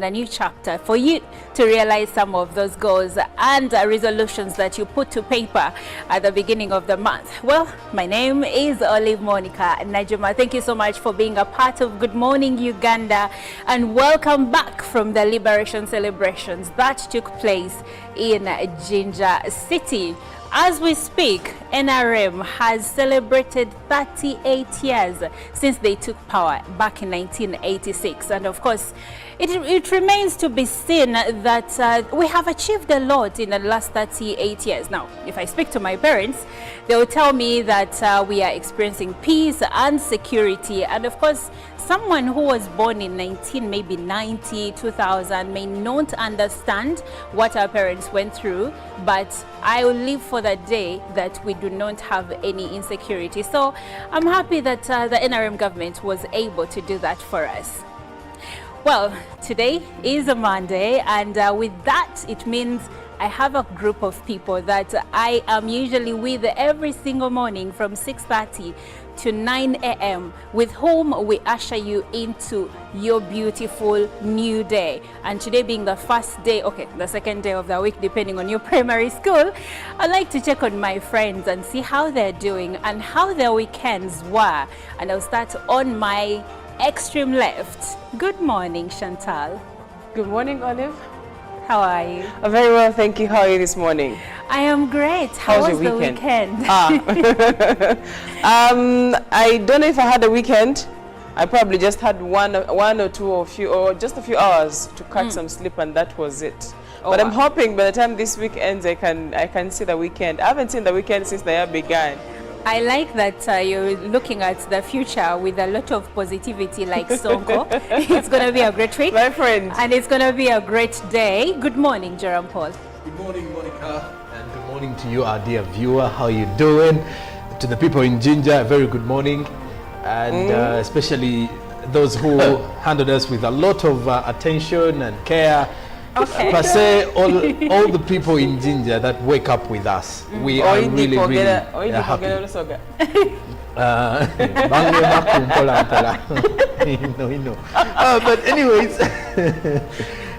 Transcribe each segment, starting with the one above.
a new chapter for you to realize some of those goals and resolutions that you put to paper at the beginning of the month. Well, my name is Olive Monica Najuma. Thank you so much for being a part of Good Morning Uganda, and welcome back from the liberation celebrations that took place in Jinja City. As we speak, NRM has celebrated 38 years since they took power back in 1986. And of course, it remains to be seen that we have achieved a lot in the last 38 years. Now, if I speak to my parents, they will tell me that we are experiencing peace and security. And of course, someone who was born in 1990, 2000 may not understand what our parents went through, but I will live for the day that we do not have any insecurity. So I'm happy that the NRM government was able to do that for us. Well, today is a Monday, and with that, it means I have a group of people that I am usually with every single morning from 6:30 to 9 a.m. with whom we usher you into your beautiful new day. And today being the first day, okay, the second day of the week, depending on your primary school, I'd like to check on my friends and see how they're doing and how their weekends were. And I'll start on my extreme left. Good morning, Chantal. Good morning, Olive. How are you? Very well, thank you. How are you this morning? I am great. How was your the weekend? I don't know if I had a weekend. I probably just had one or two or just a few hours to catch some sleep, and that was it. But I'm hoping by the time this week ends, I can see the weekend. I haven't seen the weekend since the year began. I like that you're looking at the future with a lot of positivity like Sonko. It's going to be a great week. My friend. And it's going to be a great day. Good morning, Jerome Paul. Good morning, Monica. And good morning to you, our dear viewer. How are you doing? To the people in Jinja, a very good morning. And especially those who handled us with a lot of attention and care. Okay. Per se, all the people in Jinja that wake up with us, we are really happy. But anyways,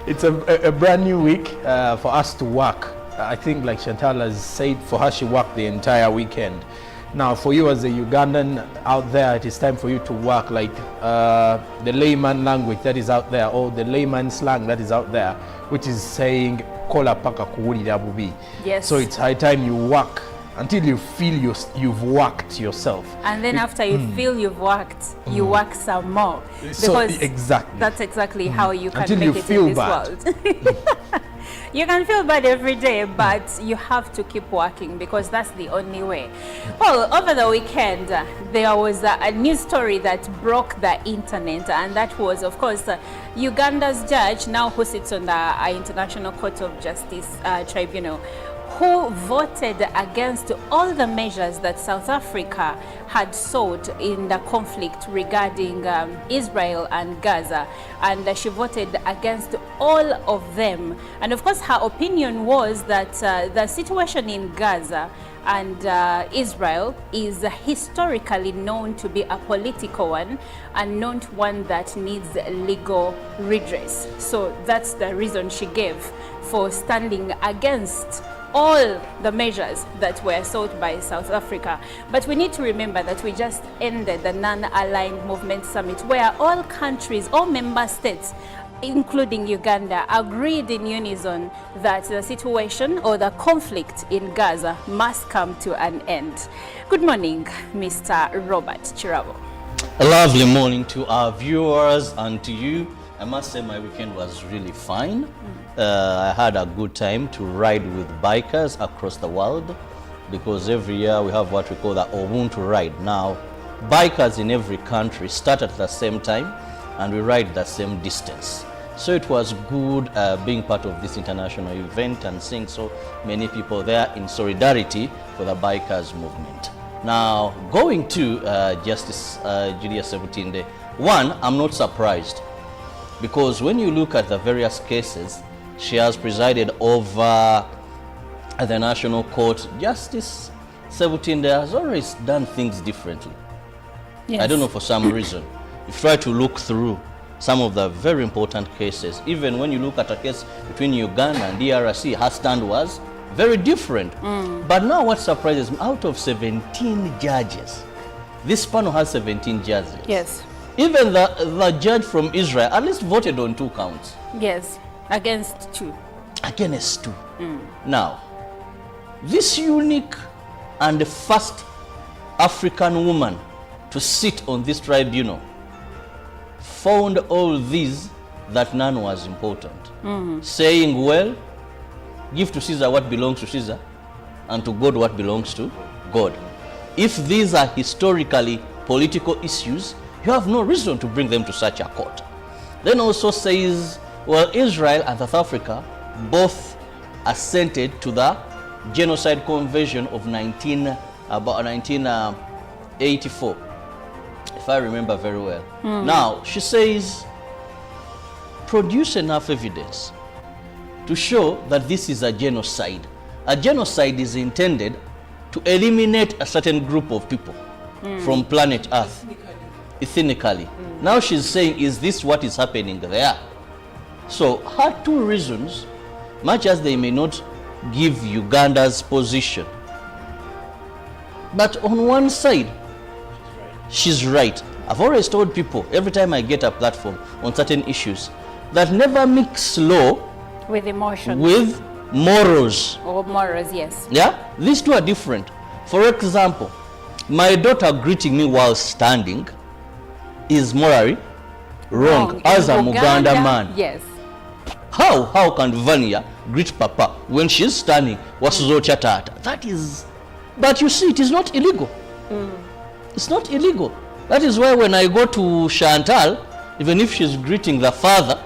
it's a brand new week for us to work. I think, like Chantal has said, for her, she worked the entire weekend. Now, for you as a Ugandan out there, it is time for you to work like the layman language that is out there, or the layman slang that is out there, which is saying, "Kola paka kuwulira bubi." Yes. So it's high time you work until you feel you've worked yourself. And then after you feel you've worked, you work some more. So because exactly. That's exactly how you can Until make you it feel in this bad. world. You can feel bad every day, but you have to keep working because that's the only way. Well, over the weekend, there was a news story that broke the internet, and that was, of course, Uganda's judge, now who sits on the International Court of Justice Tribunal, who voted against all the measures that South Africa had sought in the conflict regarding Israel and Gaza. And she voted against all of them. And of course, her opinion was that the situation in Gaza and Israel is historically known to be a political one and not one that needs legal redress. So that's the reason she gave for standing against all the measures that were sought by South Africa. But we need to remember that we just ended the Non-Aligned Movement Summit, where all countries, all member states, including Uganda, agreed in unison that the situation or the conflict in Gaza must come to an end. Good morning, Mr. Robert Chirabo. A lovely morning to our viewers and to you. I must say my weekend was really fine. I had a good time to ride with bikers across the world, because every year we have what we call the Ubuntu ride. Now, bikers in every country start at the same time and we ride the same distance. So it was good being part of this international event and seeing so many people there in solidarity for the bikers movement. Now, going to Justice Julius Sebutinde, one, I'm not surprised, because when you look at the various cases she has presided over at the National Court, Justice Sebutinde has always done things differently. Yes. I don't know, for some reason. If you try to look through some of the very important cases. Even when you look at a case between Uganda and DRC, her stand was very different. But now what surprises me, out of 17 judges, this panel has 17 judges. Yes. Even the judge from Israel at least voted on 2 counts. Yes. Against 2. Against 2. Now, this unique and first African woman to sit on this tribunal found all these that none was important. Saying, well, give to Caesar what belongs to Caesar, and to God what belongs to God. If these are historically political issues, you have no reason to bring them to such a court. Then also says, well, Israel and South Africa both assented to the Genocide Convention of 1984, if I remember very well. Now, she says, produce enough evidence to show that this is a genocide. A genocide is intended to eliminate a certain group of people from planet Earth, ethnically. Now she's saying, is this what is happening there? So her 2 reasons, much as they may not give Uganda's position, but on one side, she's right. I've always told people, every time I get a platform on certain issues, that never mix law With emotion. with morals. Or morals, yes. Yeah, these 2 are different. For example, my daughter greeting me while standing is morally wrong as a Muganda man. Yes. How can Vania greet Papa when she's standing? Wasuzocha tata. That is, but you see, it is not illegal. It's not illegal. That is why when I go to Chantal, even if she's greeting the father,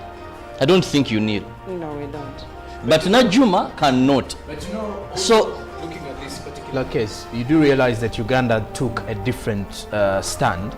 I don't think you kneel. No, we don't. But Najuma cannot. But you know, So, looking at this particular case, you do realize that Uganda took a different stand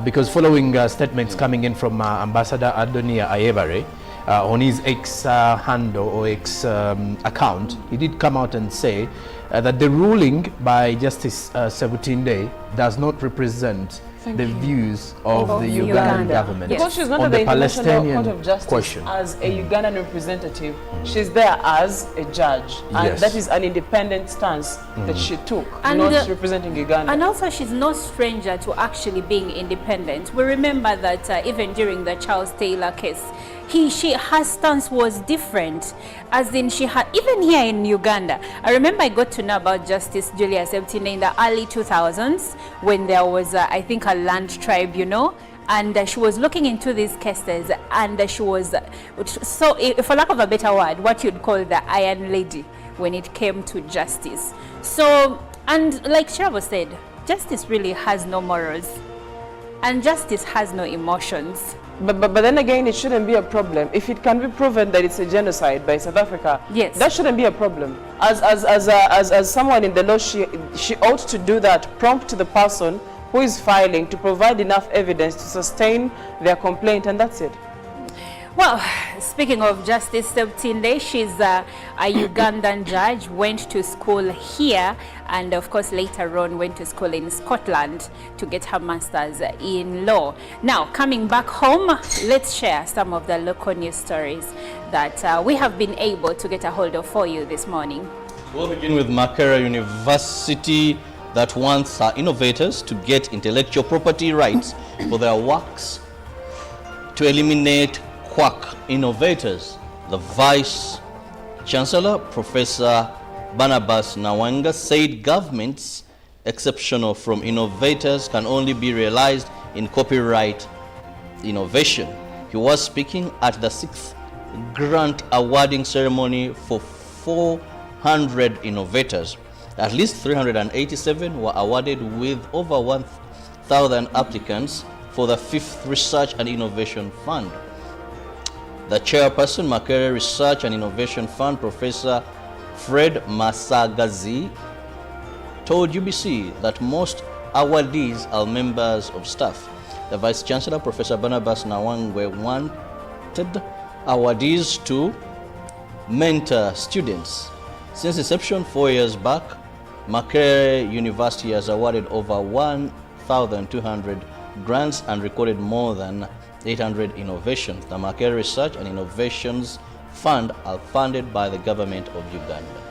because following statements coming in from Ambassador Adonia Ayebare on his X handle or X account, he did come out and say that the ruling by Justice Sebutinde does not represent the views of the Ugandan government. Because she's not on at the the International Palestinian Court of Justice question. as a Ugandan representative. She's there as a judge. And Yes. that is an independent stance that she took, And, not representing Uganda. And also, she's no stranger to actually being independent. We remember that even during the Charles Taylor case, her stance was different. As in, she had, even here in Uganda, I remember I got to know about Justice Julius Ebtine in the early 2000s when there was, I think, a land tribunal. And she was looking into these cases, and she was, so for lack of a better word, what you'd call the Iron Lady when it came to justice. So, and like Shavo said, justice really has no morals, and justice has no emotions. But then again, it shouldn't be a problem. If it can be proven that it's a genocide by South Africa, Yes. that shouldn't be a problem. As someone in the law, she ought to do that, prompt the person who is filing to provide enough evidence to sustain their complaint, and that's it. Well, speaking of Justice Sebutinde, she's a Ugandan judge, went to school here, and of course later on went to school in Scotland to get her master's in law. Now, coming back home, let's share some of the local news stories that we have been able to get a hold of for you this morning. we'll begin with Makerere University that wants innovators to get intellectual property rights for their works to eliminate quack innovators. The Vice Chancellor, Professor Barnabas Nawanga, said government's exceptional from innovators can only be realized in copyright innovation. He was speaking at the 6th grant awarding ceremony for 400 innovators. At least 387 were awarded with over 1,000 applicants for the 5th Research and Innovation Fund. The chairperson, Makerere Research and Innovation Fund, Professor Fred Masagazi, told UBC that most awardees are members of staff. The Vice Chancellor, Professor Barnabas Nawangwe, wanted awardees to mentor students. Since inception 4 years back, Makerere University has awarded over 1,200 grants and recorded more than 800 innovations. The Market Research and Innovations Fund are funded by the government of Uganda.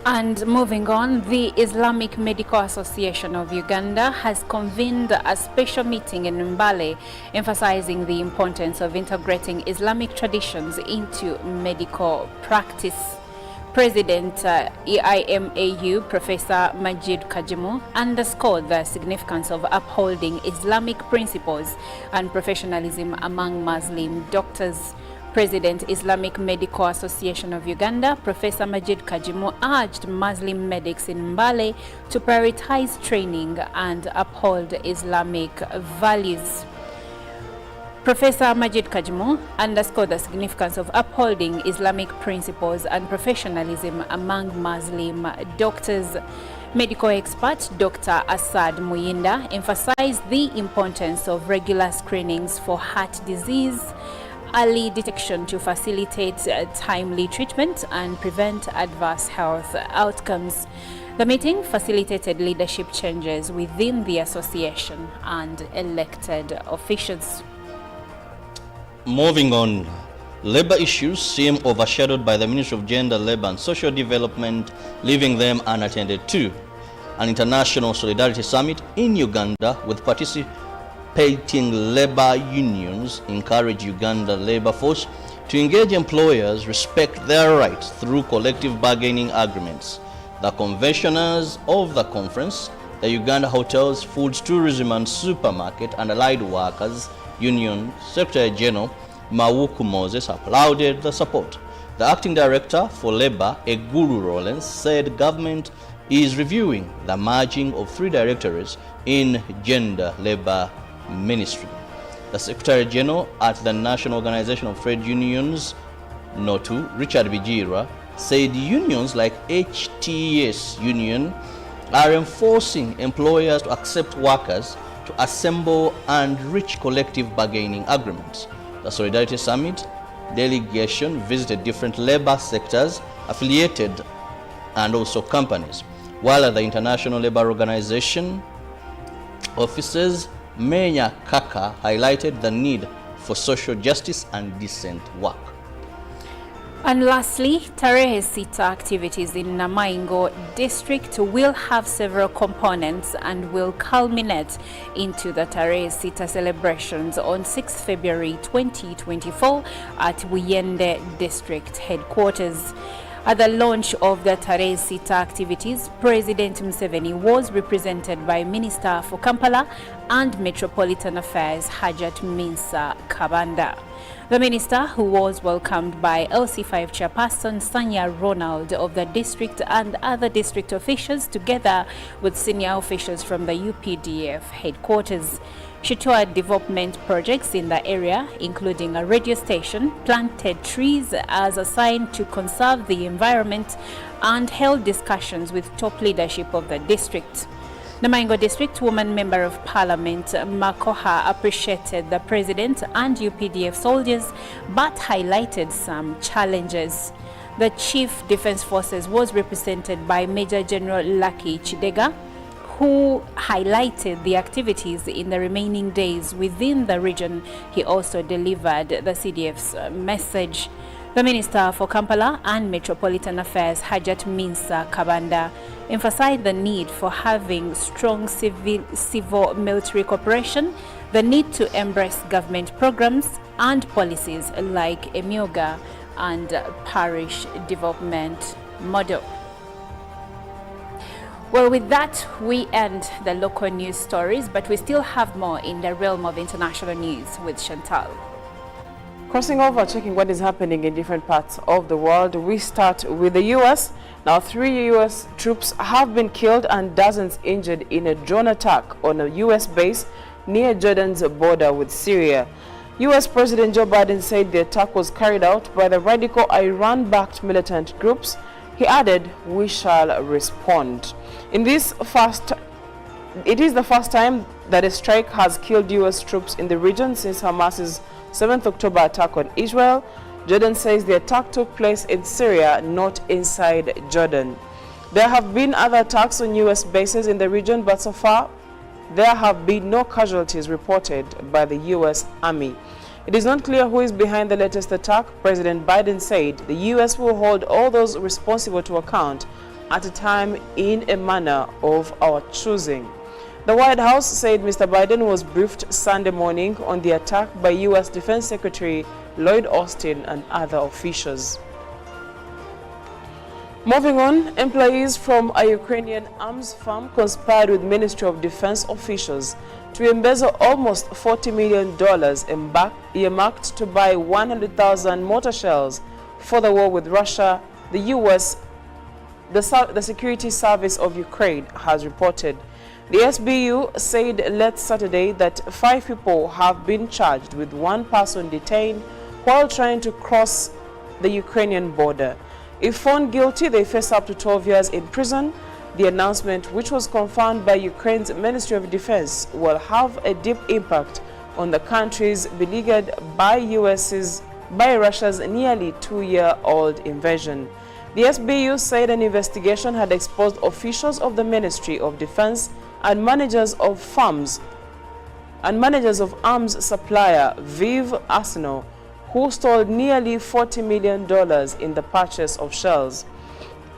And moving on, the Islamic Medical Association of Uganda has convened a special meeting in Mbale, emphasizing the importance of integrating Islamic traditions into medical practice. President EIMAU, Professor Majid Kajimu, underscored the significance of upholding Islamic principles and professionalism among Muslim doctors. President, Islamic Medical Association of Uganda, Professor Majid Kajimu, urged Muslim medics in Mbale to prioritize training and uphold Islamic values. Professor Majid Kajimu underscored the significance of upholding Islamic principles and professionalism among Muslim doctors. Medical expert Dr. Asad Muyinda emphasized the importance of regular screenings for heart disease, early detection to facilitate timely treatment and prevent adverse health outcomes. The meeting facilitated leadership changes within the association and elected officials. Moving on, labor issues seem overshadowed by the Ministry of Gender, Labor and Social Development, leaving them unattended to. An international solidarity summit in Uganda with participating labor unions encourage Uganda labor force to engage employers respect their rights through collective bargaining agreements. The conventioners of the conference, the Uganda Hotels, Foods, Tourism and Supermarket and Allied Workers Union Secretary General Mawuku Moses applauded the support. The acting director for labor, Eguru Rollins, said government is reviewing the merging of 3 directorates in gender labor ministry. The Secretary General at the National Organization of Trade Unions, NOTU, Richard Bijira, said unions like HTS Union are enforcing employers to accept workers to assemble and reach collective bargaining agreements. The Solidarity Summit delegation visited different labor sectors, affiliated and also companies, while at the International Labor Organization offices, Menya Kaka highlighted the need for social justice and decent work. And lastly, Tarehe Sita activities in Namaingo district will have several components and will culminate into the Tarehe Sita celebrations on 6 February 2024 at Buyende district headquarters. At the launch of the Tarehe Sita activities, President Museveni was represented by Minister for Kampala and Metropolitan Affairs Hajat Minsa Kabanda. The minister, who was welcomed by LC5 chairperson Sanya Ronald of the district and other district officials, together with senior officials from the UPDF headquarters. She toured development projects in the area, including a radio station, planted trees as a sign to conserve the environment, and held discussions with top leadership of the district. Namaingo District Woman Member of Parliament Makoha appreciated the President and UPDF soldiers, but highlighted some challenges. The Chief Defence Forces was represented by Major General Lucky Chidega, who highlighted the activities in the remaining days within the region. He also delivered the CDF's message. The Minister for Kampala and Metropolitan Affairs, Hajat Minsa Kabanda, emphasized the need for having strong civil-military cooperation, the need to embrace government programs and policies like Emyoga and parish development model. Well, with that, we end the local news stories, but we still have more in the realm of international news with Chantal. Crossing over, checking what is happening in different parts of the world, we start with the U.S. Now, 3 U.S. troops have been killed and dozens injured in a drone attack on a U.S. base near Jordan's border with Syria. U.S. President Joe Biden said the attack was carried out by the radical Iran-backed militant groups. He added, "We shall respond." It is the first time that a strike has killed U.S. troops in the region since Hamas's 7th October attack on Israel. Jordan says the attack took place in Syria, not inside Jordan. There have been other attacks on U.S. bases in the region, but so far there have been no casualties reported by the U.S. Army. It is not clear who is behind the latest attack. President Biden said the U.S. will hold all those responsible to account at a time in a manner of our choosing. The White House said Mr. Biden was briefed Sunday morning on the attack by U.S. Defense Secretary Lloyd Austin and other officials. Moving on, employees from a Ukrainian arms firm conspired with Ministry of Defense officials to embezzle almost $40 million earmarked to buy 100,000 mortar shells for the war with Russia, the U.S. The Security Service of Ukraine has reported. The SBU said late Saturday that 5 people have been charged with 1 person detained while trying to cross the Ukrainian border. If found guilty, they face up to 12 years in prison. The announcement, which was confirmed by Ukraine's Ministry of Defense, will have a deep impact on the countries beleaguered by Russia's nearly 2-year-old invasion. The SBU said an investigation had exposed officials of the Ministry of Defense and managers of arms supplier Viv Arsenal, who stole nearly $40 million in the purchase of shells.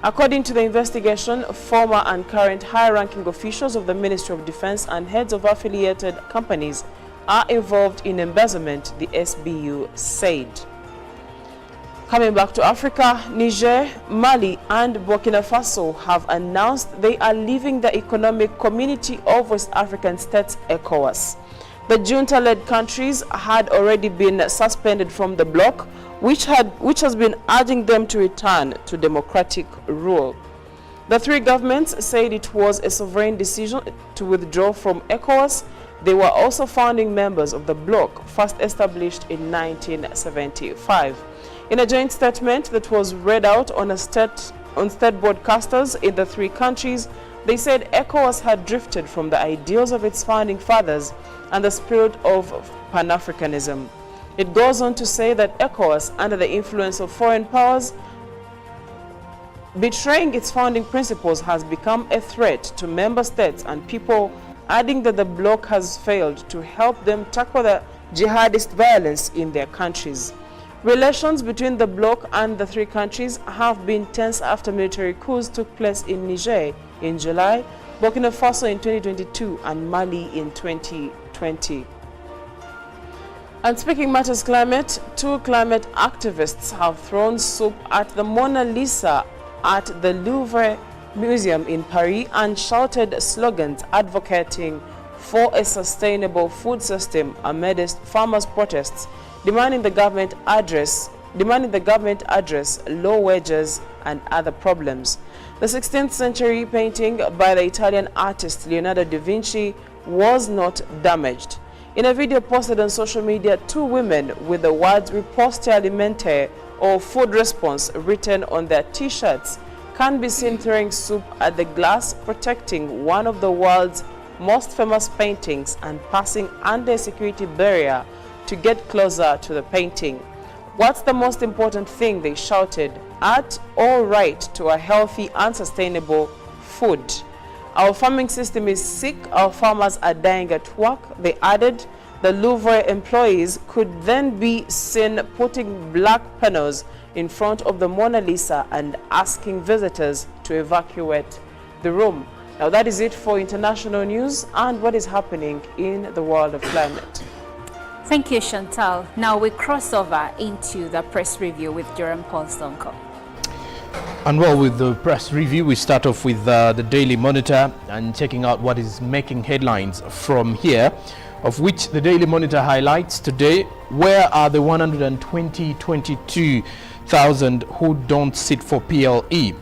According to the investigation, former and current high-ranking officials of the Ministry of Defense and heads of affiliated companies are involved in embezzlement, the SBU said. Coming back to Africa, Niger, Mali, and Burkina Faso have announced they are leaving the Economic Community of West African States, ECOWAS. The junta-led countries had already been suspended from the bloc, which has been urging them to return to democratic rule. The 3 governments said it was a sovereign decision to withdraw from ECOWAS. They were also founding members of the bloc, first established in 1975. In a joint statement that was read out on state broadcasters in the 3 countries, they said ECOWAS had drifted from the ideals of its founding fathers and the spirit of Pan-Africanism. It goes on to say that ECOWAS, under the influence of foreign powers, betraying its founding principles, has become a threat to member states and people, adding that the bloc has failed to help them tackle the jihadist violence in their countries. Relations between the bloc and the 3 countries have been tense after military coups took place in Niger in July, Burkina Faso in 2022, and Mali in 2020. And speaking matters climate, 2 climate activists have thrown soup at the Mona Lisa at the Louvre Museum in Paris and shouted slogans advocating for a sustainable food system amidst farmers' protests demanding the government address low wages and other problems. The 16th century painting by the Italian artist Leonardo da Vinci was not damaged. In a video posted on social media, 2 women with the words Riposte Alimentare or food response written on their t-shirts can be seen throwing soup at the glass protecting one of the world's most famous paintings and passing under a security barrier to get closer to the painting. What's the most important thing, they shouted, at all right to a healthy and sustainable food. Our farming system is sick, our farmers are dying at work, they added. The Louvre employees could then be seen putting black panels in front of the Mona Lisa and asking visitors to evacuate the room. Now that is it for international news and what is happening in the world of climate. Thank you, Chantal. Now we cross over into the press review with Jerome Paul Sonko. And well, with the press review, we start off with the Daily Monitor and checking out what is making headlines from here, of which the Daily Monitor highlights today, where are the 122,000 who don't sit for PLE?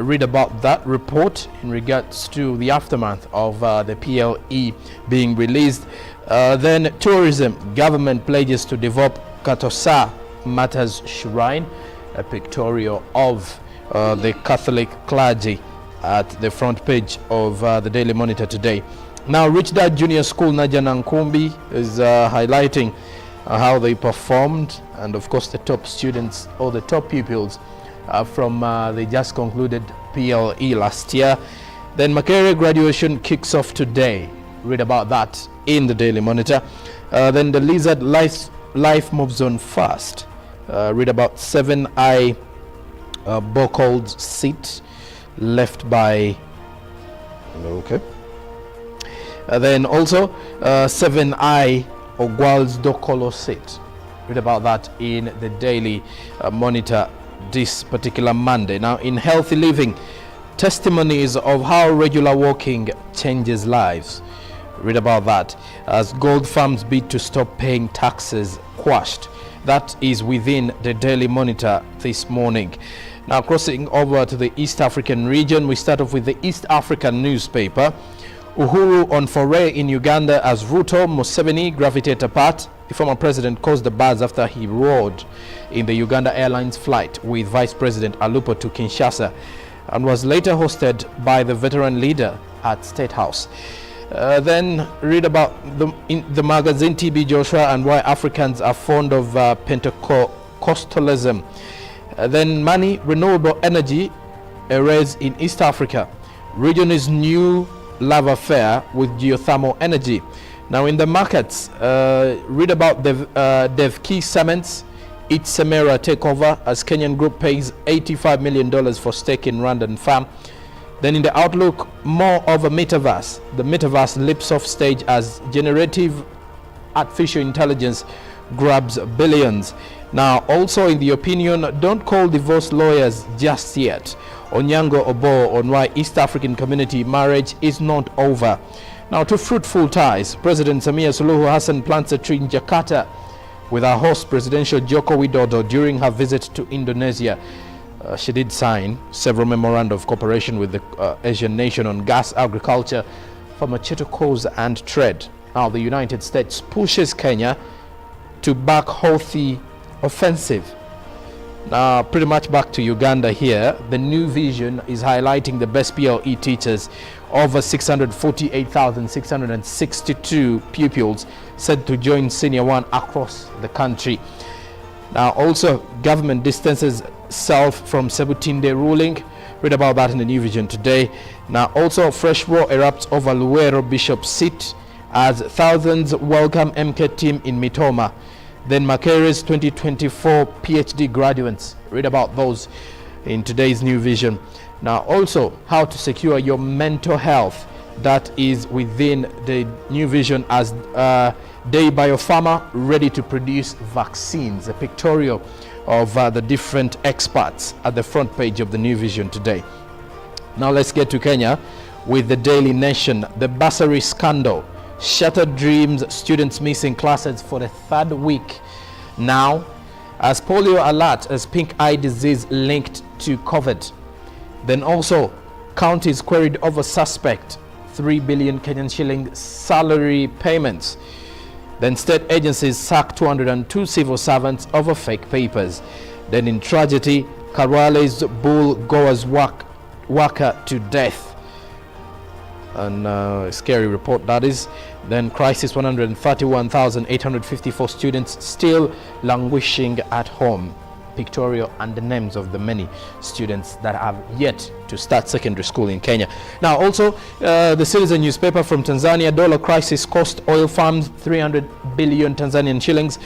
Read about that report in regards to the aftermath of the PLE being released. Then tourism, government pledges to develop Katosa Matters Shrine, a pictorial of the Catholic clergy at the front page of the Daily Monitor today. Now, Rich Dad Junior School Najanankumbi is highlighting how they performed, and of course the top students or the top pupils from the just concluded PLE last year. Then Makerere graduation kicks off today. Read about that in the Daily Monitor. Then the lizard life moves on fast. Read about 7i Bokold's seat left by. Okay. Then also 7i Ogwal's Dokolo seat. Read about that in the Daily Monitor this particular Monday. Now, in Healthy Living, testimonies of how regular walking changes lives. Read about that as gold farms bid to stop paying taxes quashed. That is within the Daily Monitor this morning. Now, crossing over to the East African region, we start off with the East African newspaper. Uhuru on foray in Uganda as Ruto Museveni gravitate apart. The former president caused the buzz after he rode in the Uganda Airlines flight with Vice President Alupo to Kinshasa and was later hosted by the veteran leader at State House. Then read about the magazine TB Joshua and why Africans are fond of Pentecostalism. Then money, renewable energy, a raise in East Africa. Region is new love affair with geothermal energy. Now in the markets, read about the DevKey Cements, its Semera takeover as Kenyan group pays $85 million for stake in Rwandan farm. Then in the outlook, more of a metaverse. The metaverse leaps off stage as generative artificial intelligence grabs billions. Now also in the opinion, don't call divorce lawyers just yet. Onyango Obo on why East African community marriage is not over. Now to fruitful ties, President Samia Suluhu Hassan plants a tree in Jakarta with our host Presidential Joko Widodo during her visit to Indonesia. She did sign several memoranda of cooperation with the Asian nation on gas, agriculture, pharmaceuticals and trade. Now the United States pushes Kenya to back Houthi offensive. Now pretty much back to Uganda here. The new vision is highlighting the best PLE teachers. Over 648,662 pupils said to join Senior 1 across the country. Now also government distances self from Sebutinde ruling. Read about that in the New Vision today. Now also fresh war erupts over Luwero Bishop's seat as thousands welcome MK team in Mitoma. Then Makere's 2024 PhD graduates. Read about those in today's New Vision. Now also how to secure your mental health. That is within the New Vision as Day Biopharma ready to produce vaccines. A pictorial of the different experts at the front page of the New Vision today. Now let's get to Kenya with the Daily Nation. The bursary scandal. Shattered dreams, students missing classes for the third week now as polio alert as pink eye disease linked to COVID. Then also counties queried over suspect 3 billion Kenyan shilling salary payments. Then state agencies sack 202 civil servants over fake papers. Then in tragedy, Karwale's bull goers worker to death. And a scary report that is. Then crisis, 131,854 students still languishing at home. Pictorial and the names of the many students that have yet to start secondary school in Kenya. Now also the Citizen newspaper from Tanzania, dollar crisis cost oil farms 300 billion Tanzanian shillings.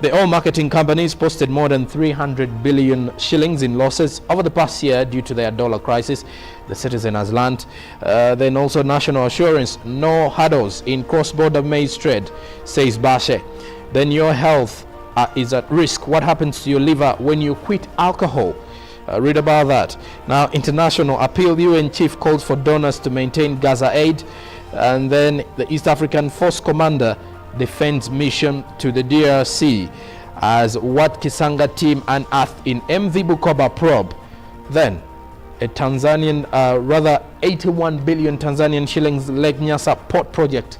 The oil marketing companies posted more than 300 billion shillings in losses over the past year due to their dollar crisis. The Citizen has learned. Then also national assurance, no hurdles in cross-border maize trade, says Bashe. Then your health is at risk. What happens to your liver when you quit alcohol? Read about that. Now international appeal, UN chief calls for donors to maintain Gaza aid. And then the East African Force commander defends mission to the DRC as what Kisanga team unearthed in MV Bukoba probe. Then a Tanzanian, 81 billion Tanzanian shillings Lake Nyasa port project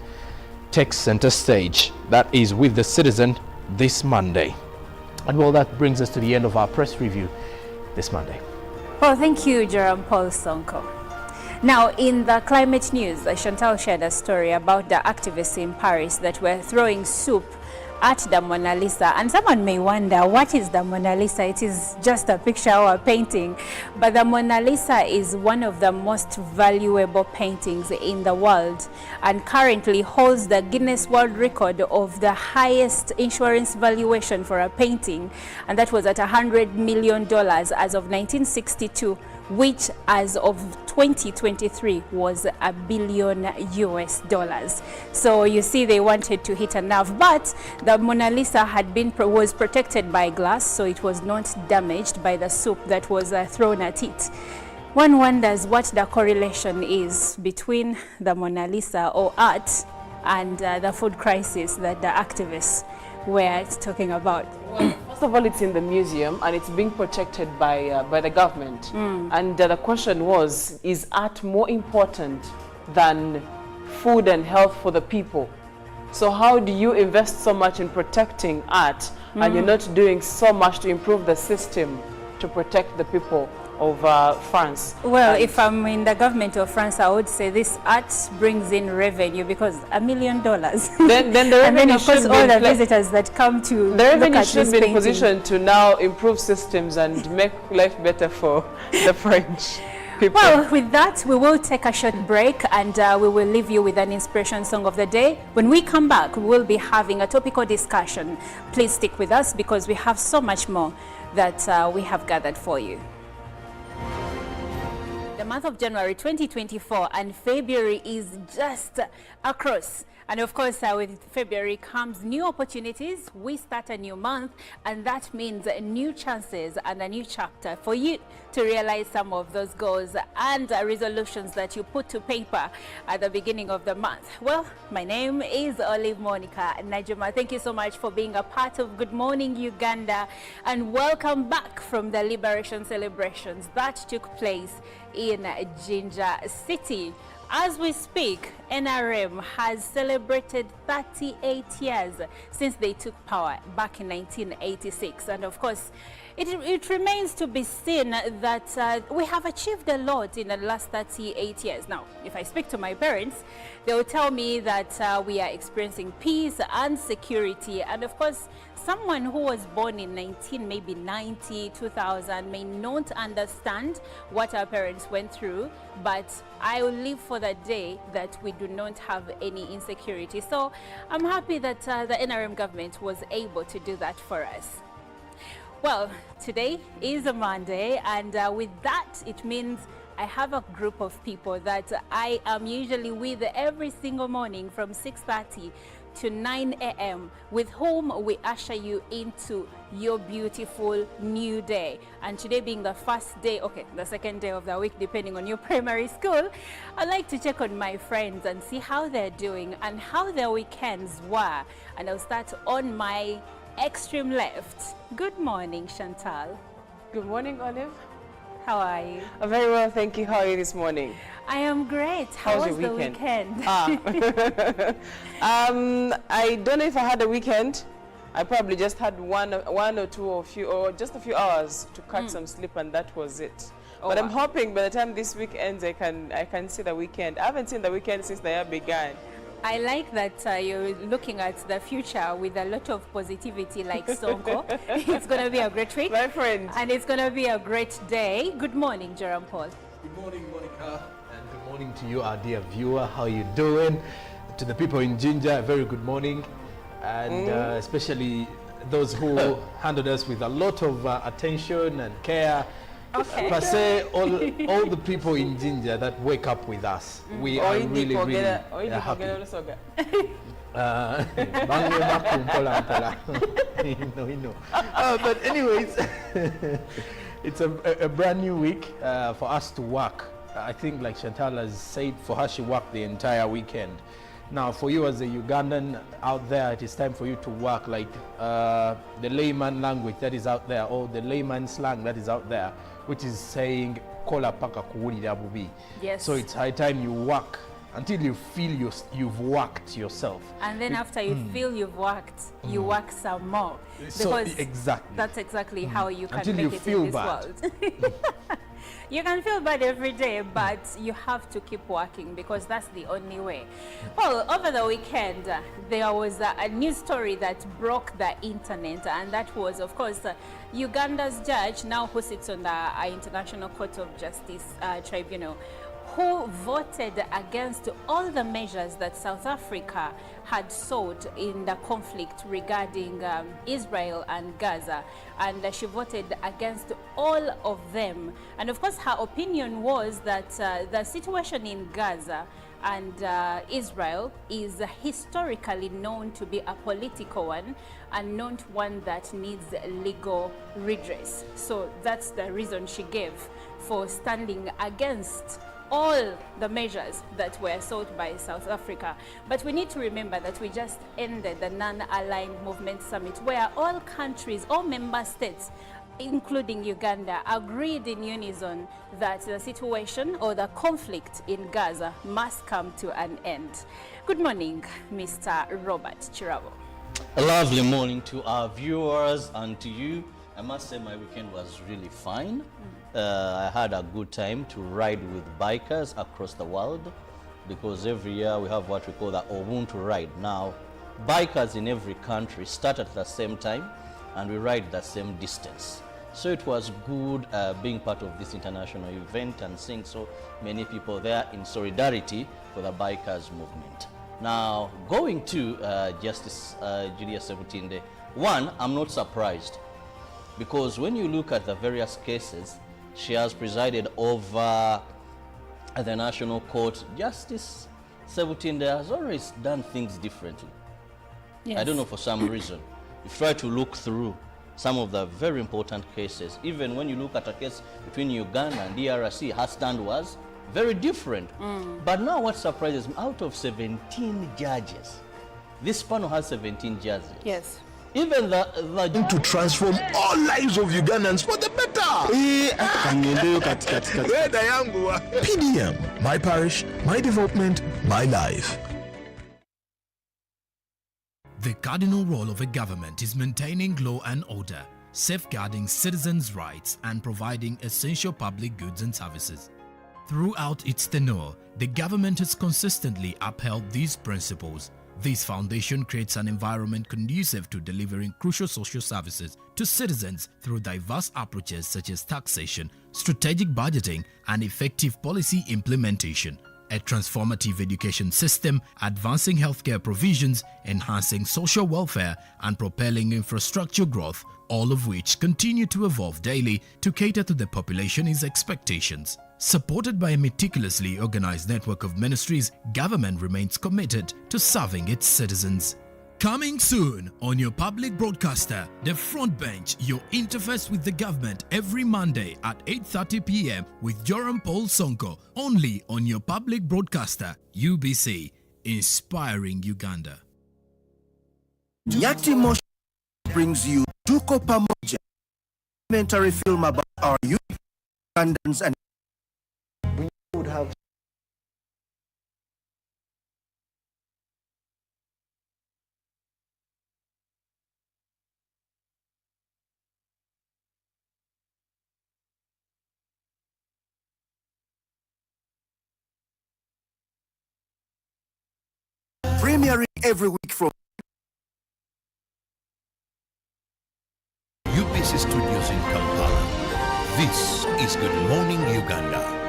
takes center stage. That is with the Citizen this Monday. And well, that brings us to the end of our press review this Monday. Well, thank you, Jerome Paul Sonko. Now, in the climate news, Chantal shared a story about the activists in Paris that were throwing soup at the Mona Lisa, and someone may wonder, what is the Mona Lisa? It is just a picture or a painting, but the Mona Lisa is one of the most valuable paintings in the world and currently holds the Guinness World Record of the highest insurance valuation for a painting, and that was at $100 million as of 1962, which as of 2023 was $1 billion US. So you see, they wanted to hit a nerve, but the Mona Lisa was protected by glass, so it was not damaged by the soup that was thrown at it. One wonders what the correlation is between the Mona Lisa or art and the food crisis that the activists were talking about. Well, first of all, it's in the museum and it's being protected by the government. And the question was, is art more important than food and health for the people? So how do you invest so much in protecting art and you're not doing so much to improve the system to protect the people of France? Well, if I'm in the government of France, I would say this art brings in revenue, because $1 million. Then the revenue and then of course should all be the visitors that come to the revenue look at should this be in painting. position to now improve systems and make life better for the French people. Well, with that, we will take a short break and we will leave you with an inspiration song of the day. When we come back, we will be having a topical discussion. Please stick with us because we have so much more that we have gathered for you. The month of January 2024 and February is just across. And of course, with February comes new opportunities. We start a new month, and that means new chances and a new chapter for you to realize some of those goals and resolutions that you put to paper at the beginning of the month. Well, my name is Monica Najima. Thank you so much for being a part of Good Morning Uganda, and welcome back from the liberation celebrations that took place in Jinja City. As we speak, NRM has celebrated 38 years since they took power back in 1986. And of course, it remains to be seen that we have achieved a lot in the last 38 years. Now, if I speak to my parents, they will tell me that we are experiencing peace and security. And of course, someone who was born in 1990, 2000 may not understand what our parents went through, but I will live for the day that we do not have any insecurity. So I'm happy that the NRM government was able to do that for us. Well, today is a Monday, and with that, it means I have a group of people that I am usually with every single morning from 6:30 to 9 a.m. with whom we usher you into your beautiful new day. And today being the first day, okay, the second day of the week, depending on your primary school, I like to check on my friends and see how they're doing and how their weekends were. And I'll start on my extreme left. Good morning, Chantal. Good morning, Olive. How are you? Very well, thank you. How are you this morning? I am great. How was your the weekend? I don't know if I had a weekend. I probably just had one or two or just a few hours to catch some sleep, and that was it. But I'm hoping by the time this week ends, I can see the weekend. I haven't seen the weekend since the year began. I like that you're looking at the future with a lot of positivity, like Sonko. It's going to be a great week. My friend. And it's going to be a great day. Good morning, Jerome Paul. Good morning, Monica, and good morning to you, our dear viewer. How are you doing? To the people in Jinja, a very good morning, and especially those who handled us with a lot of attention and care. Okay. Per se, all the people in Jinja that wake up with us, we are really happy. But anyways, it's a brand new week for us to work. I think, like Chantal has said, for her she worked the entire weekend. Now, for you as a Ugandan out there, it is time for you to work like the layman language that is out there, or the layman slang that is out there, which is saying "kola paka kuwulira bubi." Yes. So it's high time you work until you feel you've worked yourself. And then after you feel you've worked, you work some more. So Because exactly. that's exactly how you can Until make you it feel in this bad. world. You can feel bad every day, but you have to keep working because that's the only way. Well, over the weekend, there was a news story that broke the internet, and that was, of course, Uganda's judge, now who sits on the International Court of Justice Tribunal, who voted against all the measures that South Africa had sought in the conflict regarding Israel and Gaza. And she voted against all of them. And of course, her opinion was that the situation in Gaza and Israel is historically known to be a political one and not one that needs legal redress. So that's the reason she gave for standing against all the measures that were sought by South Africa. But we need to remember that we just ended the Non-Aligned Movement Summit, where all countries, all member states, including Uganda, agreed in unison that the situation or the conflict in Gaza must come to an end. Good morning, Mr. Robert Chirabo. A lovely morning to our viewers and to you. I must say my weekend was really fine. I had a good time to ride with bikers across the world because every year we have what we call the Ubuntu ride. Now, bikers in every country start at the same time and we ride the same distance. So it was good being part of this international event and seeing so many people there in solidarity for the bikers movement. Now, going to Justice Julius Sebutinde, one, I'm not surprised because when you look at the various cases she has presided over at the National Court, Justice Sebutinde has always done things differently. Yes. I don't know, for some reason. You try to look through some of the very important cases. Even when you look at a case between Uganda and DRC, her stand was very different. But now what surprises me, out of 17 judges, this panel has 17 judges. Yes. Even the to transform all lives of Ugandans for the better. PDM, my parish, my development, my life. The cardinal role of a government is maintaining law and order, safeguarding citizens' rights and providing essential public goods and services. Throughout its tenure, the government has consistently upheld these principles. This foundation creates an environment conducive to delivering crucial social services to citizens through diverse approaches such as taxation, strategic budgeting, and effective policy implementation. A transformative education system, advancing healthcare provisions, enhancing social welfare, and propelling infrastructure growth, all of which continue to evolve daily to cater to the population's expectations. Supported by a meticulously organized network of ministries, government remains committed to serving its citizens. Coming soon on your public broadcaster, The Front Bench, your interface with the government every Monday at 8:30 p.m. with Joram Paul Sonko, only on your public broadcaster, UBC, inspiring Uganda. Nyati Motion brings you Tuko Pamoja, a documentary film about our youth, Ugandans, and we would have premiering every week from UBC Studios in Kampala. This is Good Morning Uganda.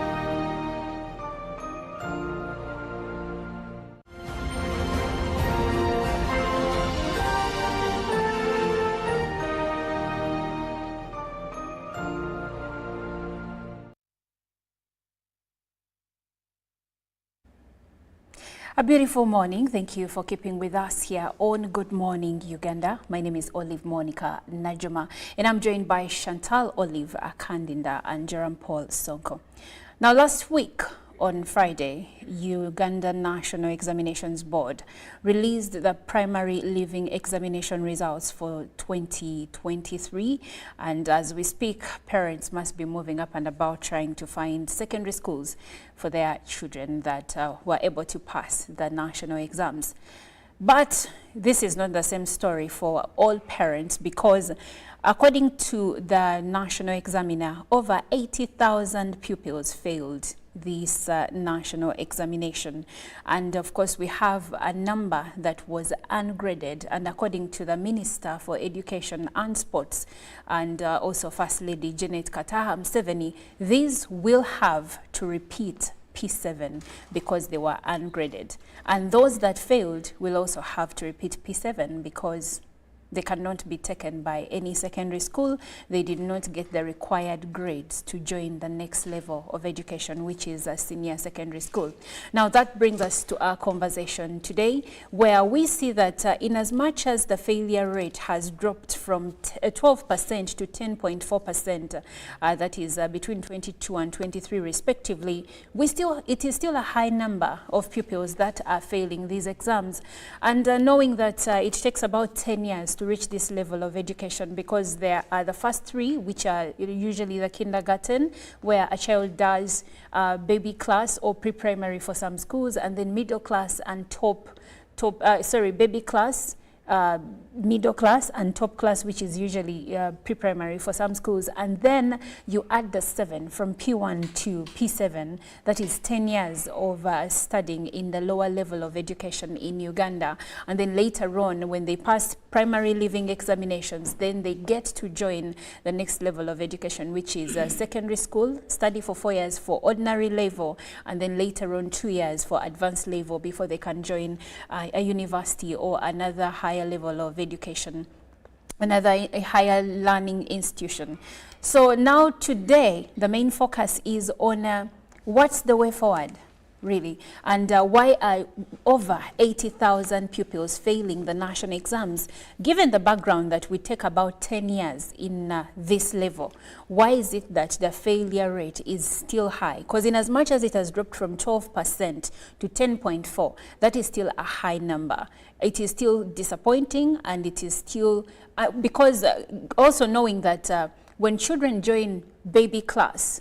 A beautiful morning. Thank you for keeping with us here on Good Morning Uganda. My name is Olive Monica Najuma, and I'm joined by Chantal Olive Akandinda and Jerome Paul Sonko. Now, last week on Friday, Uganda National Examinations Board released the primary leaving examination results for 2023. And as we speak, parents must be moving up and about trying to find secondary schools for their children that were able to pass the national exams. But this is not the same story for all parents, because according to the national examiner, over 80,000 pupils failed this national examination. And of course, we have a number that was ungraded. And according to the Minister for Education and Sports, and also First Lady Janet Kataha Museveni, these will have to repeat P7 because they were ungraded. And those that failed will also have to repeat P7 because they cannot be taken by any secondary school. They did not get the required grades to join the next level of education, which is a senior secondary school. Now that brings us to our conversation today, where we see that in as much as the failure rate has dropped from 12% to 10.4%, that is between 22 and 23 respectively, it is still a high number of pupils that are failing these exams. And knowing that it takes about 10 years to reach this level of education, because there are the first three, which are usually the kindergarten, where a child does baby class or pre-primary for some schools, and then middle class and baby class, middle class and top class, which is usually pre-primary for some schools. And then you add the 7 from P1 to P7, that is 10 years of studying in the lower level of education in Uganda. And then later on, when they pass primary living examinations, then they get to join the next level of education, which is secondary school, study for 4 years for ordinary level, and then later on 2 years for advanced level before they can join a university or another higher level of education, another higher learning institution. So now today, the main focus is on what's the way forward, really, and why are over 80,000 pupils failing the national exams, given the background that we take about 10 years in this level. Why is it that the failure rate is still high? Because in as much as it has dropped from 12% to 10.4%, that is still a high number. It is still disappointing, and it is still, because also knowing that when children join baby class,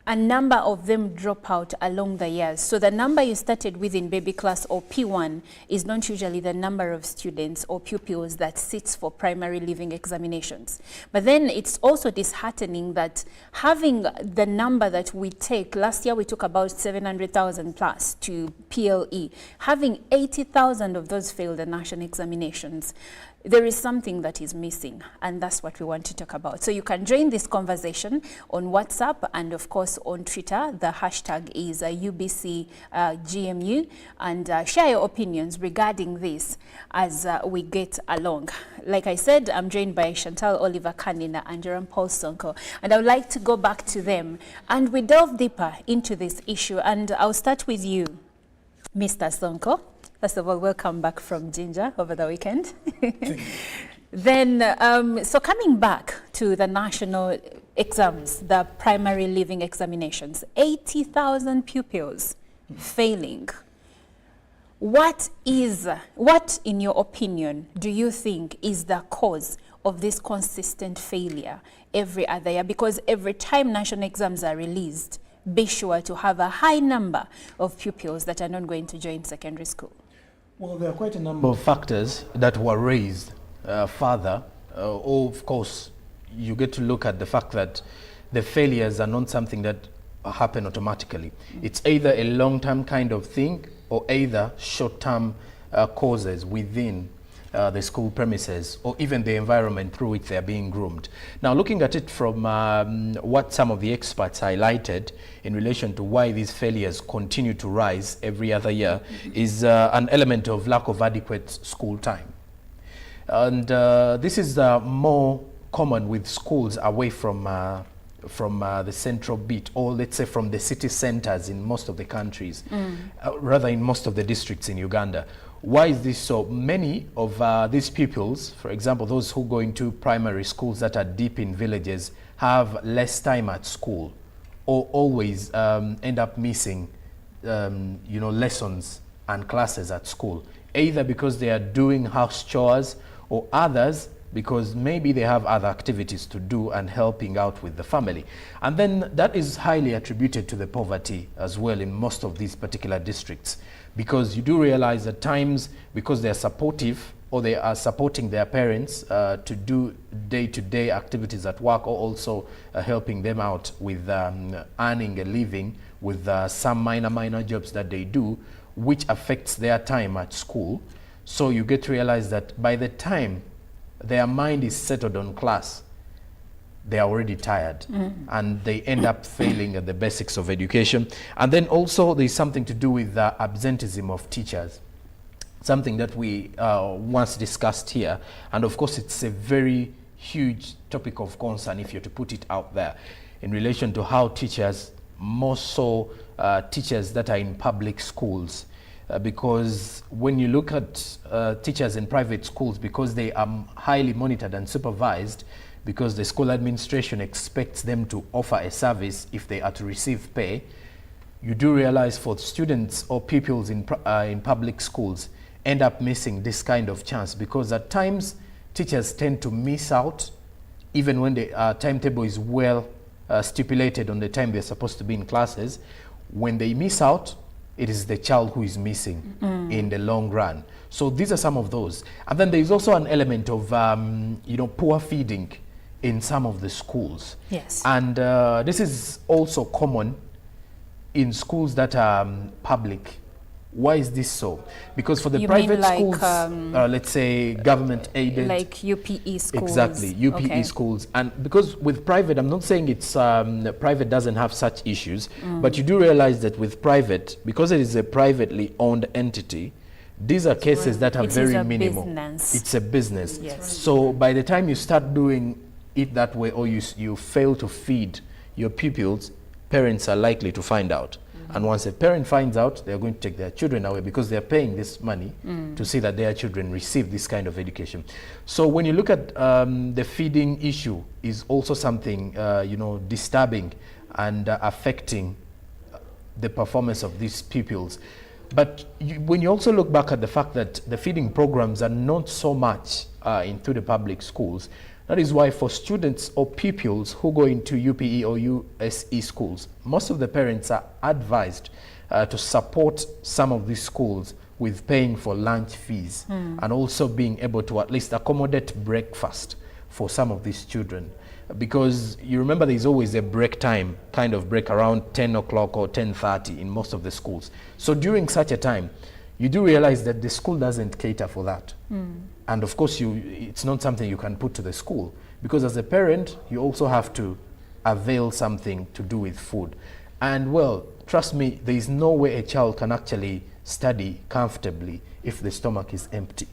a number of them drop out along the years. So the number you started with in baby class or P1 is not usually the number of students or pupils that sits for primary living examinations. But then it's also disheartening that having the number that we take, last year we took about 700,000 plus to PLE, having 80,000 of those failed the national examinations. There is something that is missing, and that's what we want to talk about. So you can join this conversation on WhatsApp and of course on Twitter. The hashtag is UBCGMU, and share your opinions regarding this as we get along. Like I said, I'm joined by Chantal Oliver Kanina and Jerome Paul Sonko, and I would like to go back to them and we delve deeper into this issue. And I'll start with you, Mr. Sonko. First of all, welcome back from Ginger over the weekend. Then, so coming back to the national exams, the primary living examinations, 80,000 pupils failing. What in your opinion, do you think is the cause of this consistent failure every other year? Because every time national exams are released, be sure to have a high number of pupils that are not going to join secondary school. Well, there are quite a number of factors that were raised further. Of course, you get to look at the fact that the failures are not something that happen automatically. It's either a long-term kind of thing or either short-term causes within the school premises or even the environment through which they are being groomed. Now, looking at it from what some of the experts highlighted in relation to why these failures continue to rise every other year is an element of lack of adequate school time. And this is more common with schools away from the central bit, or let's say from the city centers in most of the countries, rather in most of the districts in Uganda. Why is this so? Many of these pupils, for example, those who go into primary schools that are deep in villages, have less time at school, or always end up missing, lessons and classes at school, either because they are doing house chores, or others because maybe they have other activities to do and helping out with the family. And then that is highly attributed to the poverty as well in most of these particular districts, because you do realize at times, because they are supportive or they are supporting their parents to do day-to-day activities at work, or also helping them out with earning a living with some minor jobs that they do, which affects their time at school. So you get to realize that by the time their mind is settled on class, they are already tired, and they end up failing at the basics of education. And then also there's something to do with the absenteeism of teachers, something that we once discussed here. And of course, it's a very huge topic of concern, if you're to put it out there, in relation to how teachers, more so teachers that are in public schools, because when you look at teachers in private schools, because they are highly monitored and supervised, because the school administration expects them to offer a service if they are to receive pay, you do realize for students or pupils in public schools end up missing this kind of chance, because at times teachers tend to miss out even when the timetable is well stipulated on the time they're supposed to be in classes. When they miss out, it is the child who is missing in the long run. So these are some of those. And then there's also an element of poor feeding in some of the schools. Yes. And this is also common in schools that are public. Why is this so? Because for the private schools, let's say government aided, like UPE schools. Exactly, UPE schools. And because with private, I'm not saying it's private doesn't have such issues, but you do realize that with private, because it is a privately owned entity, these are cases that are very minimal. Business. It's a business. Yes. So by the time you start doing it that way, or you fail to feed your pupils, parents are likely to find out. And once a parent finds out, they're going to take their children away, because they're paying this money to see that their children receive this kind of education. So when you look at the feeding issue, is also something disturbing and affecting the performance of these pupils. But when you also look back at the fact that the feeding programs are not so much into the public schools, that is why for students or pupils who go into UPE or USE schools, most of the parents are advised to support some of these schools with paying for lunch fees and also being able to at least accommodate breakfast for some of these children. Because you remember there's always a break time, kind of break around 10 o'clock or 10:30 in most of the schools. So during such a time, you do realize that the school doesn't cater for that. And of course, it's not something you can put to the school, because as a parent, you also have to avail something to do with food. And well, trust me, there is no way a child can actually study comfortably if the stomach is empty.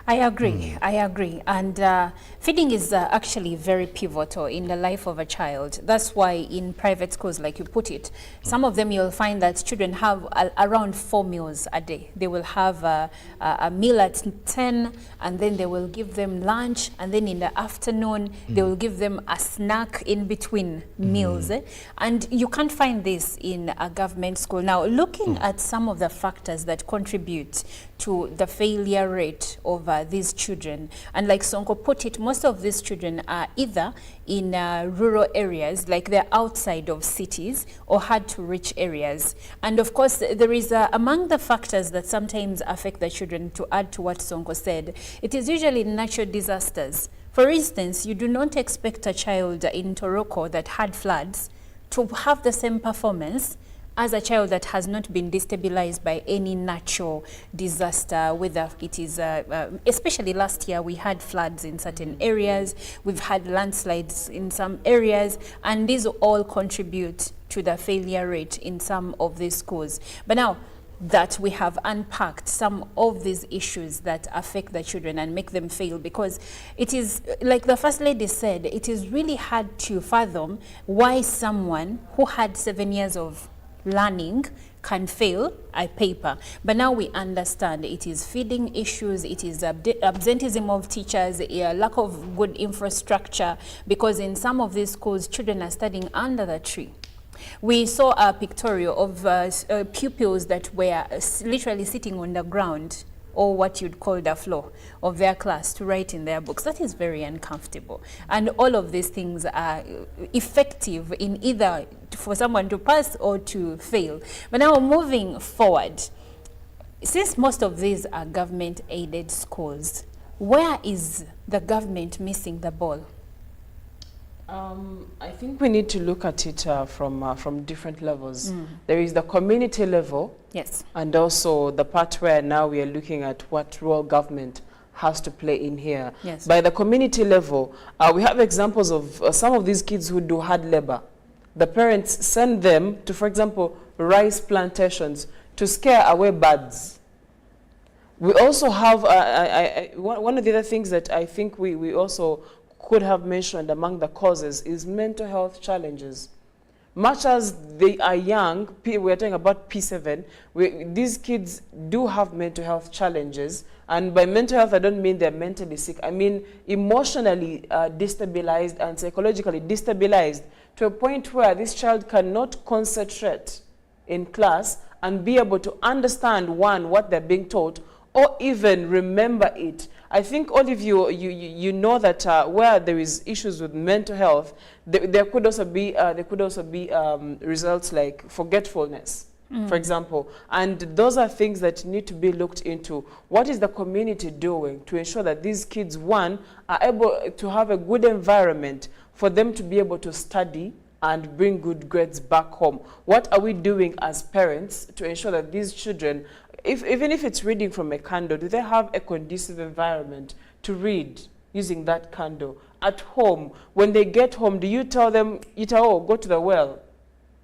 I agree. I agree. And feeding is actually very pivotal in the life of a child. That's why in private schools, like you put it, some of them you'll find that children have around 4 meals a day. They will have a meal at 10, and then they will give them lunch, and then in the afternoon they will give them a snack in between meals. And you can't find this in a government school. Now, looking at some of the factors that contribute to the failure rate of these children, and like Sonko put it, most of these children are either in rural areas, like they're outside of cities, or hard to reach areas. And of course, there is among the factors that sometimes affect the children, to add to what Sonko said, it is usually natural disasters. For instance, you do not expect a child in Toroko that had floods to have the same performance as a child that has not been destabilized by any natural disaster, whether it is, especially last year, we had floods in certain areas, we've had landslides in some areas, and these all contribute to the failure rate in some of these schools. But now that we have unpacked some of these issues that affect the children and make them fail, because it is, like the First Lady said, it is really hard to fathom why someone who had 7 years of learning can fail a paper. But now we understand it is feeding issues, it is absenteeism of teachers, lack of good infrastructure, because in some of these schools, children are studying under the tree. We saw a pictorial of pupils that were literally sitting on the ground or what you'd call the floor of their class to write in their books. That is very uncomfortable. And all of these things are effective in either for someone to pass or to fail. But now moving forward, since most of these are government-aided schools, where is the government missing the ball? I think we need to look at it from different levels. There is the community level, yes, and also the part where now we are looking at what role government has to play in here. Yes. By the community level, we have examples of some of these kids who do hard labor. The parents send them to, for example, rice plantations to scare away birds. We also have, one of the other things that I think we also could have mentioned among the causes is mental health challenges. Much as they are young, we're talking about P7, these kids do have mental health challenges. And by mental health, I don't mean they're mentally sick. I mean emotionally destabilized and psychologically destabilized to a point where this child cannot concentrate in class and be able to understand, one, what they're being taught, or even remember it. I think all of you know that where there is issues with mental health, there could also be results like forgetfulness, for example. And those are things that need to be looked into. What is the community doing to ensure that these kids, one, are able to have a good environment for them to be able to study and bring good grades back home? What are we doing as parents to ensure that these children, even if it's reading from a candle, do they have a conducive environment to read using that candle? At home, when they get home, do you tell them, go to the well,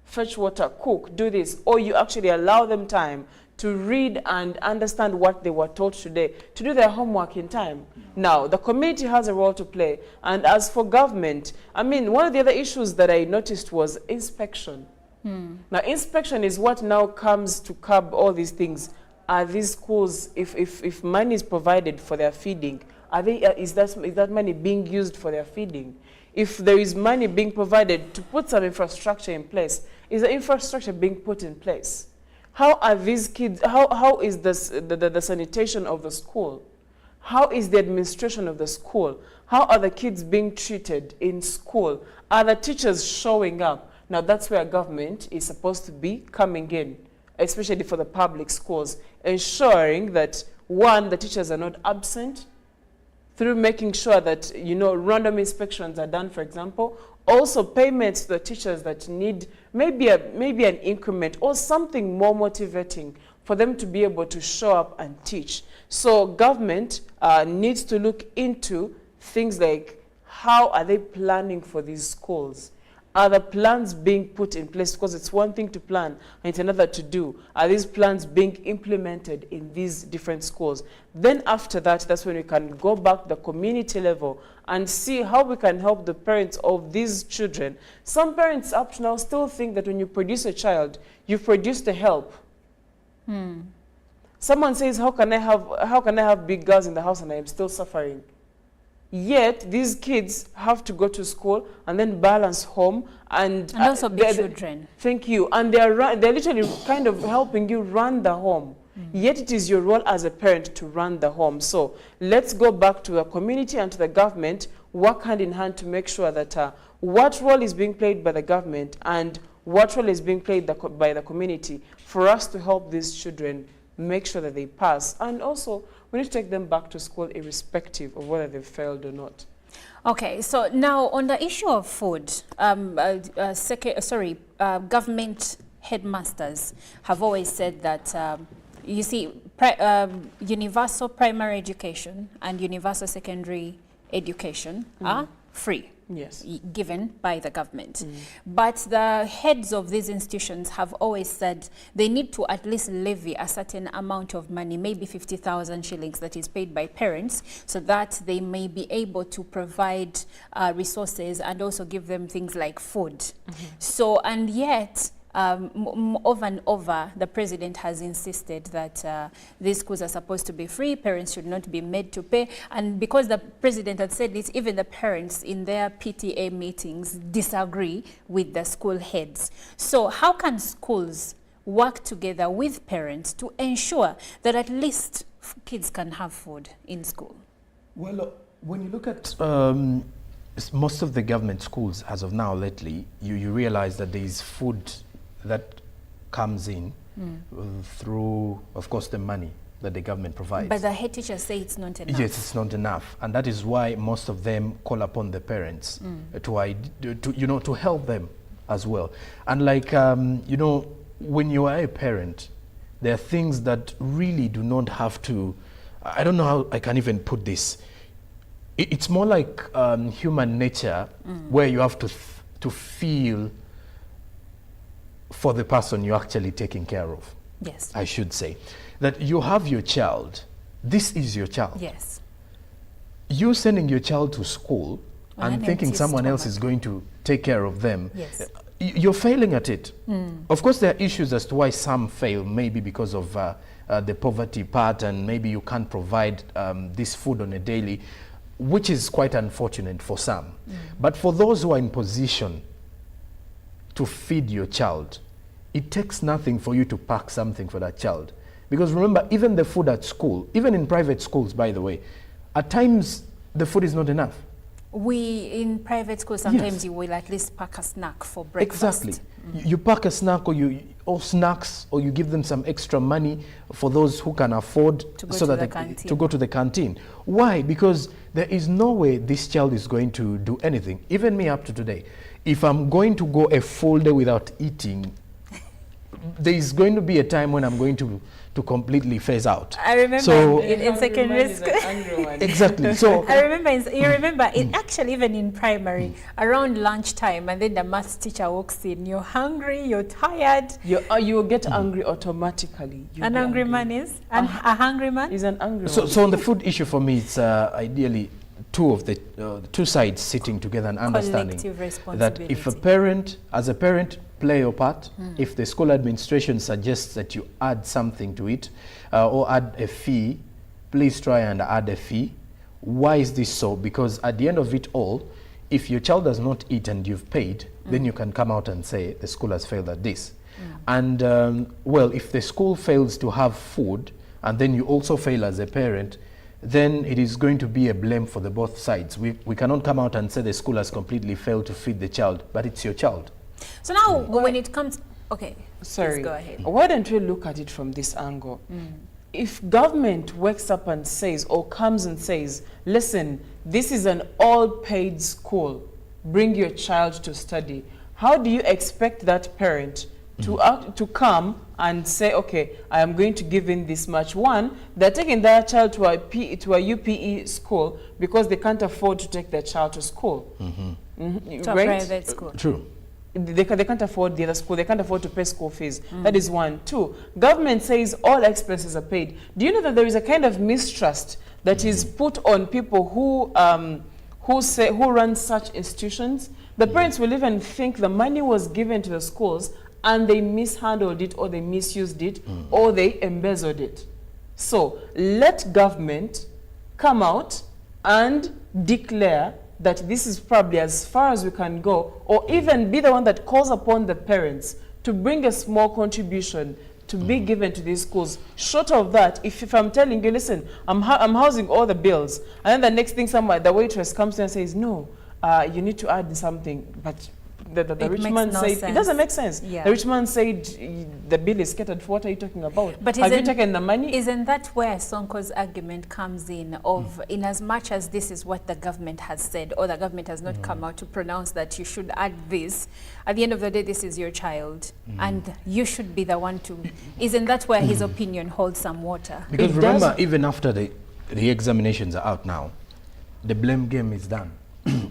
fetch water, cook, do this, or you actually allow them time to read and understand what they were taught today, to do their homework in time? Now, the community has a role to play. And as for government, I mean, one of the other issues that I noticed was inspection. Now, inspection is what now comes to curb all these things. Are these schools, if money is provided for their feeding, is that money being used for their feeding? If there is money being provided to put some infrastructure in place, is the infrastructure being put in place? How are these kids, how is the sanitation of the school? How is the administration of the school? How are the kids being treated in school? Are the teachers showing up? Now that's where government is supposed to be coming in, especially for the public schools, ensuring that, one, the teachers are not absent, through making sure that, random inspections are done, for example. Also, payments to the teachers that need maybe an increment or something more motivating for them to be able to show up and teach. So government needs to look into things like, how are they planning for these schools? Are the plans being put in place? Because it's one thing to plan and it's another to do. Are these plans being implemented in these different schools? Then after that, that's when we can go back to the community level and see how we can help the parents of these children. Some parents up to now still think that when you produce a child, you've produced a help. Someone says, how can I have big girls in the house and I am still suffering? Yet these kids have to go to school and then balance home and also be children. Thank you. And they're literally kind of helping you run the home. Yet it is your role as a parent to run the home. So let's go back to the community and to the government, work hand in hand to make sure that what role is being played by the government and what role is being played by the community for us to help these children make sure that they pass. And also, we need to take them back to school irrespective of whether they've failed or not. Okay, so now on the issue of food, government headmasters have always said that, you see, universal primary education and universal secondary education are free. Yes. Given by the government. But the heads of these institutions have always said they need to at least levy a certain amount of money, maybe 50,000 shillings that is paid by parents, so that they may be able to provide resources and also give them things like food. So, and yet, over and over, the president has insisted that these schools are supposed to be free, parents should not be made to pay. And because the president had said this, even the parents in their PTA meetings disagree with the school heads. So how can schools work together with parents to ensure that at least kids can have food in school? Well, when you look at most of the government schools as of now lately, you realize that there is food that comes in through, of course, the money that the government provides. But the head teachers say it's not enough. Yes, it's not enough, and that is why most of them call upon the parents to help them as well. And like when you are a parent, there are things that really do not have to. I don't know how I can even put this. It's more like human nature, where you have to feel for the person you're actually taking care of. Yes. I should say that you have your child. This is your child. Yes. You sending your child to school On and an thinking empty someone else stomach. is going to take care of them. Yes. You're failing at it. Of course, there are issues as to why some fail, maybe because of the poverty part, and maybe you can't provide this food on a daily, which is quite unfortunate for some. But for those who are in position to feed your child, it takes nothing for you to pack something for that child. Because remember, even the food at school, even in private schools, by the way, at times the food is not enough. We, in private schools, sometimes Yes. you will at least pack a snack for breakfast. Exactly. You pack a snack, or snacks, or you give them some extra money for those who can afford To go to the canteen. to go to the canteen. Why? Because there is no way this child is going to do anything. Even me up to today, if I'm going to go a full day without eating, there is going to be a time when I'm going to completely phase out. I remember So in secondary school. exactly. So I remember, you remember, it actually even in primary, around lunchtime, and then the maths teacher walks in, you're hungry, you're tired. You will get angry automatically. You'll An be angry man is? A hungry man? Is an angry So, one. so on the food issue for me, it's ideally two sides sitting together and understanding Collective that if a responsibility. parent, as a parent, play your part. If the school administration suggests that you add something to it or add a fee, please try and add a fee. Why is this so? Because at the end of it all, if your child does not eat and you've paid, then you can come out and say the school has failed at this. And well, if the school fails to have food and then you also fail as a parent, then it is going to be a blame for the both sides. We cannot come out and say the school has completely failed to feed the child, but it's your child. So now, when it comes, okay, Sorry. please go ahead. Why don't we look at it from this angle? If government wakes up and says, or comes and says, listen, this is an all-paid school, bring your child to study, how do you expect that parent to come and say, okay, I am going to give in this much? One, they're taking their child to a UPE school because they can't afford to take their child to school. To a Right? private school. True. They can't afford the other school. They can't afford to pay school fees. That is one. Two, government says all expenses are paid. Do you know that there is a kind of mistrust that is put on people who run such institutions? The parents will even think the money was given to the schools and they mishandled it, or they misused it, or they embezzled it. So let government come out and declare that this is probably as far as we can go, or even be the one that calls upon the parents to bring a small contribution to be given to these schools. Short of that, if I'm telling you, listen, I'm housing all the bills, and then the next thing the waitress comes to and says, no, you need to add something, but the rich makes man no said, sense. it doesn't make sense. Yeah. The rich man said, the bill is scattered. What are you talking about? But have you isn't- taken the money? Isn't that where Sonko's argument comes in of, in as much as this is what the government has said, or the government has not come out to pronounce that you should add this, at the end of the day, this is your child, and you should be the one to, isn't that where his opinion holds some water? Because It remember, does- even after the examinations are out now, the blame game is done.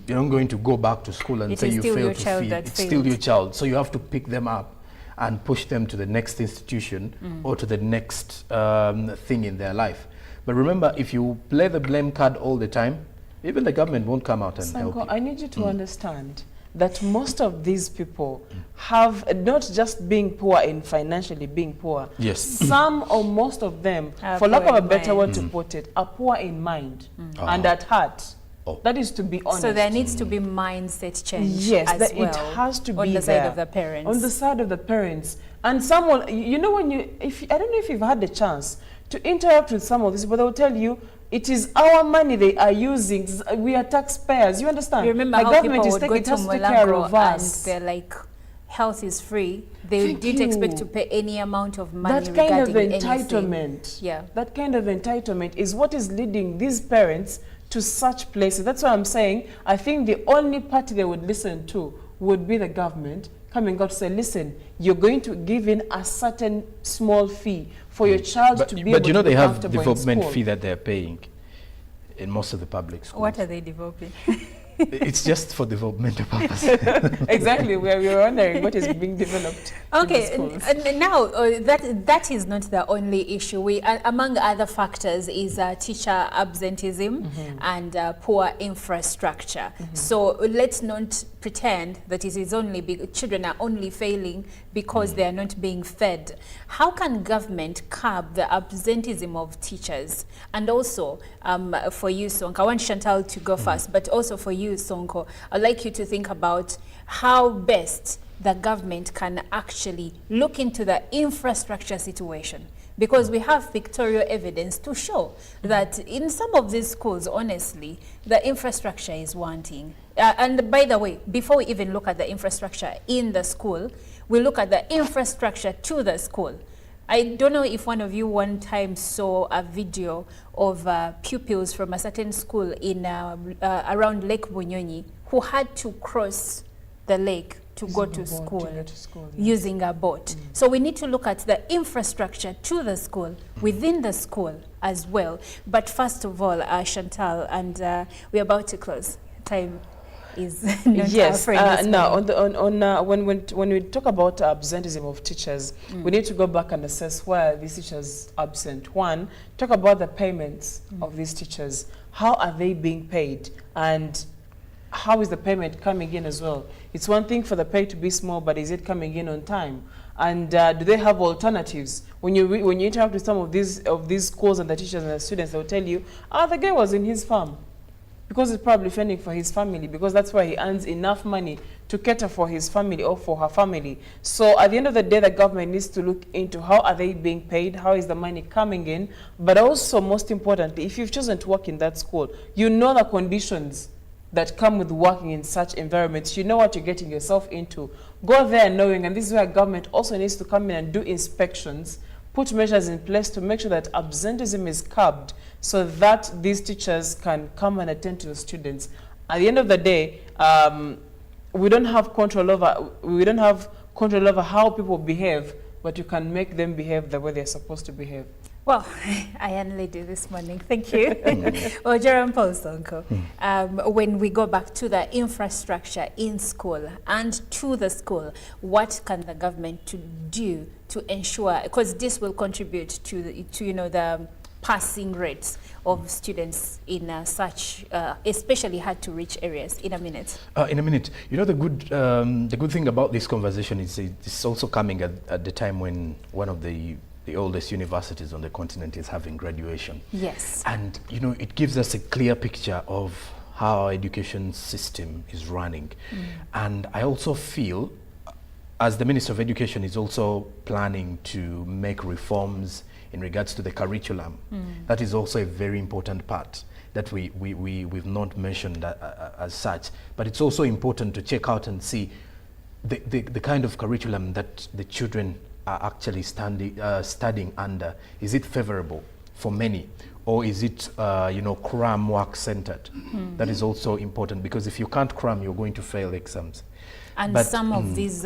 You're not going to go back to school and It say is you still your failed to child feed. that It's failed. still your child. So you have to pick them up and push them to the next institution or to the next thing in their life. But remember, if you play the blame card all the time, even the government won't come out and help Sanko, you. I need you to understand that most of these people have not just being poor in financially being poor. Yes. Some or most of them, Are for lack poor of a in better mind. word to put it, are poor in mind and at heart. Oh. That is to be honest. So there needs to be mindset change Yes, as that well, it has to on be the there. side of the parents. On the side of the parents. And someone, you know, when you, I don't know if you've had the chance to interact with some of these, but they will tell you, it is our money they are using. We are taxpayers. You understand? You remember the how government people is would go it to has to take care of Mulagro us. and they're like, health is free. They Thank didn't you. expect to pay any amount of money That kind of regarding entitlement, anything. Yeah. that kind of entitlement is what is leading these parents to such places. That's why I'm saying, I think the only party they would listen to would be the government coming out to say, listen, you're going to give in a certain small fee for your child to be able But you know to be they have comfortable in development school. fee that they're paying in most of the public schools. What are they developing? It's just for developmental purposes. Exactly, we're wondering what is being developed. Okay, in the schools. and now that is not the only issue. We, among other factors, is teacher absenteeism and poor infrastructure. So let's not pretend that it is only children are only failing because they are not being fed. How can government curb the absenteeism of teachers? And also, for you, Sonko, I want Chantal to go first, but also for you, Sonko, I'd like you to think about how best the government can actually look into the infrastructure situation, because we have pictorial evidence to show that in some of these schools, honestly, the infrastructure is wanting. And by the way, before we even look at the infrastructure in the school, we look at the infrastructure to the school. I don't know if one of you one time saw a video of pupils from a certain school in around Lake Bunyonyi who had to cross the lake to go to school, using a boat. So we need to look at the infrastructure to the school, within the school as well. But first of all, Chantal, and we're about to close. Time is not yes. our friend. Now, when we talk about absenteeism of teachers, we need to go back and assess where these teachers absent. One, talk about the payments of these teachers. How are they being paid, and how is the payment coming in as well? It's one thing for the pay to be small, but is it coming in on time? And do they have alternatives? When you interact with some of these schools and the teachers and the students, they'll tell you, the guy was in his farm, because he's probably fending for his family, because that's why he earns enough money to cater for his family or for her family. So at the end of the day, the government needs to look into how are they being paid, how is the money coming in, but also, most importantly, if you've chosen to work in that school, you know the conditions that come with working in such environments. You know what you're getting yourself into. Go there knowing, and this is where government also needs to come in and do inspections, put measures in place to make sure that absenteeism is curbed, so that these teachers can come and attend to the students. At the end of the day, we don't have control over how people behave, but you can make them behave the way they're supposed to behave. Well, Iron Lady this morning, thank you. Ojeran Paul Sonko, when we go back to the infrastructure in school and to the school, what can the government do to ensure, because this will contribute to the passing rates of students in such especially hard to reach areas? In a minute. In a minute. You know, the good thing about this conversation is it's also coming at the time when one of the oldest universities on the continent is having graduation. Yes. And, you know, it gives us a clear picture of how our education system is running. And I also feel, as the Minister of Education is also planning to make reforms in regards to the curriculum, that is also a very important part that we've not mentioned as such. But it's also important to check out and see the kind of curriculum that the children are actually studying under. Is it favorable for many, or is it cram work centered? That is also important, because if you can't cram, you're going to fail exams. And some of these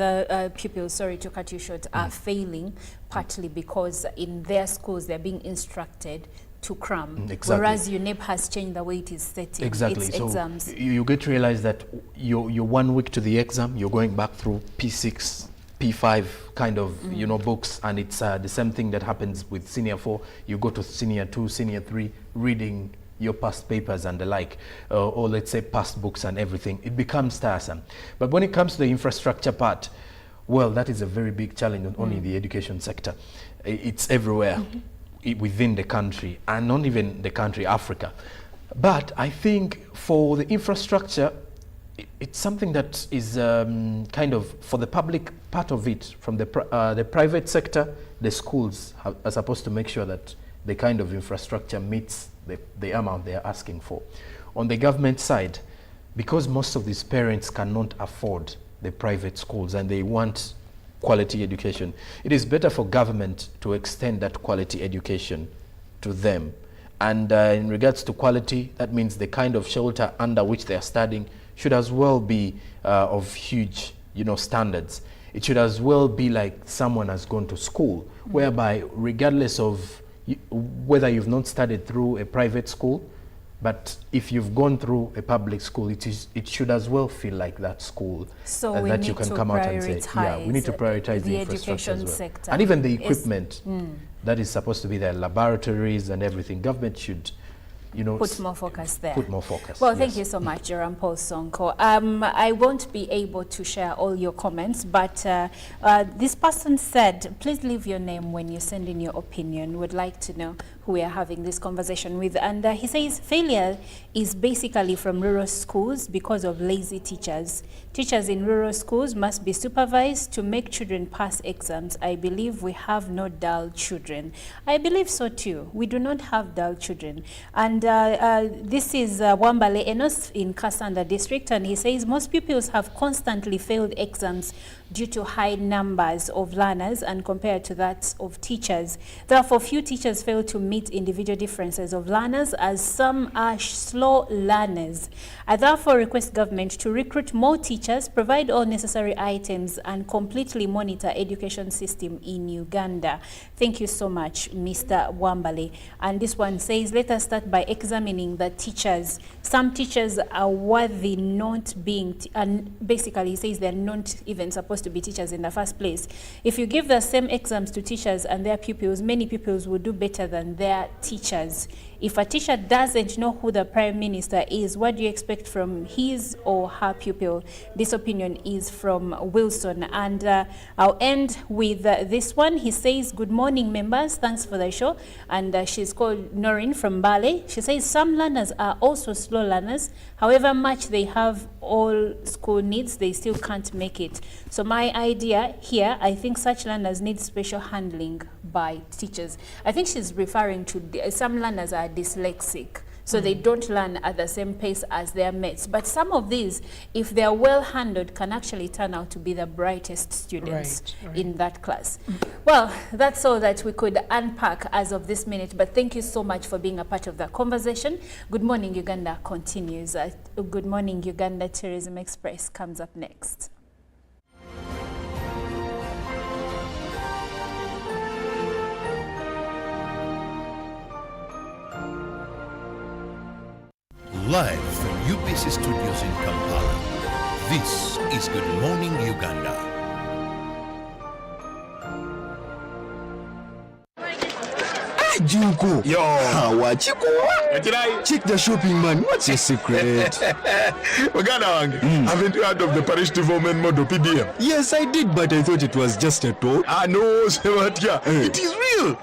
pupils, sorry to cut you short, are failing partly because in their schools they're being instructed to cram, whereas UNEP has changed the way it is setting its exams. So you get to realize that you're 1 week to the exam, you're going back through P6, P5 kind of books, and it's the same thing that happens with senior 4. You go to senior 2, senior 3, reading your past papers and the like, or let's say past books and everything. It becomes tiresome. But when it comes to the infrastructure part, well, that is a very big challenge, not only in the education sector. It's everywhere within the country, and not even the country, Africa. But I think for the infrastructure, it's something that is kind of for the public part of it. From the private sector, the schools are supposed to make sure that the kind of infrastructure meets the amount they are asking for. On the government side, because most of these parents cannot afford the private schools and they want quality education, it is better for government to extend that quality education to them. And in regards to quality, that means the kind of shelter under which they are studying should as well be of huge, standards. It should as well be like someone has gone to school, whereby regardless of whether you've not studied through a private school, but if you've gone through a public school, it should as well feel like that school. So we that need you can to come out and say, yeah, we need to prioritize the infrastructure education as well. sector. And even the equipment that is supposed to be there, laboratories and everything. Government should, put more focus there. Put more focus. Well, yes. Thank you so much, Joram Paul Sonko. I won't be able to share all your comments, but this person said, please leave your name when you send in your opinion. Would like to know who we are having this conversation with. And he says failure is basically from rural schools because of lazy teachers. Teachers in rural schools must be supervised to make children pass exams. I believe we have no dull children. I believe so too. We do not have dull children. And this is Wambale Enos in Kasanda district, and he says most pupils have constantly failed exams due to high numbers of learners and compared to that of teachers. Therefore, few teachers fail to meet individual differences of learners, as some are slow learners. I therefore request government to recruit more teachers, provide all necessary items, and completely monitor education system in Uganda. Thank you so much, Mr. Wambale. And this one says, let us start by examining the teachers. Some teachers are worthy not being, and basically he says they're not even supposed to be teachers in the first place. If you give the same exams to teachers and their pupils, many pupils will do better than their teachers. If a teacher doesn't know who the Prime Minister is, what do you expect from his or her pupil? This opinion is from Wilson. And I'll end with this one. He says, good morning, members. Thanks for the show. And she's called Noreen from Bale. She says, some learners are also slow learners. However much they have all school needs, they still can't make it. So my idea here, I think such learners need special handling by teachers. I think she's referring to some learners are dyslexic, so they don't learn at the same pace as their mates. But some of these, if they're well handled, can actually turn out to be the brightest students in that class. Well, that's all that we could unpack as of this minute, but thank you so much for being a part of the conversation. Good Morning Uganda continues. Good Morning Uganda Tourism Express comes up next. Live from UBC Studios in Kampala, this is Good Morning Uganda. Junko. Yo. Wachiko. Check the shopping, man. What's your secret? Uganda wange. Haven't you heard of the parish development model PDM? Yes, I did, but I thought it was just a talk. No, Sebatia. It is real.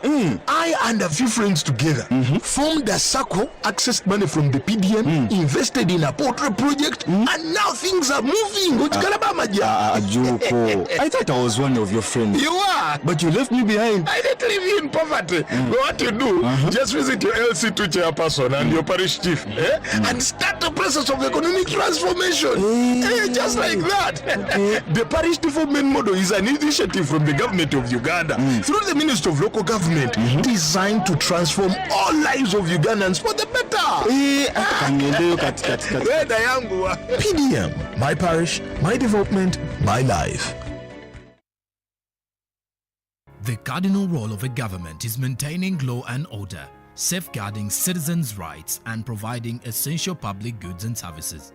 I and a few friends together formed a circle, accessed money from the PDM, invested in a portrait project, and now things are moving. Junko. I thought I was one of your friends. You are. But you left me behind. I didn't leave you in poverty. But what you do, just visit your LC2 chairperson and your parish chief and start the process of economic transformation. Just like that. The parish development model is an initiative from the government of Uganda through the Ministry of Local Government designed to transform all lives of Ugandans for the better. PDM, my parish, my development, my life. The cardinal role of a government is maintaining law and order, safeguarding citizens' rights, and providing essential public goods and services.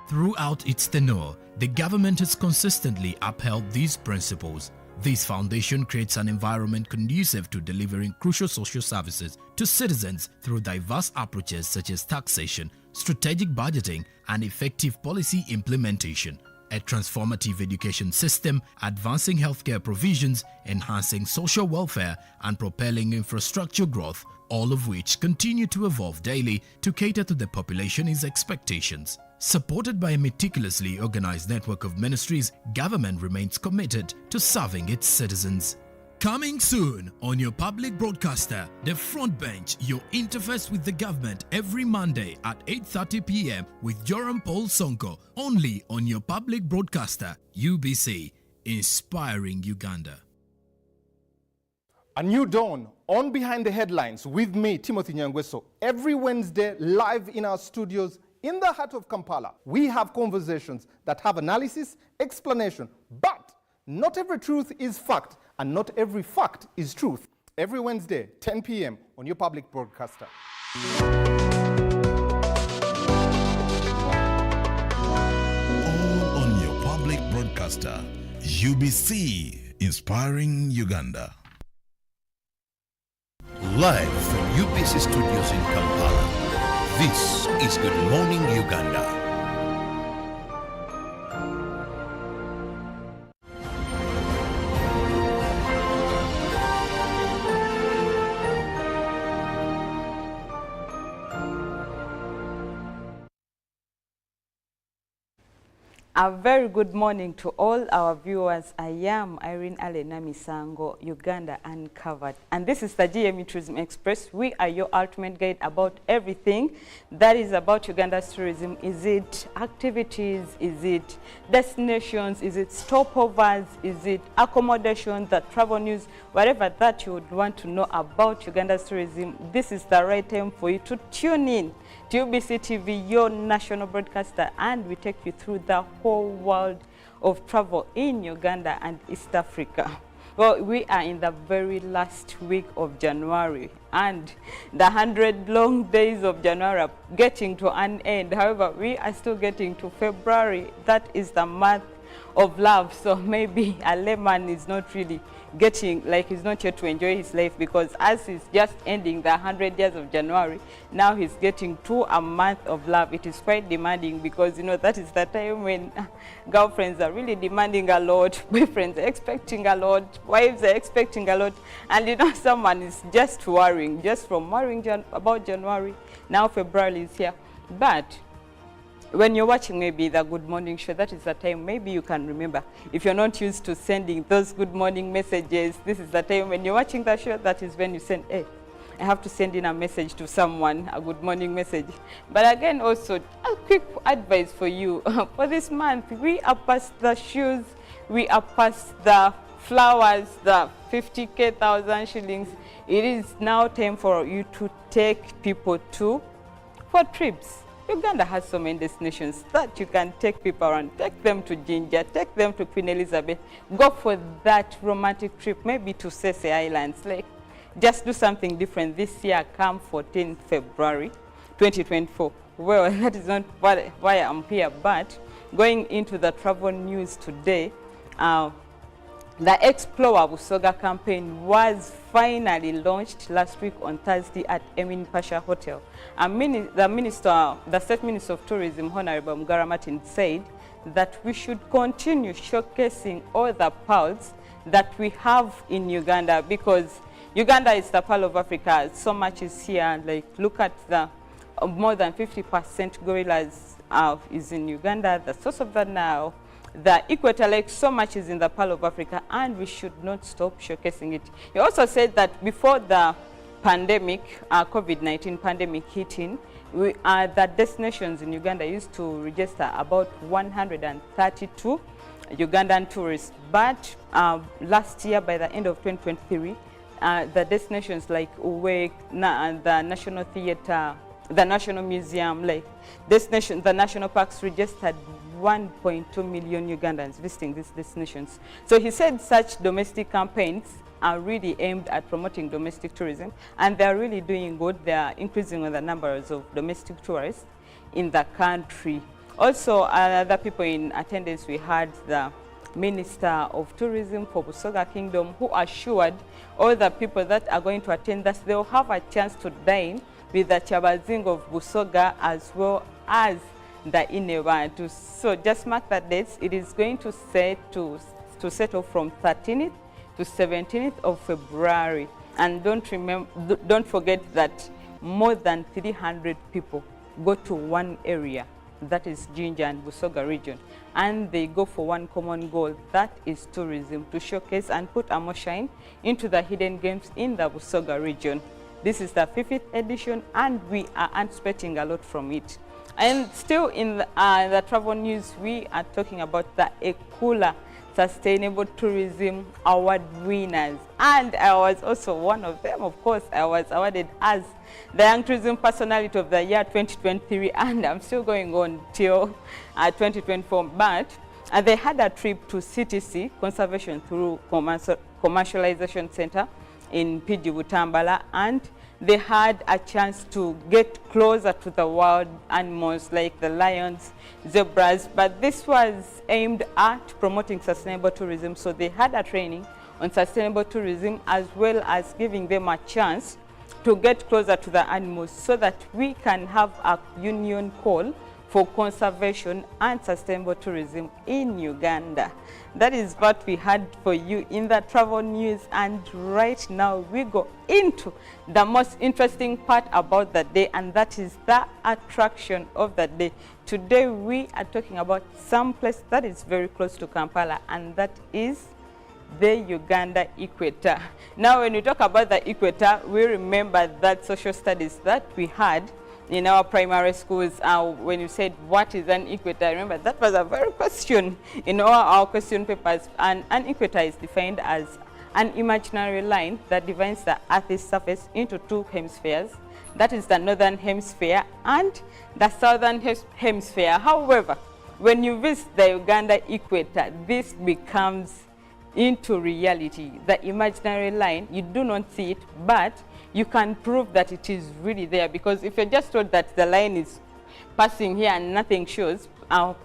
Throughout its tenure, the government has consistently upheld these principles. This foundation creates an environment conducive to delivering crucial social services to citizens through diverse approaches such as taxation, strategic budgeting, and effective policy implementation. A transformative education system, advancing healthcare provisions, enhancing social welfare, and propelling infrastructure growth, all of which continue to evolve daily to cater to the population's expectations. Supported by a meticulously organized network of ministries, government remains committed to serving its citizens. Coming soon on your public broadcaster, The Front Bench, your interface with the government every Monday at 8:30 p.m. with Joram Paul Sonko, only on your public broadcaster, UBC, inspiring Uganda. A new dawn on Behind the Headlines with me, Timothy Nyangweso, every Wednesday live in our studios in the heart of Kampala. We have conversations that have analysis, explanation, but not every truth is fact and not every fact is truth. Every Wednesday, 10 p.m. on your public broadcaster. All on your public broadcaster, UBC, inspiring Uganda. Live from UBC Studios in Kampala, this is Good Morning Uganda. A very good morning to all our viewers. I am Irene Alena Misango, Uganda Uncovered. And this is the GME Tourism Express. We are your ultimate guide about everything that is about Uganda's tourism. Is it activities? Is it destinations? Is it stopovers? Is it accommodation, the travel news? Whatever that you would want to know about Uganda's tourism, this is the right time for you to tune in to UBC TV, your national broadcaster, and we take you through the whole world of travel in Uganda and East Africa. Well, we are in the very last week of January, and the 100 long days of January are getting to an end. However, we are still getting to February. That is the month of love. So maybe a layman is not really getting, like, he's not here to enjoy his life, because as he's just ending the 100 days of January, now he's getting to a month of love. It is quite demanding, because, you know, that is the time when girlfriends are really demanding a lot, boyfriends are expecting a lot, wives are expecting a lot, and, you know, someone is just worrying, just from worrying about January. Now February is here. But when you're watching maybe the Good Morning Show, that is the time maybe you can remember. If you're not used to sending those good morning messages, this is the time when you're watching the show, that is when you send, hey, I have to send in a message to someone, a good morning message. But again, also, a quick advice for you. For this month, we are past the shoes, we are past the flowers, the 50K, 1,000 shillings. It is now time for you to take people for trips. Uganda has so many destinations that you can take people around. Take them to Jinja, take them to Queen Elizabeth. Go for that romantic trip, maybe to Sese Islands. Like, just do something different this year. Come 14th February 2024. Well, that is not why I'm here, but going into the travel news today, the Explore Busoga campaign was finally launched last week on Thursday at Emin Pasha Hotel. The State Minister of Tourism, Honorable Mugara Martin, said that we should continue showcasing all the pearls that we have in Uganda, because Uganda is the pearl of Africa. So much is here. Like, look at the more than 50% gorillas is in Uganda. The source of that now, the equator, like, so much is in the pearl of Africa, and we should not stop showcasing it. He also said that before the pandemic, COVID-19 pandemic hitting, the destinations in Uganda used to register about 132 Ugandan tourists. But last year, by the end of 2023, the destinations like Uwe, the National Theatre, the National Museum, like the national parks registered 1.2 million Ugandans visiting these destinations. So he said such domestic campaigns are really aimed at promoting domestic tourism, and they're really doing good. They are increasing the numbers of domestic tourists in the country. Also, other people in attendance, we had the Minister of Tourism for Busoga Kingdom, who assured all the people that are going to attend that they'll have a chance to dine with the Chabazing of Busoga as well as the Inebantu. So just mark that dates. It is going to settle from 13th to 17th of February. And don't forget that more than 300 people go to one area that is Jinja and Busoga region. And they go for one common goal, that is tourism, to showcase and put a more shine into the hidden games in the Busoga region. This is the 50th edition and we are anticipating a lot from it. And still in the travel news, we are talking about the Ekula Sustainable Tourism Award winners. And I was also one of them. Of course, I was awarded as the Young Tourism Personality of the Year 2023, and I'm still going on till 2024. But they had a trip to CTC, Conservation Through Commercialization Center in PG Butambala, and they had a chance to get closer to the wild animals like the lions, zebras, but this was aimed at promoting sustainable tourism. So they had a training on sustainable tourism as well as giving them a chance to get closer to the animals so that we can have a union call for conservation and sustainable tourism in Uganda. That is what we had for you in the travel news, and right now we go into the most interesting part about the day, and that is the attraction of the day. Today we are talking about some place that is very close to Kampala, and that is the Uganda equator. Now when we talk about the equator, we remember that social studies that we had in our primary schools. When you said what is an equator, I remember that was a very question in our question papers. And an equator is defined as an imaginary line that divides the Earth's surface into two hemispheres. That is the northern hemisphere and the southern hemisphere. However, when you visit the Uganda equator, this becomes into reality. The imaginary line, you do not see it, but you can prove that it is really there, because if you're just told that the line is passing here and nothing shows,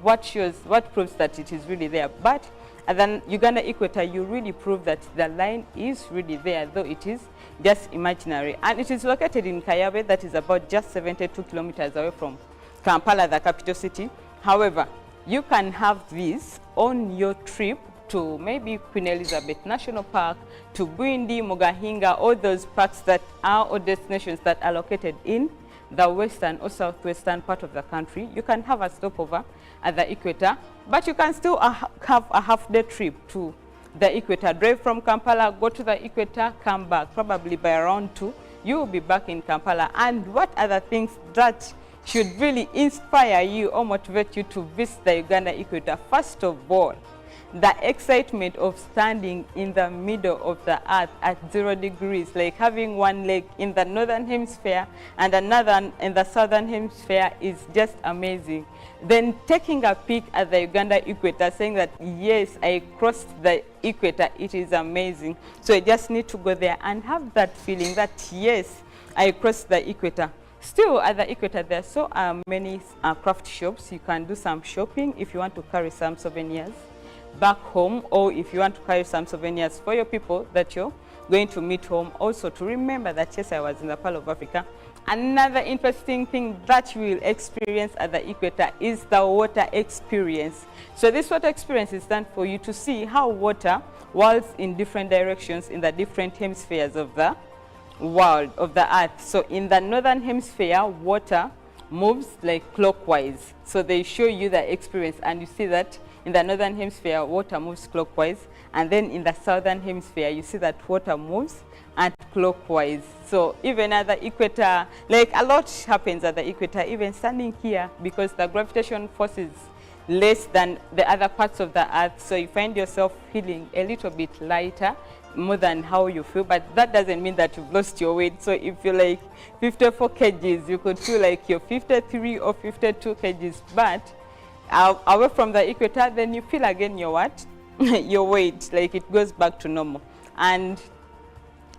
what proves that it is really there? But at the Uganda equator, you really prove that the line is really there, though it is just imaginary. And it is located in Kayabe, that is about just 72 kilometers away from Kampala, the capital city. However, you can have this on your trip to maybe Queen Elizabeth National Park, to Bwindi, Mugahinga, all those parks that are or destinations that are located in the western or southwestern part of the country. You can have a stopover at the equator, but you can still have a half-day trip to the equator. Drive from Kampala, go to the equator, come back. Probably by around 2, you will be back in Kampala. And what are the things that should really inspire you or motivate you to visit the Uganda equator? First of all, the excitement of standing in the middle of the earth at 0 degrees, like having one leg in the northern hemisphere and another in the southern hemisphere, is just amazing. Then taking a peek at the Uganda equator, saying that yes, I crossed the equator, it is amazing. So you just need to go there and have that feeling that yes, I crossed the equator. Still at the equator, there are so many craft shops. You can do some shopping if you want to carry some souvenirs back home, or if you want to carry some souvenirs for your people that you're going to meet home, also to remember that yes, I was in the Pearl of Africa. Another interesting thing that you will experience at the equator is the water experience. So this water experience is done for you to see how water whirls in different directions in the different hemispheres of the world, of the earth. So in the northern hemisphere, water moves like clockwise. So they show you the experience, and you see that in the northern hemisphere, water moves clockwise, and then in the southern hemisphere, you see that water moves anti-clockwise. So even at the equator, like a lot happens at the equator, even standing here, because the gravitation force is less than the other parts of the earth, so you find yourself feeling a little bit lighter, more than how you feel, but that doesn't mean that you've lost your weight. So if you're like 54 kgs, you could feel like you're 53 or 52 kgs, but away from the equator, then you feel again your what? Your weight, like it goes back to normal. And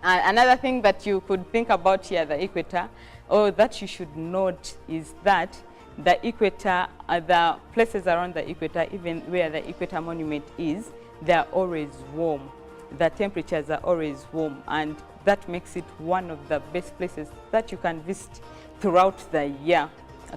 another thing that you could think about here at the equator, or that you should note, is that the equator, the places around the equator, even where the equator monument is, they are always warm. The temperatures are always warm, and that makes it one of the best places that you can visit throughout the year.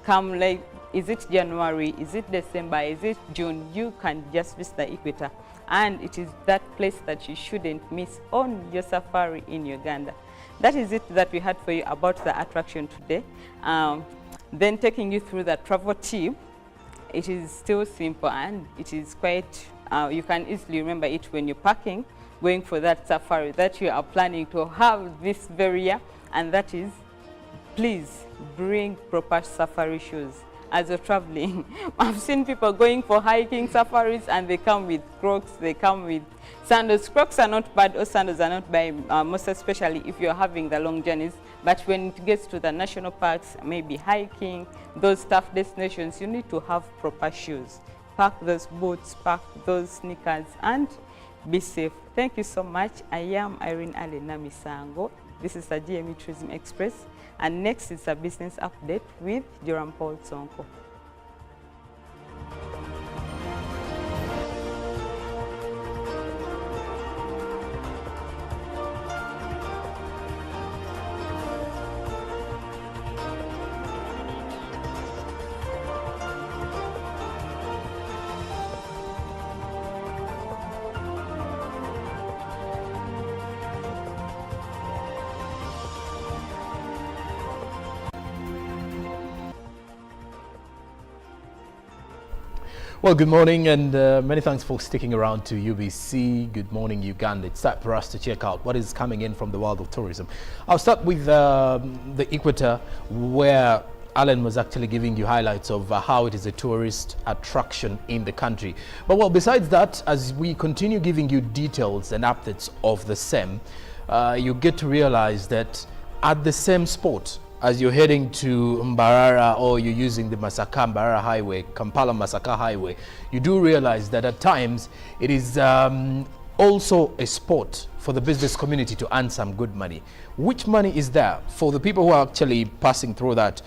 Come, like, is it January, is it December, is it June, you can just visit the equator, and it is that place that you shouldn't miss on your safari in Uganda. That is it that we had for you about the attraction today. Then taking you through the travel tip. it is still simple, and it is quite, you can easily remember it when you're packing, going for that safari that you are planning to have this very year, and that is, please bring proper safari shoes as you're traveling. I've seen people going for hiking safaris and they come with Crocs, they come with sandals. Crocs are not bad, or sandals are not bad, most especially if you're having the long journeys. But when it gets to the national parks, maybe hiking, those tough destinations, you need to have proper shoes. Pack those boots, pack those sneakers, and be safe. Thank you so much. I am Irene Alena Misango. This is the GME Tourism Express. And next is a business update with Joram Paul Sonko. Well, good morning, and many thanks for sticking around to UBC. Good morning, Uganda. It's time for us to check out what is coming in from the world of tourism. I'll start with the Equator, where Alan was actually giving you highlights of how it is a tourist attraction in the country. But well, besides that, as we continue giving you details and updates of the same, you get to realize that at the same spot, as you're heading to Mbarara or you're using the Masaka Mbarara Highway, Kampala Masaka Highway, you do realize that at times it is also a spot for the business community to earn some good money. Which money is there for the people who are actually passing through that?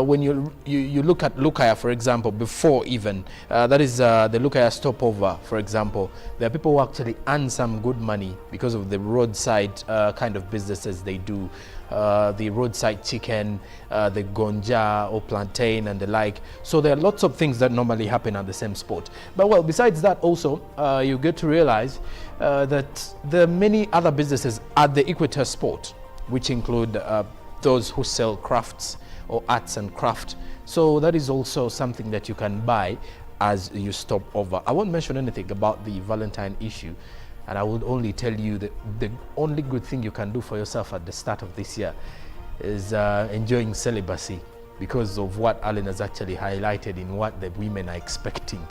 When you look at Lukaya, for example, before even, that is the Lukaya stopover, for example, there are people who actually earn some good money because of the roadside kind of businesses they do. The roadside chicken, the gonja or plantain and the like. So there are lots of things that normally happen at the same spot. But well, besides that also, you get to realize that there are many other businesses at the Equator spot, which include those who sell crafts or arts and craft. So that is also something that you can buy as you stop over. I won't mention anything about the Valentine issue. And I would only tell you that the only good thing you can do for yourself at the start of this year is enjoying celibacy, because of what Alan has actually highlighted in what the women are expecting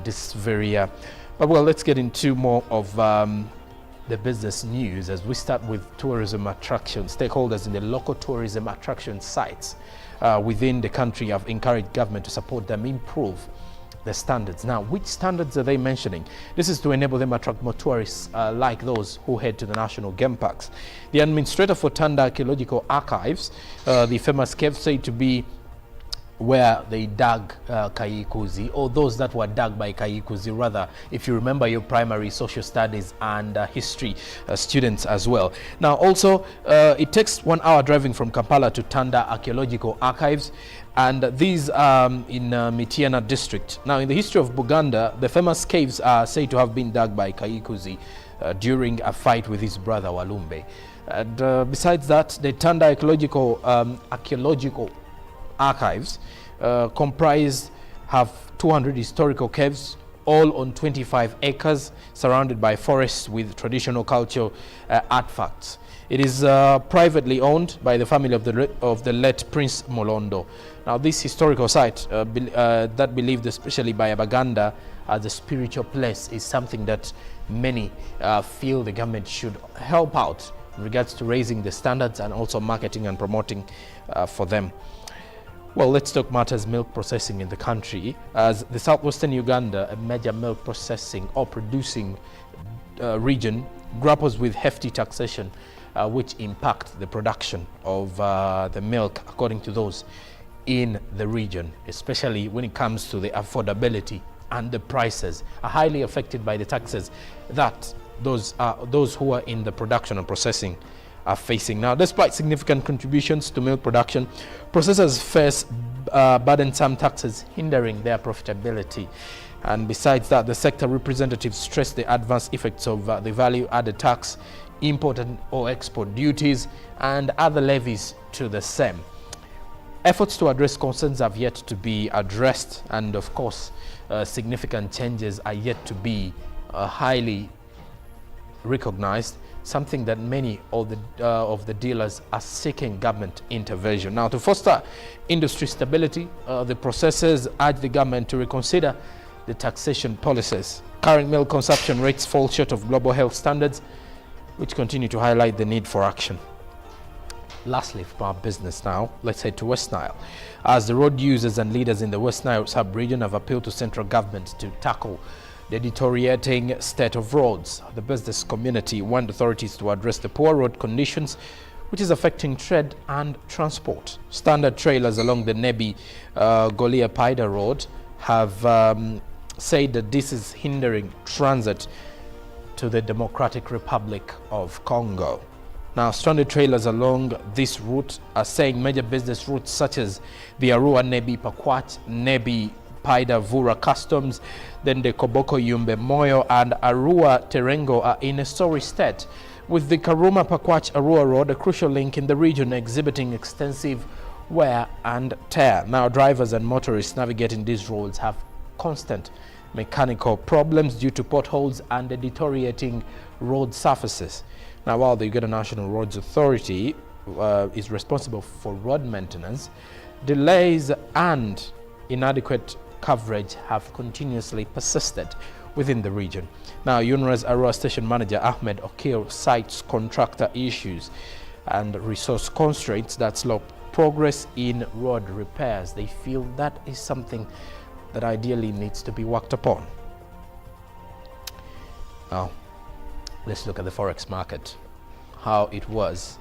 this very year. But well, let's get into more of the business news as we start with tourism attractions. Stakeholders in the local tourism attraction sites within the country have encouraged government to support them improve the standards. Now, which standards are they mentioning? This is to enable them to attract more tourists like those who head to the national game parks. The administrator for Tanda Archaeological Archives, the famous cave said to be where they dug Kayikuzi, or those that were dug by Kayikuzi, rather, if you remember your primary social studies and history students as well. Now, also, it takes 1 hour driving from Kampala to Tanda Archaeological Archives, and these in Mityana district. Now, in the history of Buganda, the famous caves are said to have been dug by Kayikuzi during a fight with his brother Walumbe. And besides that, the Tanda Archaeological Archives have 200 historical caves, all on 25 acres, surrounded by forests with traditional cultural artifacts. It is privately owned by the family of the late Prince Molondo. Now, this historical site, that believed especially by Abaganda as a spiritual place, is something that many feel the government should help out in regards to raising the standards and also marketing and promoting for them. Well, let's talk matters milk processing in the country, as the southwestern Uganda, a major milk processing or producing region, grapples with hefty taxation which impact the production of the milk, according to those in the region, especially when it comes to the affordability, and the prices are highly affected by the taxes that those who are in the production and processing are facing. Now, despite significant contributions to milk production, processors face burdensome taxes hindering their profitability. And besides that, the sector representatives stress the adverse effects of the value-added tax, import or export duties, and other levies to the same. efforts to address concerns have yet to be addressed, and of course, significant changes are yet to be highly recognized, something that many of the dealers are seeking government intervention. Now, to foster industry stability, the processors urge the government to reconsider the taxation policies. Current milk consumption rates fall short of global health standards, which continue to highlight the need for action. Lastly, from our business now, let's head to West Nile. As the road users and leaders in the West Nile sub-region have appealed to central government to tackle the deteriorating state of roads, the business community want authorities to address the poor road conditions, which is affecting trade and transport. Standard trailers along the Nebi Golia Paida road have said that this is hindering transit to the Democratic Republic of Congo. Now, stranded trailers along this route are saying major business routes such as the Arua Nebi Pakwach, Nebi Paida Vura Customs, then the Koboko Yumbe Moyo and Arua Terengo are in a sorry state, with the Karuma Pakwach Arua Road, a crucial link in the region, exhibiting extensive wear and tear. Now, drivers and motorists navigating these roads have constant mechanical problems due to potholes and the deteriorating road surfaces. Now, while the Uganda National Roads Authority is responsible for road maintenance, delays and inadequate coverage have continuously persisted within the region. Now, UNRA's Arua Station Manager Ahmed Okil cites contractor issues and resource constraints that slow progress in road repairs. They feel that is something that ideally needs to be worked upon. Now, let's look at the Forex market, how it was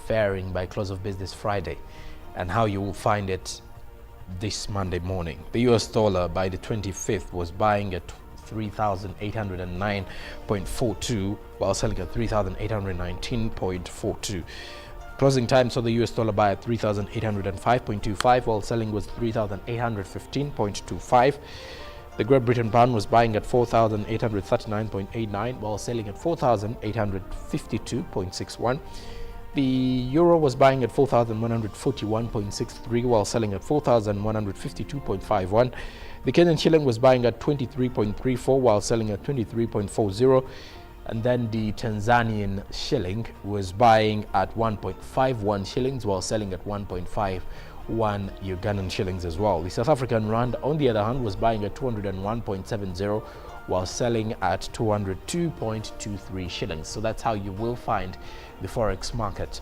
faring by close of business Friday, and how you will find it this Monday morning. The US dollar by the 25th was buying at 3,809.42 while selling at 3,819.42. Closing time saw the US dollar buy at 3,805.25 while selling was 3,815.25. The Great Britain pound was buying at 4,839.89 while selling at 4,852.61. The euro was buying at 4,141.63 while selling at 4,152.51. The Kenyan shilling was buying at 23.34 while selling at 23.40. And then the Tanzanian shilling was buying at 1.51 shillings while selling at 1.51 Ugandan shillings as well. The South African rand, on the other hand, was buying at 201.70 while selling at 202.23 shillings. So that's how you will find the Forex market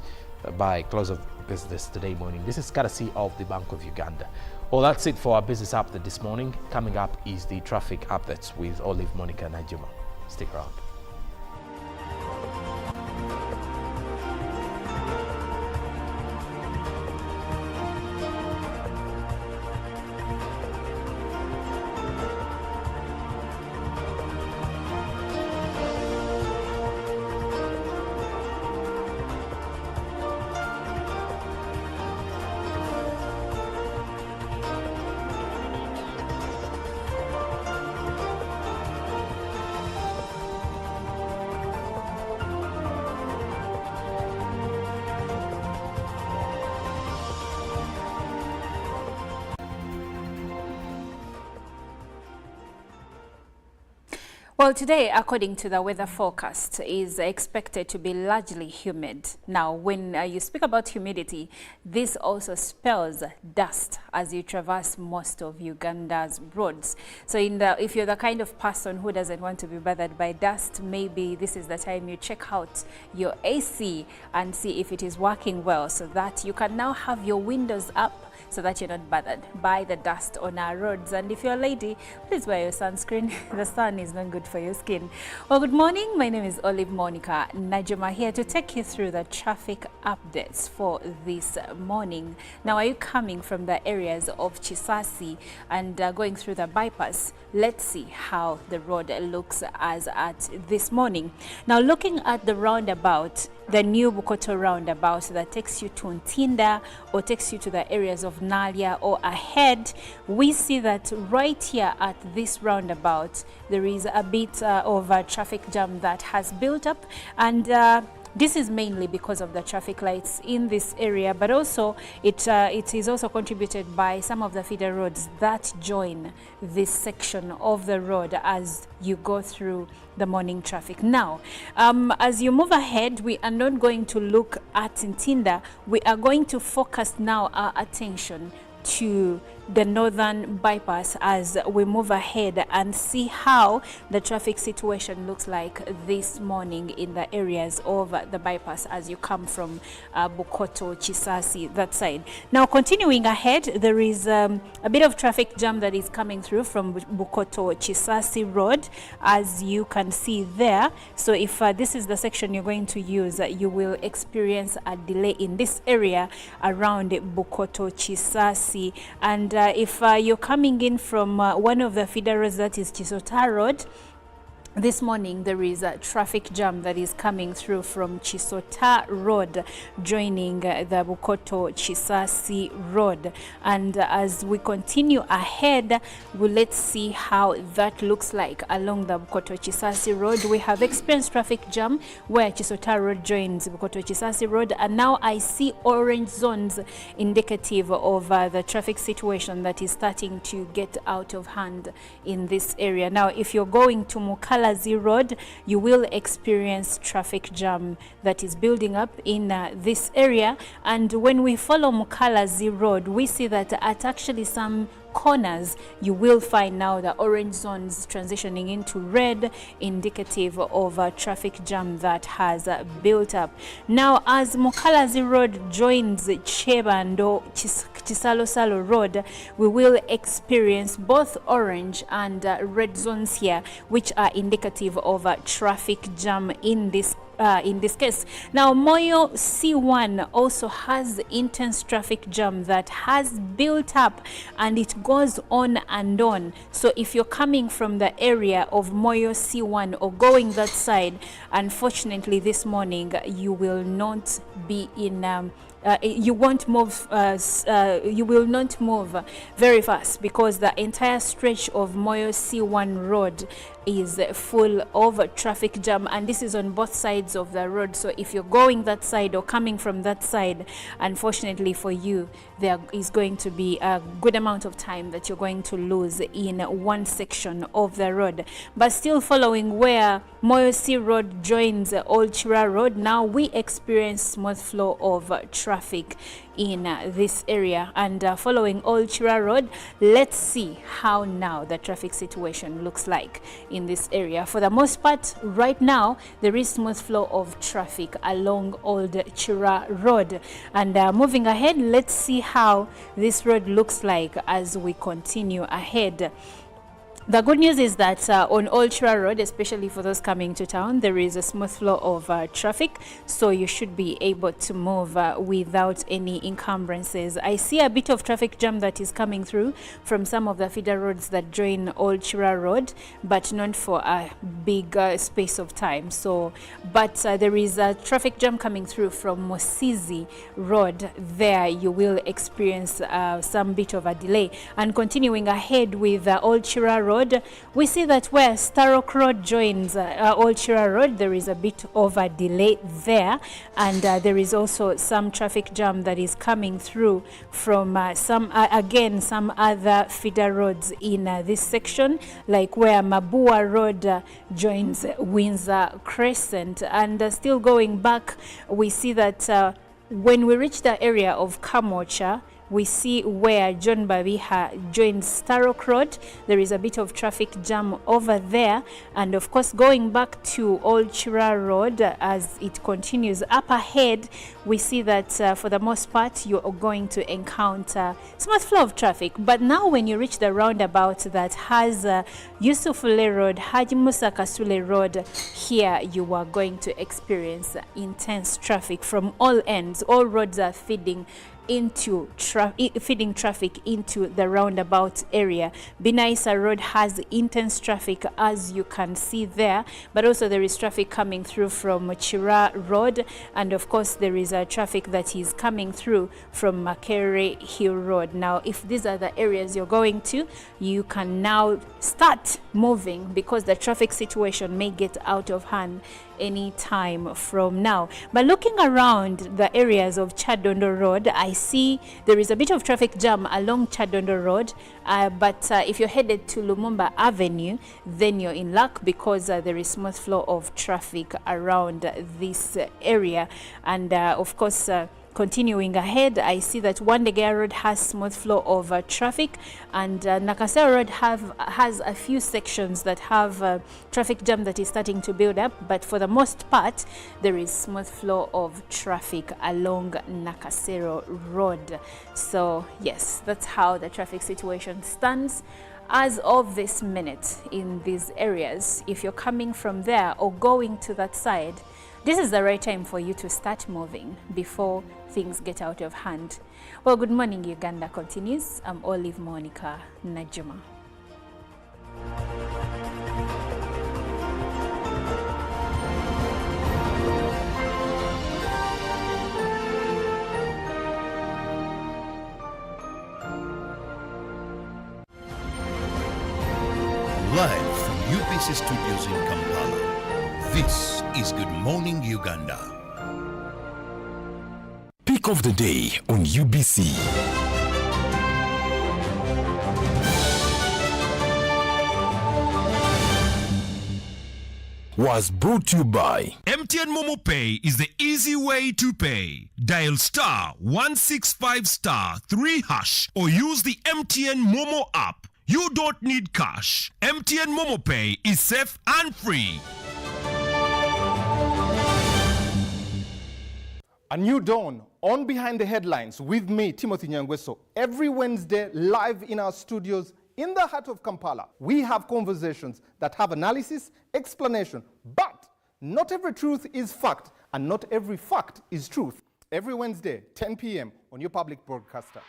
by close of business today morning. This is courtesy of the Bank of Uganda. Well, that's it for our business update this morning. Coming up is the traffic updates with Olive, Monica, and Najuma. Stick around. Well, today, according to the weather forecast, is expected to be largely humid. Now, when you speak about humidity, this also spells dust as you traverse most of Uganda's roads. So if you're the kind of person who doesn't want to be bothered by dust, maybe this is the time you check out your AC and see if it is working well, so that you can now have your windows up so that you're not bothered by the dust on our roads. And if you're a lady, please wear your sunscreen. The sun is not good for your skin. Well, good morning. My name is Olive Monica Najuma, here to take you through the traffic updates for this morning. Now, are you coming from the areas of Chisasi and going through the bypass? Let's see how the road looks as at this morning. Now, looking at the roundabout, the new Bukoto roundabout that takes you to Ntinda or takes you to the areas of Nalia or ahead, we see that right here at this roundabout there is a bit of a traffic jam that has built up, and This is mainly because of the traffic lights in this area, but also it is also contributed by some of the feeder roads that join this section of the road as you go through the morning traffic. Now, as you move ahead, we are not going to look at Ntinda. We are going to focus now our attention to the northern bypass as we move ahead and see how the traffic situation looks like this morning in the areas of the bypass as you come from Bukoto, Chisasi, that side. Now, continuing ahead, there is a bit of traffic jam that is coming through from Bukoto, Chisasi Road, as you can see there. So if this is the section you're going to use, you will experience a delay in this area around Bukoto, Chisasi. And if you're coming in from one of the feeder roads, that is Chisota Road, this morning there is a traffic jam that is coming through from Chisota Road joining the Bukoto Chisasi Road. And as we continue ahead, let's see how that looks like along the Bukoto Chisasi Road. We have experienced traffic jam where Chisota Road joins Bukoto Chisasi Road, and now I see orange zones indicative of the traffic situation that is starting to get out of hand in this area. Now, if you're going to Mukalazi Road, you will experience traffic jam that is building up in this area. And when we follow Mukalazi Road, we see that at actually some corners you will find now the orange zones transitioning into red, indicative of a traffic jam that has built up. Now, as Mukalazi Road joins Chebando Chisalo Road, we will experience both orange and red zones here, which are indicative of a traffic jam in this case. Now, Moyo C1 also has intense traffic jam that has built up, and it goes on and on. So if you're coming from the area of Moyo C1 or going that side, unfortunately this morning you will not be in you won't move you will not move very fast, because the entire stretch of Moyo C1 road is full of traffic jam, and this is on both sides of the road. So if you're going that side or coming from that side, unfortunately for you, there is going to be a good amount of time that you're going to lose in one section of the road. But still following where Moyo C Road joins Old Chira Road, now we experience smooth flow of traffic in this area. And following Old Chira Road, let's see how now the traffic situation looks like in this area. For the most part, right now there is smooth flow of traffic along Old Chira Road. And moving ahead, let's see how this road looks like as we continue ahead. The good news is that on Old Chira Road, especially for those coming to town, there is a smooth flow of traffic, so you should be able to move without any encumbrances. I see a bit of traffic jam that is coming through from some of the feeder roads that join Old Chira Road, but not for a big space of time. So, but there is a traffic jam coming through from Mosizi Road. There you will experience some bit of a delay. And continuing ahead with Old Chira Road, we see that where Starrock Road joins Old Chira Road, there is a bit of a delay there, and there is also some traffic jam that is coming through from some other feeder roads in this section, like where Mabua Road joins Windsor Crescent. And still going back, we see that when we reach the area of Kamocha, we see where John Babiha joins Starrock Road. There is a bit of traffic jam over there. And of course, going back to Old Chira Road, as it continues up ahead, we see that for the most part, you are going to encounter smooth flow of traffic. But now when you reach the roundabout that has Yusufule Road, Haji Musa Kasule Road, here you are going to experience intense traffic from all ends. All roads are feeding traffic into the roundabout area. Binaisa Road has intense traffic, as you can see there, but also there is traffic coming through from Chira Road, and of course there is a traffic that is coming through from Makere Hill Road. Now, if these are the areas you're going to, you can now start moving, because the traffic situation may get out of hand any time from now. But looking around the areas of Chadondo Road, I see there is a bit of traffic jam along Chadondo Road, but if you're headed to Lumumba Avenue, then you're in luck because there is smooth flow of traffic around this area. And of course, continuing ahead, I see that Wandegea Road has smooth flow of traffic, and Nakasero Road has a few sections that have traffic jam that is starting to build up, but for the most part, there is smooth flow of traffic along Nakasero Road. So yes, that's how the traffic situation stands as of this minute in these areas. If you're coming from there or going to that side, this is the right time for you to start moving before things get out of hand. Well, good morning, Uganda continues. I'm Olive Monica Najuma. Live from UBC Studios in Kampala, this is Good Morning Uganda. Pick of the day on UBC. Was brought to you by MTN Momo Pay is the easy way to pay. Dial *165*3# or use the MTN Momo app. You don't need cash. MTN Momo Pay is safe and free. A new dawn on Behind the Headlines with me, Timothy Nyangweso. Every Wednesday, live in our studios in the heart of Kampala. We have conversations that have analysis, explanation, but not every truth is fact, and not every fact is truth. Every Wednesday, 10 p.m. on your public broadcaster.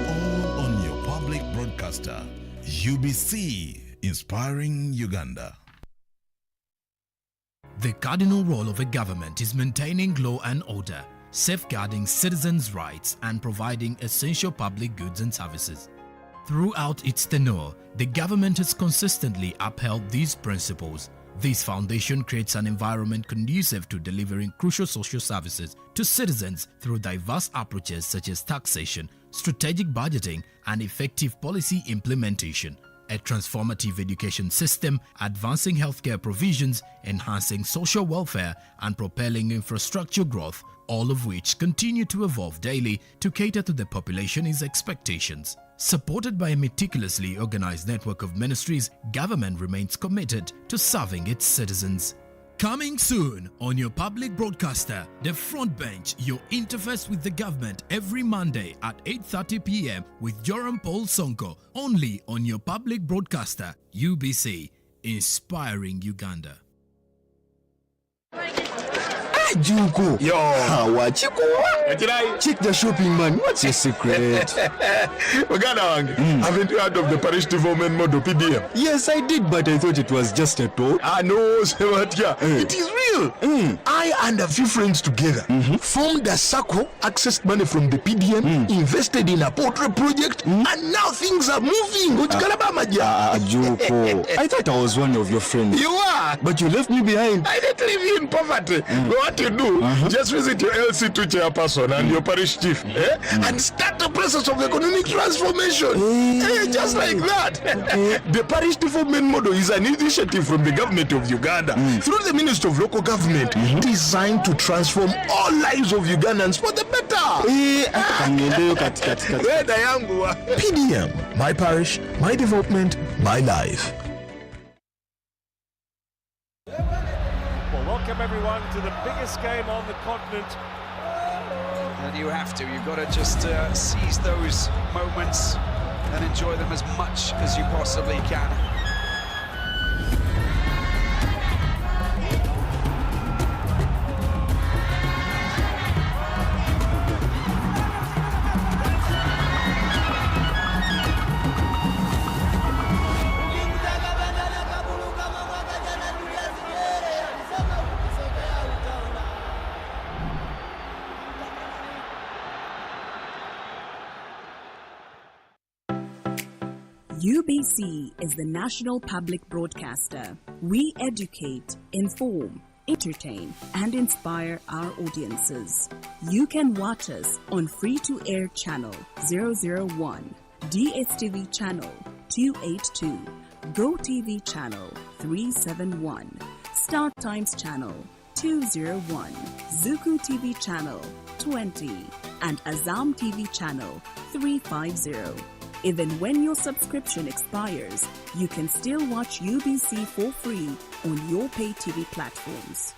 All on your public broadcaster, UBC, inspiring Uganda. The cardinal role of a government is maintaining law and order, safeguarding citizens' rights, and providing essential public goods and services. Throughout its tenure, the government has consistently upheld these principles. This foundation creates an environment conducive to delivering crucial social services to citizens through diverse approaches such as taxation, strategic budgeting, and effective policy implementation. A transformative education system, advancing healthcare provisions, enhancing social welfare, and propelling infrastructure growth, all of which continue to evolve daily to cater to the population's expectations. Supported by a meticulously organized network of ministries, government remains committed to serving its citizens. Coming soon on your public broadcaster, The Front Bench, your interface with the government every Monday at 8:30 p.m. with Joram Paul Sonko, only on your public broadcaster, UBC, inspiring Uganda. Junko. Yo. Check the shopping man. What's your secret? Haven't you heard of the parish development model PDM? Yes, I did, but I thought it was just a talk. No, it is real. I and a few friends together formed a circle, accessed money from the PDM, invested in a poultry project, and now things are moving. Junko. I thought I was one of your friends. You are. But you left me behind. I didn't leave you in poverty. What you do, just visit your LC2 chairperson and your parish chief and start the process of economic transformation. Just like that. The parish development model is an initiative from the government of Uganda through the Ministry of Local Government designed to transform all lives of Ugandans for the better. PDM, my parish, my development, my life. Welcome everyone to the biggest game on the continent. And you have to, you've got to just seize those moments and enjoy them as much as you possibly can. UBC is the national public broadcaster. We educate, inform, entertain, and inspire our audiences. You can watch us on free-to-air channel 001, DSTV channel 282, GoTV channel 371, Star Times channel 201, Zuku TV channel 20, and Azam TV channel 350. Even when your subscription expires, you can still watch UBC for free on your pay TV platforms.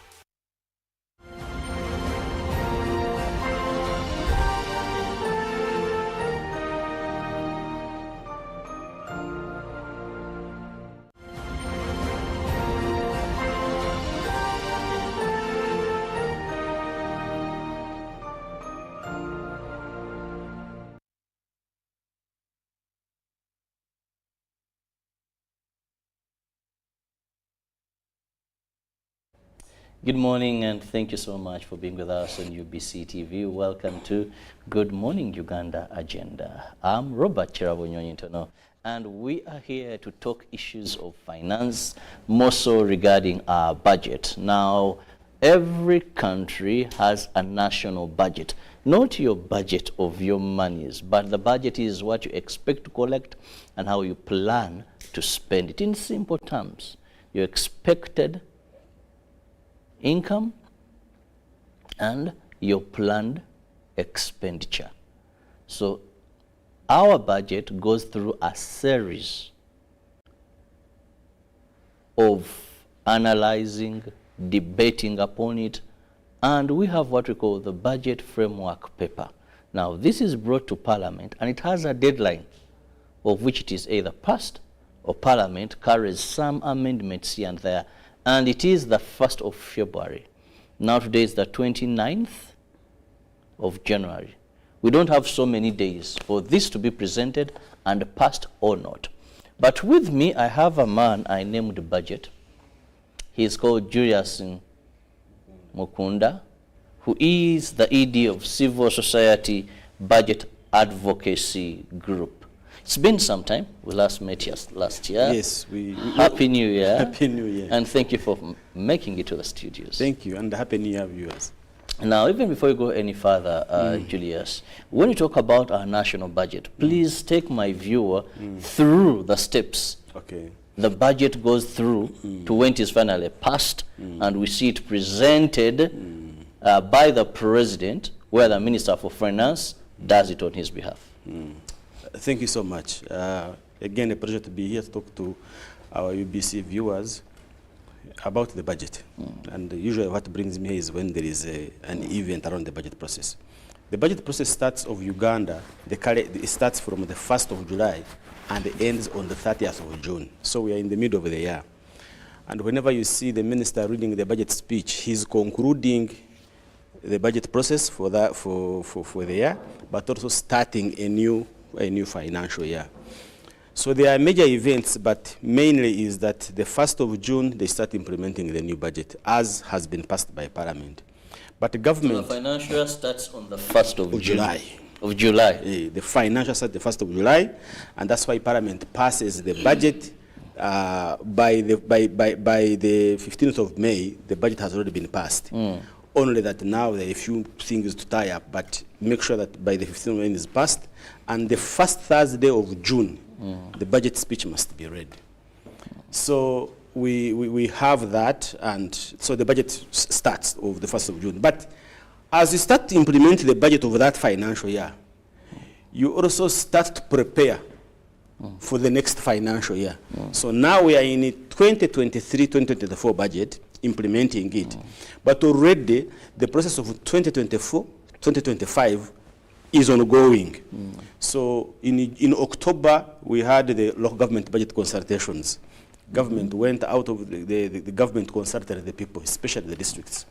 Good morning and thank you so much for being with us on UBC TV. Welcome to Good Morning Uganda Agenda. I'm Robert Chirabonyonyintono and we are here to talk issues of finance, more so regarding our budget. Now, every country has a national budget. Not your budget of your monies, but the budget is what you expect to collect and how you plan to spend it. In simple terms, your expected income and your planned expenditure. So our budget goes through a series of analyzing, debating upon it, and we have what we call the budget framework paper. Now this is brought to Parliament and it has a deadline of which it is either passed or Parliament carries some amendments here and there, and it is the 1st of February. Now today is the 29th of January. We don't have so many days for this to be presented and passed or not. But with me, I have a man I named Budget. He is called Julius Mukunda, who is the ED of Civil Society Budget Advocacy Group. It's been some time. We last met last year. Yes. Happy New Year. Happy New Year. And thank you for making it to the studios. Thank you, and Happy New Year, viewers. Now, even before you go any further, Julius, when you talk about our national budget, please take my viewer through the steps. Okay. The budget goes through to when it is finally passed, and we see it presented by the president, where the Minister for Finance does it on his behalf. Thank you so much. Again, a pleasure to be here to talk to our UBC viewers about the budget. And usually what brings me here is when there is an event around the budget process. The budget process starts of Uganda, it starts from the 1st of July and ends on the 30th of June. So we are in the middle of the year. And whenever you see the minister reading the budget speech, he's concluding the budget process for the year, but also starting a new financial year. So there are major events, but mainly is that the 1st of June, they start implementing the new budget, as has been passed by Parliament. But the government... So the financial year starts on the 1st of July. Of July. The financial starts the 1st of July, and that's why Parliament passes the budget. By the 15th of May, the budget has already been passed. Only that now there are a few things to tie up, but make sure that by the 15th of May it is passed, and the first Thursday of June, the budget speech must be read. So we have that, and so the budget starts of the 1st of June. But as you start to implement the budget of that financial year, you also start to prepare for the next financial year. So now we are in a 2023-2024 budget, implementing it. But already the process of 2024-2025 is ongoing. So in October, we had the local government budget consultations. Government went out of the government consulted the people, especially the districts.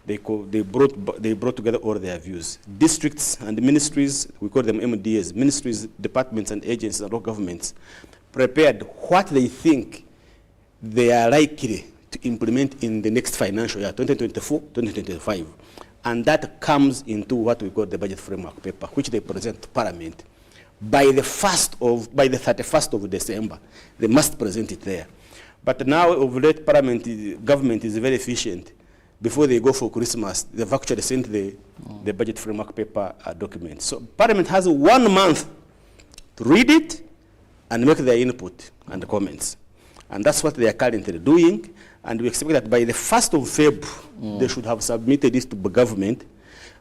They brought together all their views. Districts and ministries, we call them MDAs, ministries, departments and agencies and local governments, prepared what they think they are likely to implement in the next financial year, 2024-2025. And that comes into what we call the budget framework paper, which they present to Parliament. by the 31st of December. They must present it there. But now, of late, government is very efficient. Before they go for Christmas, they've actually sent the budget framework paper document. So Parliament has 1 month to read it and make their input and comments. And that's what they are currently doing. And we expect that by the 1st of February, they should have submitted this to the government.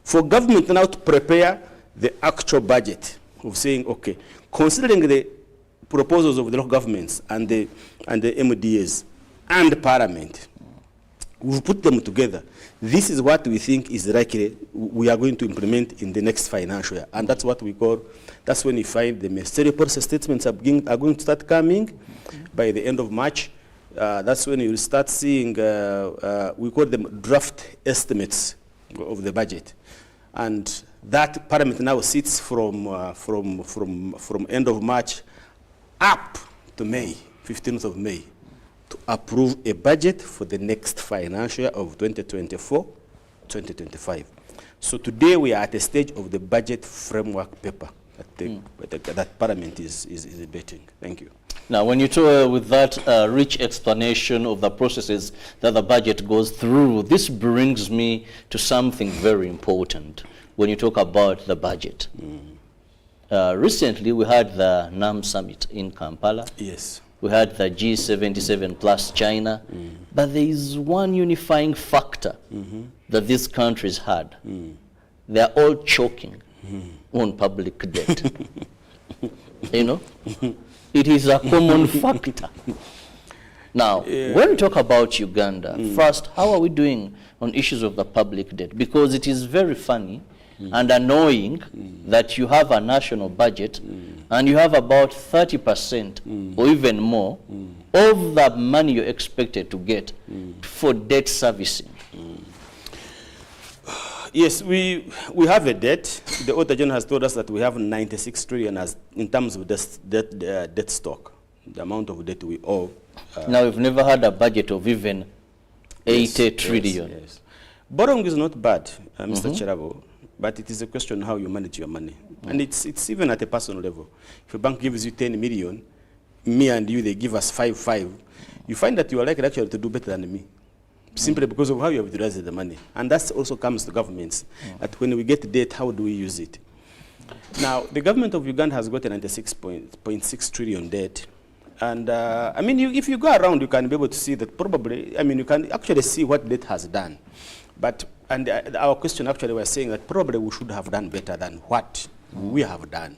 For government now to prepare the actual budget of saying, okay, considering the proposals of the local governments and the MDAs and the Parliament, we've put them together. This is what we think is likely we are going to implement in the next financial year. And that's what we call, that's when you find the ministerial policy statements are going to start coming by the end of March. That's when you will start seeing, we call them draft estimates of the budget. And that Parliament now sits from end of March up to May, 15th of May, to approve a budget for the next financial year of 2024-2025. So today we are at a stage of the budget framework paper that Parliament is debating. Thank you. Now, when you talk with that rich explanation of the processes that the budget goes through, this brings me to something very important when you talk about the budget. Recently, we had the NAM summit in Kampala. Yes. We had the G77 plus China. But there is one unifying factor that these countries had. They are all choking on public debt. You know? It is a common factor. Now, when we talk about Uganda, first, how are we doing on issues of the public debt? Because it is very funny and annoying that you have a national budget and you have about 30% or even more of the money you're expected to get for debt servicing. Yes, we have a debt. The Auditor General has told us that we have 96 trillion in terms of debt stock, the amount of debt we owe. Now, we've never had a budget of even 80 trillion. Yes. Borrowing is not bad, Mr. Cherabo, but it is a question of how you manage your money. And it's even at a personal level. If a bank gives you 10 million, me and you, they give us 5, you find that you are likely actually to do better than me, simply because of how you have utilized the money. And that also comes to governments, that when we get debt, how do we use it? Now, the government of Uganda has got a 96.6 trillion debt. And I mean, if you go around, you can be able to see that probably, I mean, you can actually see what debt has done. But, and our question actually was saying that probably we should have done better than what we have done.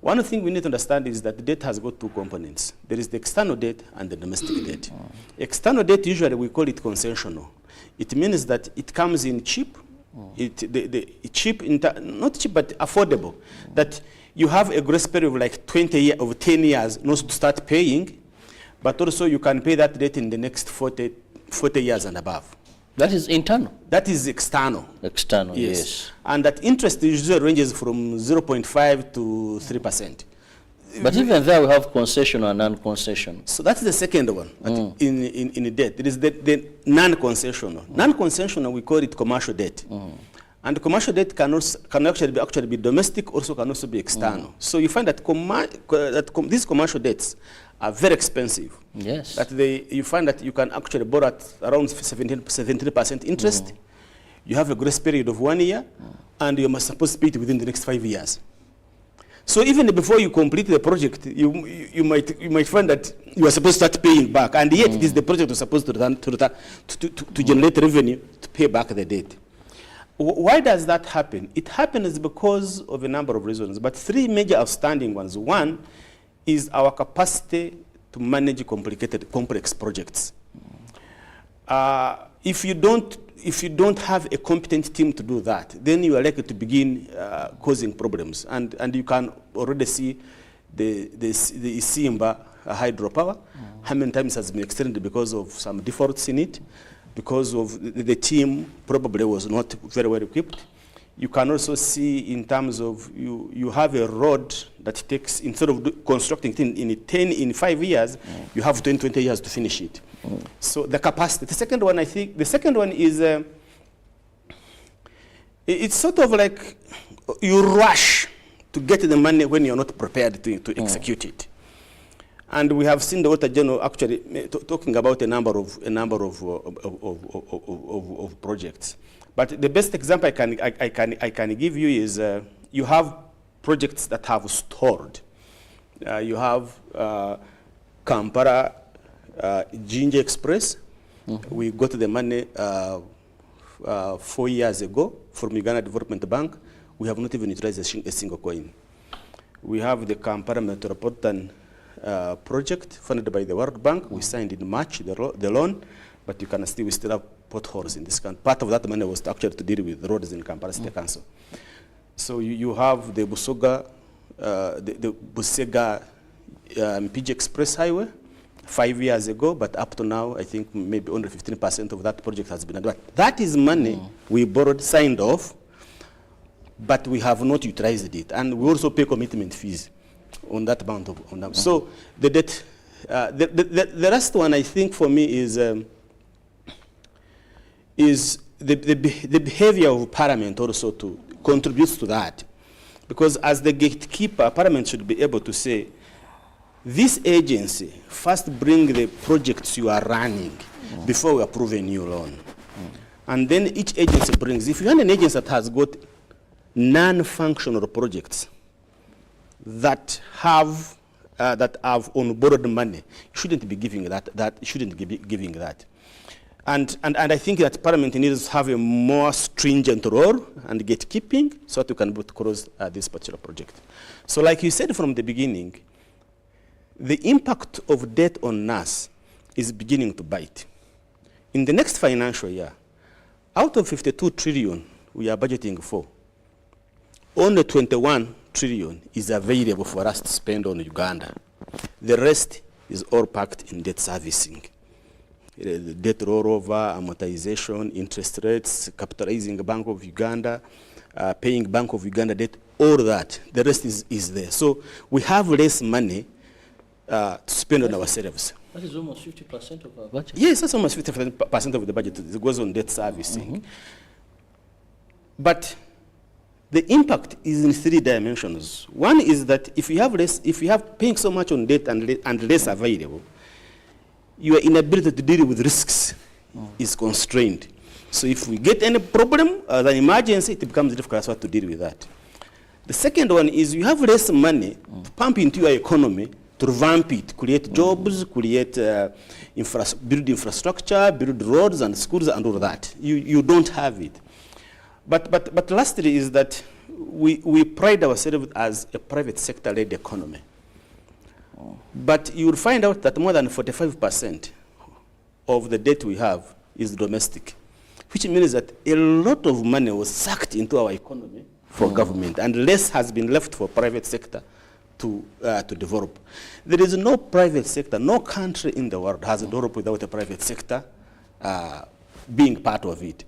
One thing we need to understand is that debt has got two components. There is the external debt and the domestic debt. External debt, usually we call it concessional. It means that it comes in cheap, not cheap, but affordable. That you have a grace period of like 10 years not to start paying, but also you can pay that debt in the next 40 years and above. That is internal? That is external. External, yes. And that interest usually ranges from 0.5 to 3%. But even there we have concessional and non-concessional. So that's the second one in debt. There is the non-concessional. Non-concessional, we call it commercial debt. And commercial debt can actually be domestic, also can also be external. So you find that, these commercial debts are very expensive. Yes. That you find that you can actually borrow at around 17% interest. You have a grace period of 1 year, and you must supposed to pay it within the next 5 years. So even before you complete the project, you might find that you are supposed to start paying back, and yet it is the project that's supposed to generate revenue to pay back the debt. Why does that happen? It happens because of a number of reasons, but three major outstanding ones. One is our capacity to manage complex projects. If you don't have a competent team to do that, then you are likely to begin causing problems. And you can already see the Simba hydropower, how many times has been extended because of some defaults in it, because of the team probably was not very well equipped. You can also see in terms of you have a road that takes, instead of constructing it in 5 years, you have 20 years to finish it. So the capacity. The second one is, it's sort of like you rush to get the money when you're not prepared to execute it. And we have seen the Auditor General actually talking about a number of projects. But the best example I can give you is you have projects that have stalled. You have Kampala Ginger Express. We got the money 4 years ago from Uganda Development Bank. We have not even utilized a single coin. We have the Kampala Metropolitan project funded by the World Bank. We signed in March the loan, but we still have potholes in this country. Part of that money was actually to deal with roads in Kampala City Council. So you have the Busega Mpigi Express Highway 5 years ago, but up to now, I think maybe only 15% of that project has been done. That is money we borrowed, signed off, but we have not utilized it. And we also pay commitment fees on that amount of So the debt, the last one I think for me is the behavior of Parliament also to contributes to that. Because as the gatekeeper, Parliament should be able to say, this agency first bring the projects you are running before we approve a new loan. And then each agency brings, if you have an agency that has got non-functional projects that have on borrowed money, you shouldn't be giving that. And I think that Parliament needs to have a more stringent role and gatekeeping so that we can close this particular project. So like you said from the beginning, the impact of debt on us is beginning to bite. In the next financial year, out of 52 trillion we are budgeting for, only 21 trillion is available for us to spend on Uganda. The rest is all packed in debt servicing. Debt rollover, amortization, interest rates, capitalizing Bank of Uganda, paying Bank of Uganda debt, all that. The rest is there. So we have less money to spend on ourselves. That is almost 50% of our budget. Yes, that's almost 50% of the budget. It goes on debt servicing. But the impact is in 3 dimensions. One is that if you have paying so much on debt and less available, your inability to deal with risks is constrained. So if we get any problem, an emergency, it becomes difficult to deal with that. The second one is you have less money to pump into your economy to revamp it, create jobs, create build infrastructure, build roads and schools and all that. You don't have it. But lastly is that we pride ourselves as a private sector-led economy. But you will find out that more than 45% of the debt we have is domestic, which means that a lot of money was sucked into our economy for government, and less has been left for private sector to develop. There is no private sector, no country in the world has developed without a private sector being part of it.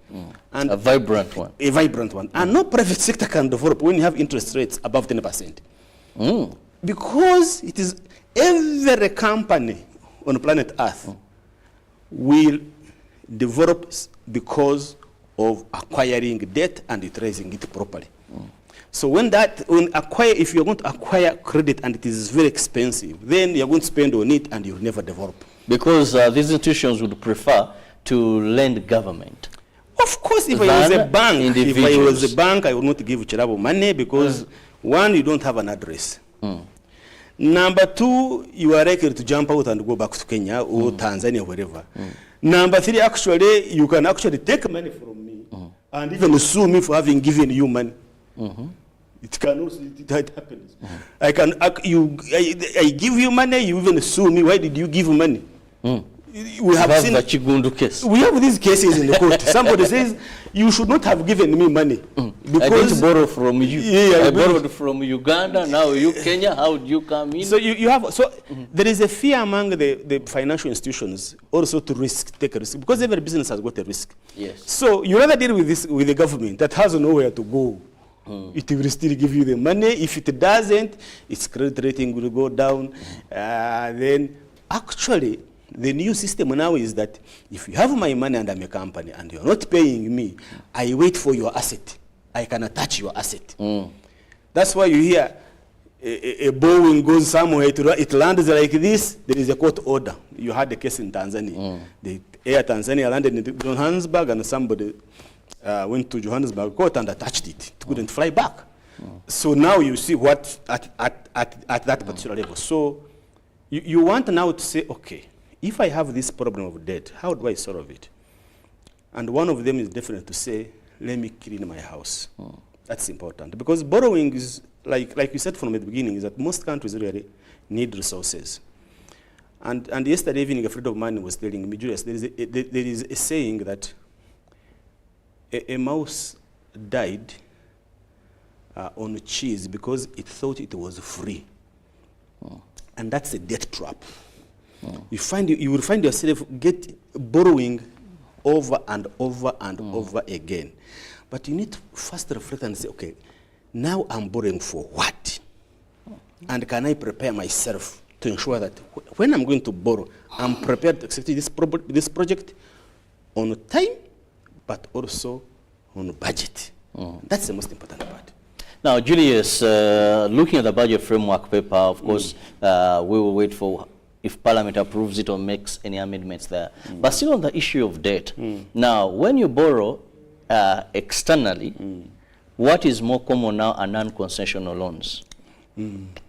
And a vibrant one. A vibrant one. And no private sector can develop when you have interest rates above 10%. Because it is every company on planet Earth will develop because of acquiring debt and utilizing it properly. So if you're going to acquire credit and it is very expensive, then you're going to spend on it and you'll never develop. Because these institutions would prefer to lend government. Of course, if I was a bank, I would not give Chirabo money because one, you don't have an address. Number two, you are likely to jump out and go back to Kenya or Tanzania, wherever. Number three, actually, you can actually take money from me and even sue me for having given you money. It can also, it happens. I give you money, you even sue me. Why did you give money? We have seen the Chigundu case. We have these cases in the court. Somebody says you should not have given me money because I didn't borrow from you. I borrowed from Uganda. Now you Kenya. How do you come in? So you have there is a fear among the financial institutions also to take a risk because every business has got a risk. Yes. So you rather deal with the government that has nowhere to go. It will still give you the money. If it doesn't, its credit rating will go down. Then actually, the new system now is that if you have my money and I'm a company and you're not paying me, I wait for your asset. I can attach your asset. That's why you hear a Boeing goes somewhere, it lands like this, there is a court order. You had a case in Tanzania. The Air Tanzania landed in Johannesburg, and somebody went to Johannesburg court and attached it. It couldn't fly back. So now you see what at that particular level. So you want now to say, okay, if I have this problem of debt, how do I solve it? And one of them is definitely to say, let me clean my house. That's important, because borrowing is, like you said from the beginning, is that most countries really need resources. And yesterday evening, a friend of mine was telling me, Julius, there is a saying that a mouse died on cheese because it thought it was free. And that's a debt trap. You will find yourself borrowing over and over and over again. But you need to first reflect and say, okay, now I'm borrowing for what? And can I prepare myself to ensure that when I'm going to borrow, I'm prepared to execute this project on time, but also on budget. That's the most important part. Now, Julius, looking at the budget framework paper, of course, we will wait for if Parliament approves it or makes any amendments there. But still on the issue of debt, now, when you borrow externally, what is more common now are non-concessional loans.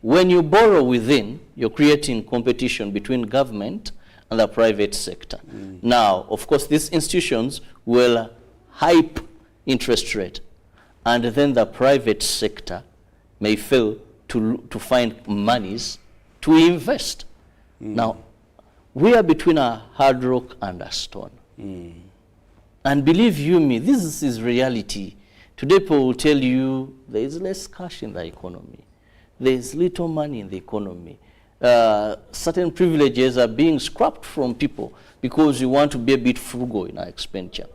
When you borrow within, you're creating competition between government and the private sector. Now, of course, these institutions will hype interest rate, and then the private sector may fail to find monies to invest. Now, we are between a hard rock and a stone. And believe you me, this is reality. Today people will tell you there is less cash in the economy. There is little money in the economy. Certain privileges are being scrapped from people because we want to be a bit frugal in our expenditure.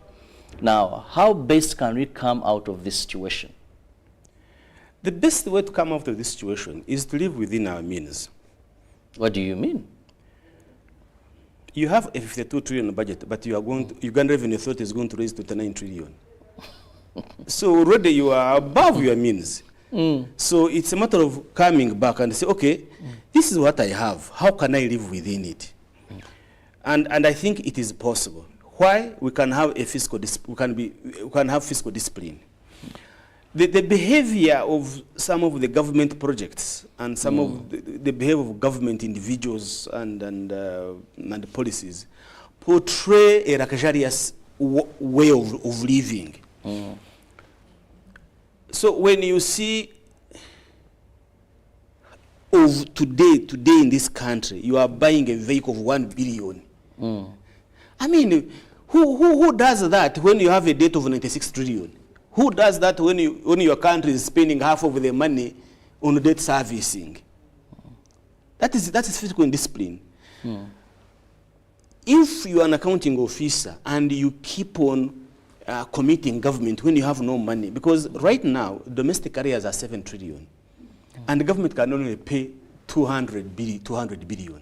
Now, how best can we come out of this situation? The best way to come out of this situation is to live within our means. What do you mean? You have a 52 trillion budget, but you are going to, Uganda Revenue Authority is going to raise 29 trillion. So already you are above your means. So it's a matter of coming back and say, okay, this is what I have. How can I live within it? And I think it is possible. Why? We can have a fiscal we can have fiscal discipline. The behavior of some of the government projects and some of the behavior of government individuals and policies portray a luxurious way of living. So when you see of today in this country, you are buying a vehicle of 1 billion. I mean, who does that when you have a debt of 96 trillion? Who does that when your country is spending half of the money on debt servicing? That is fiscal discipline. If you are an accounting officer and you keep on committing government when you have no money, because right now domestic areas are 7 trillion, and the government can only pay 200 billion.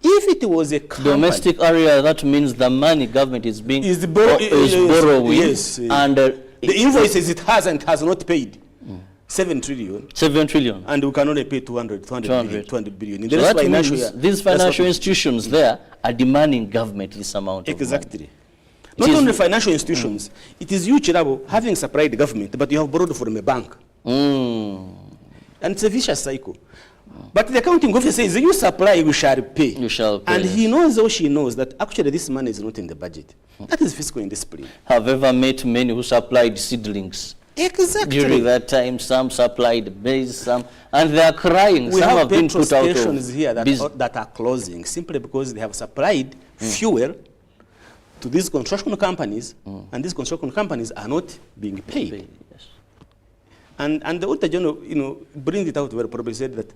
If it was a company, domestic area, that means the money government is borrowing, yes, and the invoices it has and has not paid 7 trillion. 7 trillion. And we can only pay 200 billion. In so that means these financial institutions there are demanding government this amount of exactly. money. Not only financial institutions, it is you, Chirabo, having supplied the government, but you have borrowed from a bank. And it's a vicious cycle. But the accounting officer says, you supply, you shall pay. You shall pay. And he knows or she knows that actually this money is not in the budget. That is fiscal indiscipline. Have ever met many who supplied seedlings? Exactly. During that time, some supplied maize, and they are crying. We some have been put out of stations here that are closing simply because they have supplied fuel to these construction companies, and these construction companies are not being paid. Yes. And the Auditor General, brings it out very probably said that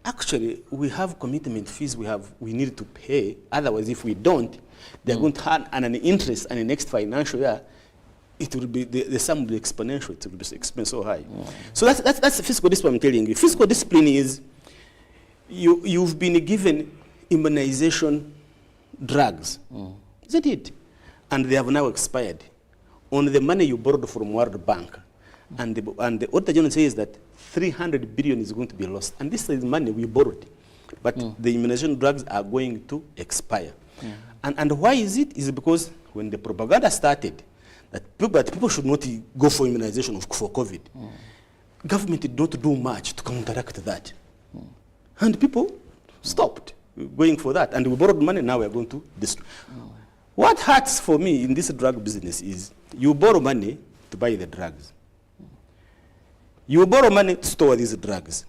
actually we have commitment fees we need to pay. Otherwise, if we don't, they're going to have an interest, and the next financial year, it will be the sum will be exponential. It will be expensive so high. So that's fiscal discipline. I'm telling you, fiscal discipline is you've been given immunization drugs, isn't it? And they have now expired on the money you borrowed from World Bank. And the Auditor General says that 300 billion is going to be lost. And this is money we borrowed. But the immunization drugs are going to expire. And why is it? Is because when the propaganda started, that people should not go for immunization for COVID, government did not do much to counteract that. And people stopped going for that. And we borrowed money, now we are going to destroy. What hurts for me in this drug business is you borrow money to buy the drugs. You borrow money to store these drugs.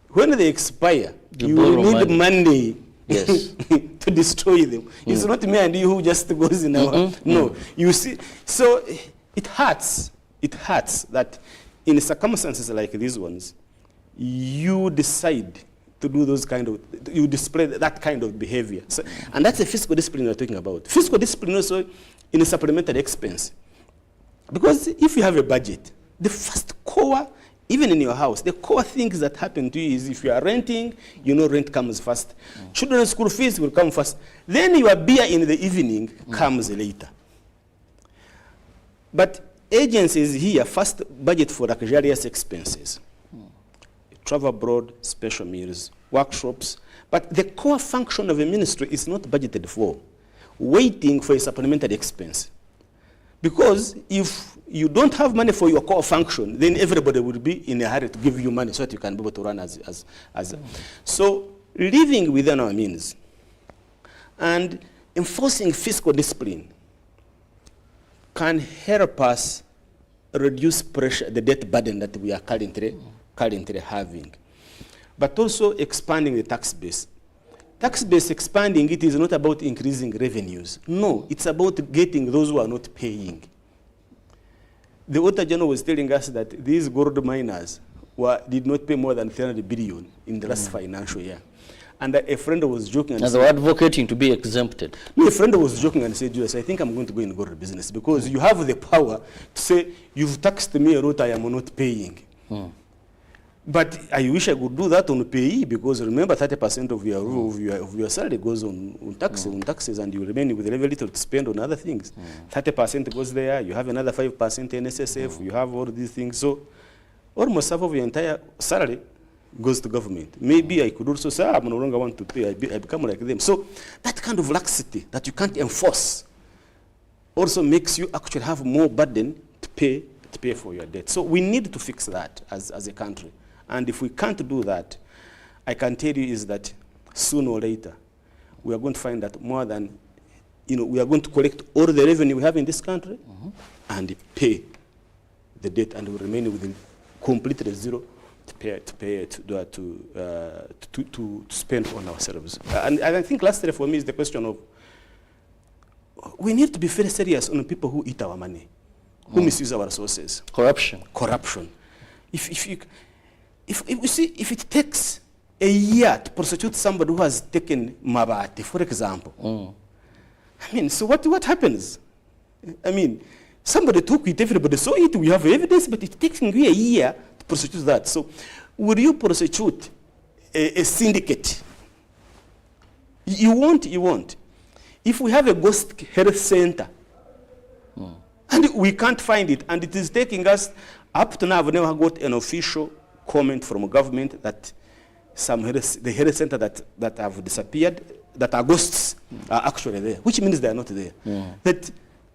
When they expire, you need money to destroy them. It's not me and you who just goes in our... No, you see. So it hurts. It hurts that in circumstances like these ones, you decide to do those kind of... You display that kind of behavior. So, and that's the fiscal discipline we're talking about. Fiscal discipline also in a supplementary expense. Because if you have a budget, the first core, even in your house, the core things that happen to you is if you are renting, you know rent comes first. Children's school fees will come first. Then your beer in the evening comes later. But agencies here first budget for luxurious expenses. Travel abroad, special meals, workshops. But the core function of a ministry is not budgeted for, waiting for a supplementary expense. Because if you don't have money for your core function, then everybody will be in a hurry to give you money so that you can be able to run as. So living within our means and enforcing fiscal discipline can help us reduce pressure, the debt burden that we are currently having. But also expanding the tax base. Tax base expanding, it is not about increasing revenues. No, it's about getting those who are not paying. The Auditor General was telling us that these gold miners did not pay more than 300 billion in the last financial year. And a friend was joking and said, they were advocating to be exempted. No, a friend was joking and said, Julius, I think I'm going to go in gold business because you have the power to say, you've taxed me a lot, I am not paying. But I wish I could do that on payee because remember 30% of your salary goes on taxes and you remain with very little to spend on other things. 30% goes there, you have another 5% NSSF, you have all these things. So almost half of your entire salary goes to government. Maybe I could also say, I'm no longer want to pay, I become like them. So that kind of laxity that you can't enforce also makes you actually have more burden to pay for your debt. So we need to fix that as a country. And if we can't do that, I can tell you is that sooner or later, we are going to find that more than, we are going to collect all the revenue we have in this country and pay the debt and we remain with completely zero to spend on ourselves. And I think lastly for me is the question of, we need to be very serious on people who eat our money, who misuse our resources. Corruption. If it takes a year to prosecute somebody who has taken mabati, for example, I mean, so what happens? I mean, somebody took it, everybody saw it, we have evidence, but it takes you a year to prosecute that. So will you prosecute a syndicate? You won't. If we have a ghost health center, and we can't find it, and it is taking us, up to now, I've never got an official comment from government that the health center that have disappeared, that are ghosts, are actually there, which means they are not there. That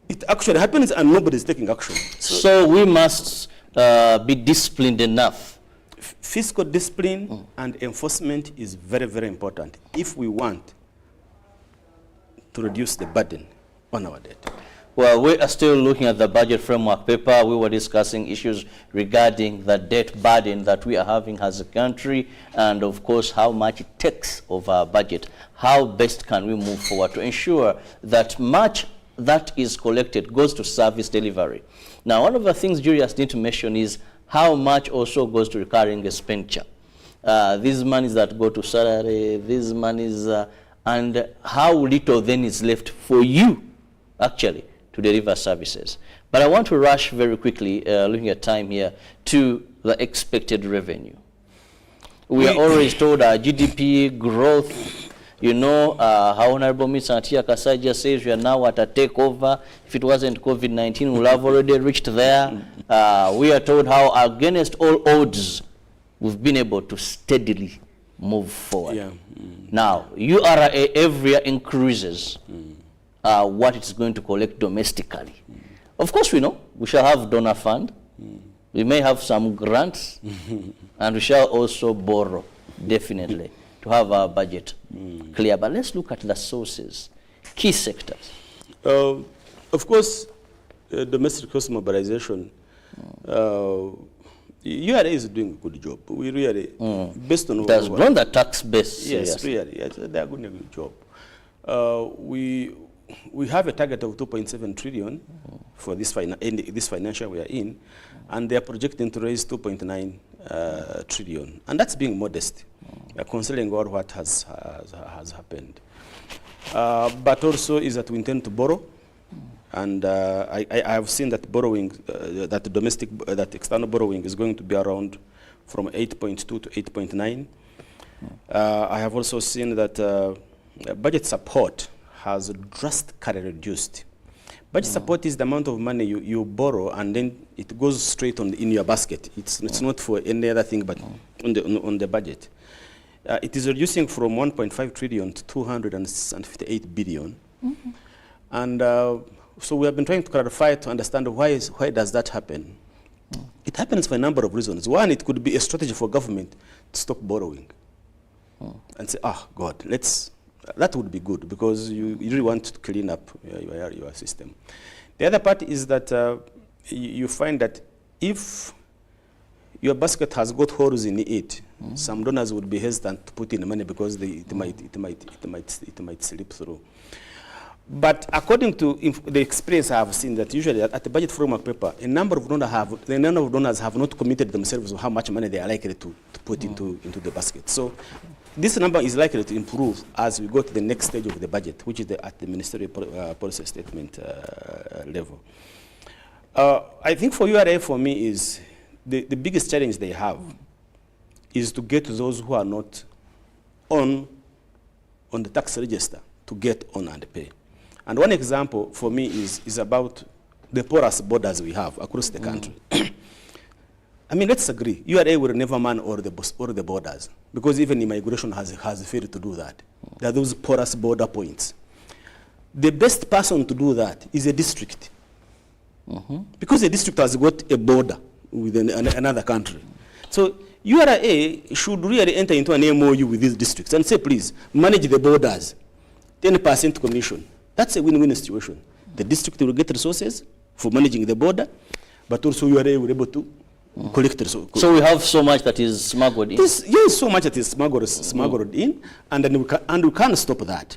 it actually happens and nobody is taking action. So we must be disciplined enough. Fiscal discipline and enforcement is very, very important if we want to reduce the burden on our debt. Well, we are still looking at the budget framework paper. We were discussing issues regarding the debt burden that we are having as a country and, of course, how much it takes of our budget. How best can we move forward to ensure that much that is collected goes to service delivery? Now, one of the things Julius need to mention is how much also goes to recurring expenditure. These monies that go to salary, these monies, and how little then is left for you, actually, to deliver services. But I want to rush very quickly, looking at time here, to the expected revenue. We are always told our GDP growth, how Honorable Mr. Atia Kasaija says we are now at a takeover. If it wasn't COVID-19, we'll have already reached there. We are told how against all odds, we've been able to steadily move forward. Yeah. Now, URA every year increases what it's going to collect domestically. Of course, we know we shall have donor fund. We may have some grants, and we shall also borrow, definitely, to have our budget clear. But let's look at the sources, key sectors. Of course, domestic cost mobilization, URA is doing a good job. We really, based on... It has grown the tax base. Yes, really, yes, they are doing a good job. We have a target of 2.7 trillion for this financial we are in, and they are projecting to raise 2.9 trillion, and that's being modest, considering all what has happened. But also is that we intend to borrow, and I have seen that borrowing, that external borrowing is going to be around from 8.2 to 8.9. I have also seen that budget support has drastically reduced. Budget support is the amount of money you borrow, and then it goes straight in your basket. It's not for any other thing but on the budget. It is reducing from 1.5 trillion to 258 billion. And so we have been trying to clarify to understand why does that happen. It happens for a number of reasons. One, it could be a strategy for government to stop borrowing and say, God, that would be good, because you really want to clean up your system. The other part is that you find that if your basket has got holes in it, some donors would be hesitant to put in money because it might slip through. But according to the experience I have seen, that usually at the budget framework paper, a number of donors have not committed themselves to how much money they are likely to put into the basket. So this number is likely to improve as we go to the next stage of the budget, which is at the ministerial policy statement level. I think for URA, for me, is the biggest challenge they have is to get those who are not on the tax register to get on and pay. And one example for me is about the porous borders we have across the country. I mean, let's agree, URA will never man or the borders, because even immigration has failed to do that. There are those porous border points. The best person to do that is a district, because a district has got a border with another country. So URA should really enter into an MOU with these districts and say, please, manage the borders, 10% commission. That's a win-win situation. The district will get resources for managing the border, but also URA will be able to collect resources. So we have so much that is smuggled in? Yes, so much that is smuggled in, and then we can't stop that.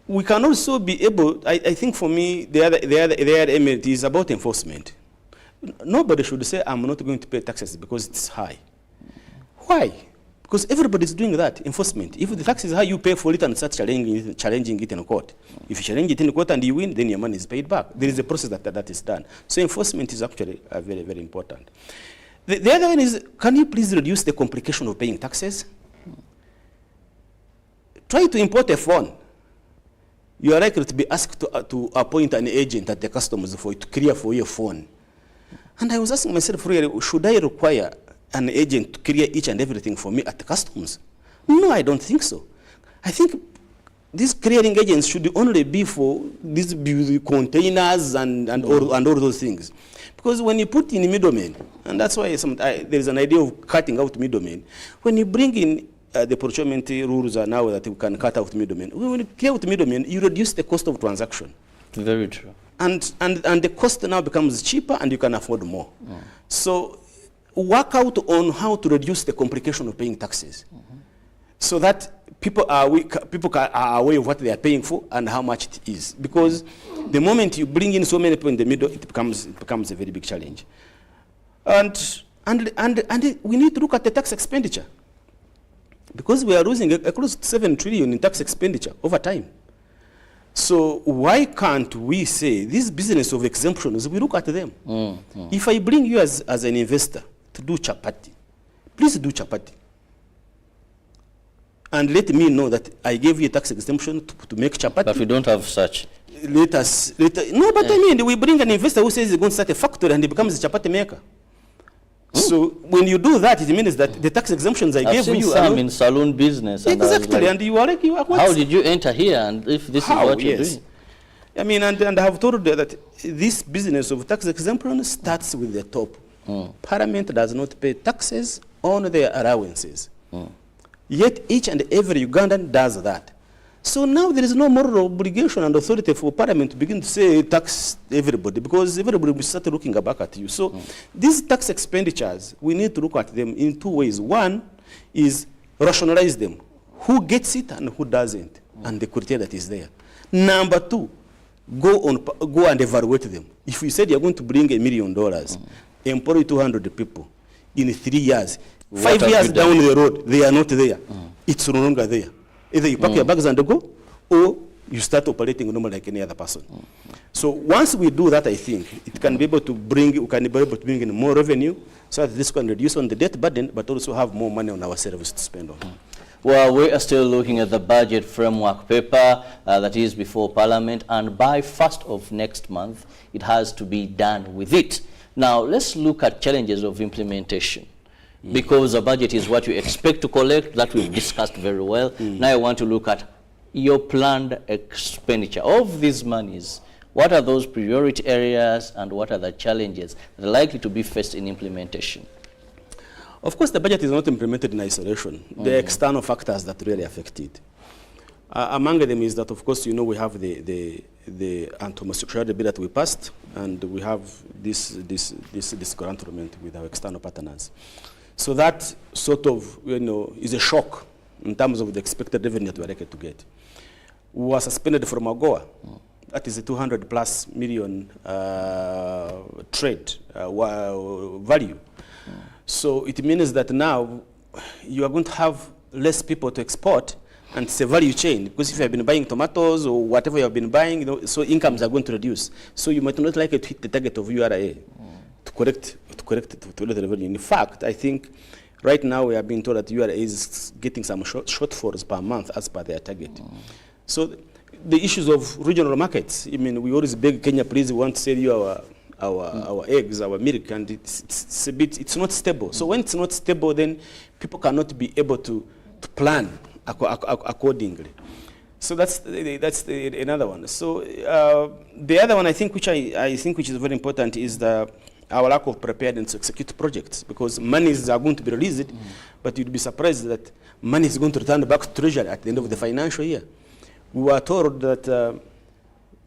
We can also be able, I think for me, the other element is about enforcement. Nobody should say, I'm not going to pay taxes because it's high. Why? Because everybody's doing that, enforcement. If the tax is high, you pay for it and start challenging it in court. If you challenge it in court and you win, then your money is paid back. There is a process that is done. So enforcement is actually very, very important. The other one is, can you please reduce the complication of paying taxes? Try to import a phone. You are likely to be asked to appoint an agent at the customs to clear for your phone. And I was asking myself, really, should I require an agent to clear each and everything for me at the customs? No, I don't think so. I think these clearing agents should only be for these containers and all those things. Because when you put in middlemen, and that's why there is an idea of cutting out middlemen, when you bring in the procurement rules are now that you can cut out middlemen. When you clear out middlemen, you reduce the cost of transaction. Very true. And the cost now becomes cheaper and you can afford more. So work out on how to reduce the complication of paying taxes, so that people are aware of what they are paying for and how much it is. Because the moment you bring in so many people in the middle, it becomes a very big challenge. And we need to look at the tax expenditure, because we are losing close to 7 trillion in tax expenditure over time. So why can't we say this business of exemptions, we look at them. If I bring you as an investor to do chapati, please do chapati. And let me know that I gave you a tax exemption to make chapati. But we don't have such. No, but I mean, we bring an investor who says he's going to start a factory and he becomes a chapati maker. So when you do that, it means that the tax exemptions I gave you are some in saloon business. Exactly, like, and you are like, how did you enter here? And if this is what you're doing? I mean, and I have told you that this business of tax exemption starts with the top. Parliament does not pay taxes on their allowances. Yet each and every Ugandan does that. So now there is no moral obligation and authority for Parliament to begin to say tax everybody, because everybody will start looking back at you. So these tax expenditures, we need to look at them in two ways. One is rationalize them. Who gets it and who doesn't, and the criteria that is there. Number two, go and evaluate them. If you said you're going to bring $1 million, employ 200 people in 3 years, 5 years down the road, they are not there. It's no longer there. Either you pack your bags and go, or you start operating normal like any other person. So once we do that, I think it can be able to bring, in more revenue, so that this can reduce on the debt burden, but also have more money on our service to spend on. Well, we are still looking at the budget framework paper that is before Parliament, and by 1st of next month, it has to be done with it. Now, let's look at challenges of implementation. Because the budget is what you expect to collect, that we've discussed very well. Now I want to look at your planned expenditure of these monies. What are those priority areas and what are the challenges that are likely to be faced in implementation? Of course, the budget is not implemented in isolation. There are external factors that really affect it. Among them is that, of course, you know, we have the anti-homosexuality bill that we passed, and we have this grant agreement with our external partners. So that sort of, you know, is a shock in terms of the expected revenue that we are likely to get. We were suspended from AGOA. That is a 200+ million trade value. So it means that now you are going to have less people to export, and it's a value chain, because if you have been buying tomatoes or whatever you have been buying, you know, so incomes are going to reduce. So you might not likely to hit the target of URA to correct the revenue. In fact, I think right now we are being told that URA is getting some shortfalls per month as per their target. So the issues of regional markets, I mean, we always beg Kenya, please, we want to sell you our eggs, our milk, and it's not stable. So when it's not stable, then people cannot be able to plan accordingly. So that's another one. So the other one I think which is very important is our lack of preparedness to execute projects, because monies are going to be released, but you'd be surprised that money is going to return back to Treasury at the end of the financial year. We were told that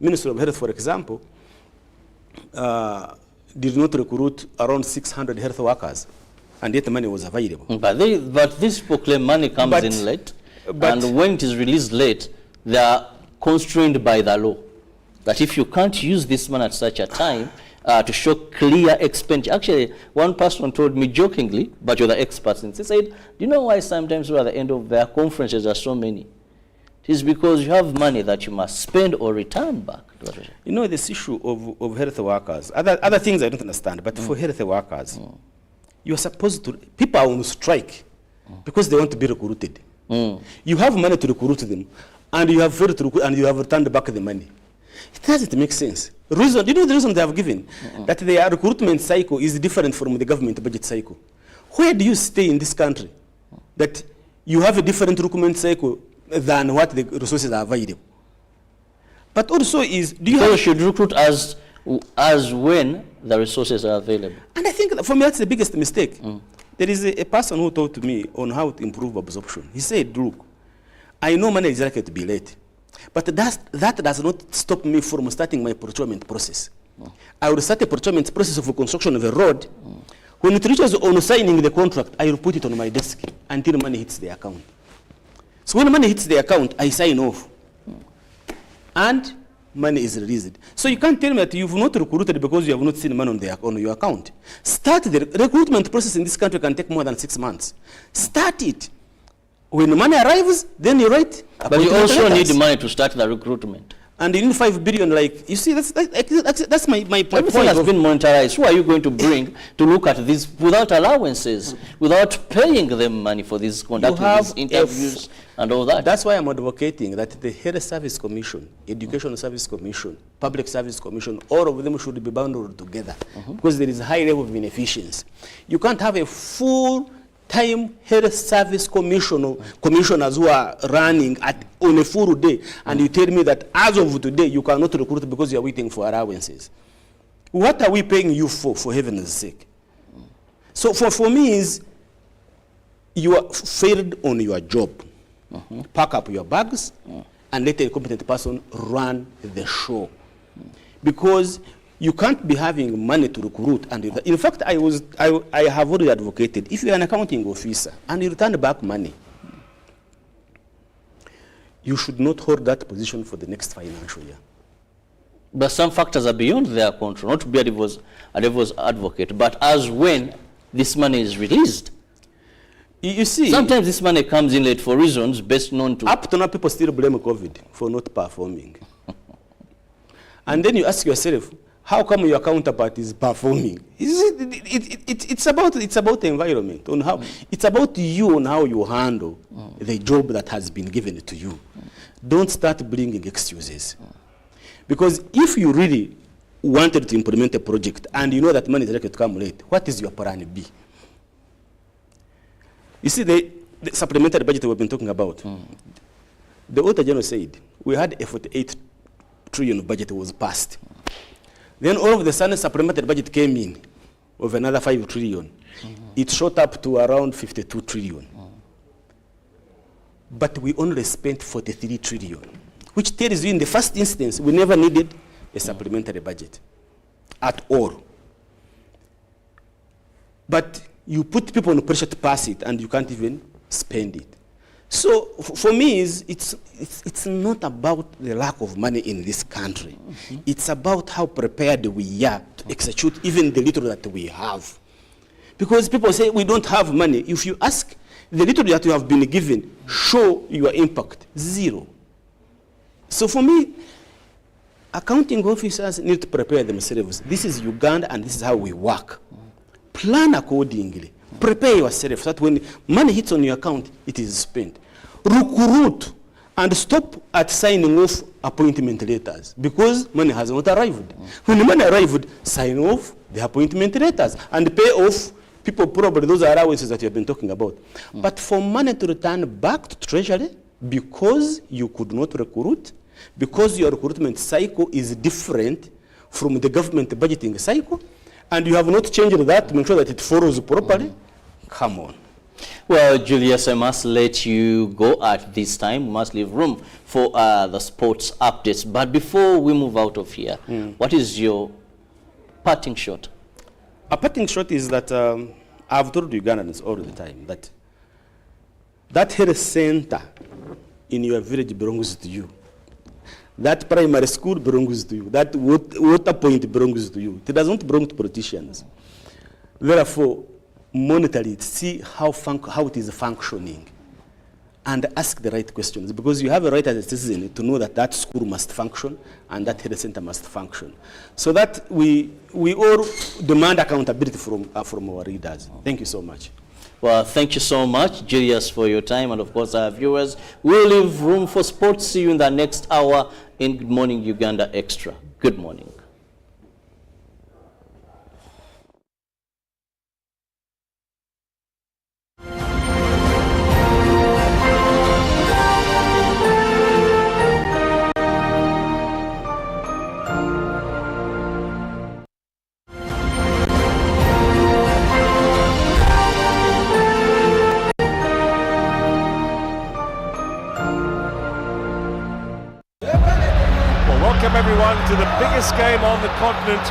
Ministry of Health, for example, did not recruit around 600 health workers, and yet the money was available. But this people claim money comes in late, and when it is released late, they are constrained by the law. That if you can't use this money at such a time to show clear expenditure. Actually, one person told me jokingly, but you're the expert, and he said, do you know why sometimes at the end of their conferences there are so many? It is because you have money that you must spend or return back. You know, this issue of health workers, other things I don't understand, but for health workers, you are supposed to, people are on strike because they want to be recruited. You have money to recruit them, and you have failed to recruit, and you have returned back the money. It doesn't make sense. Reason, you know the reason they have given? That their recruitment cycle is different from the government budget cycle. Where do you stay in this country that you have a different recruitment cycle than what the resources are available? But also is, do you so have... should recruit as when the resources are available? And I think that for me that's the biggest mistake. There is a person who talked to me on how to improve absorption. He said, look, I know money is likely to be late, but that does not stop me from starting my procurement process. I will start a procurement process of construction of a road. When it reaches on signing the contract, I will put it on my desk until money hits the account. So when money hits the account, I sign off. And money is released. So you can't tell me that you've not recruited because you have not seen money on your account. Start the recruitment process in this country can take more than 6 months. Start it. When money arrives, then you write. But you also need money to start the recruitment. And you need 5 billion, like, you see, that's my point. Everything has been monetarized. Who are you going to bring to look at this without allowances, without paying them money for this, conducting these interviews and all that? That's why I'm advocating that the Health Service Commission, Education Service Commission, Public Service Commission, all of them should be bundled together because there is a high level of inefficiency. You can't have a full-time Health Service commissioners who are running on a full day, and you tell me that as of today you cannot recruit because you are waiting for allowances. What are we paying you for heaven's sake? So for me is you are failed on your job. Pack up your bags and let a competent person run the show. Because you can't be having money to recruit. And in fact, I have already advocated, if you're an accounting officer and you return back money, you should not hold that position for the next financial year. But some factors are beyond their control, not to be a devil's advocate, but as when this money is released. You see, sometimes this money comes in late for reasons best known to... Up to now, people still blame COVID for not performing. And then you ask yourself, how come your counterpart is performing? It's about the environment, on how it's about you on how you handle the job that has been given to you. Don't start bringing excuses. Because if you really wanted to implement a project and you know that money is likely to come late, what is your plan B? You see, the supplementary budget we've been talking about, the Auditor General said we had a 48 trillion budget was passed. Then all of the sudden, supplementary budget came in of another 5 trillion. It shot up to around 52 trillion. But we only spent 43 trillion, which tells you in the first instance, we never needed a supplementary budget at all. But you put people on pressure to pass it, and you can't even spend it. So for me, it's not about the lack of money in this country. It's about how prepared we are to execute even the little that we have. Because people say we don't have money. If you ask the little that you have been given, show your impact, zero. So for me, accounting officers need to prepare themselves. This is Uganda, and this is how we work. Plan accordingly. Prepare yourself so that when money hits on your account, it is spent. Recruit and stop at signing off appointment letters because money has not arrived. When the money arrived, sign off the appointment letters and pay off people, probably those allowances that you have been talking about. But for money to return back to Treasury because you could not recruit, because your recruitment cycle is different from the government budgeting cycle, and you have not changed that to make sure that it follows properly, come on. Well, Julius, I must let you go at this time. We must leave room for the sports updates. But before we move out of here, what is your parting shot? A parting shot is that I've told Ugandans all the time that that health center in your village belongs to you. That primary school belongs to you. That water point belongs to you. It doesn't belong to politicians. Therefore, monitor it, see how it is functioning, and ask the right questions, because you have a right as a citizen to know that that school must function and that health center must function. So that we all demand accountability from our leaders. Thank you so much. Well, thank you so much, Julius, for your time, and of course our viewers. We'll leave room for sports. See you in the next hour in Good Morning Uganda Extra. Good morning. Welcome everyone to the biggest game on the continent.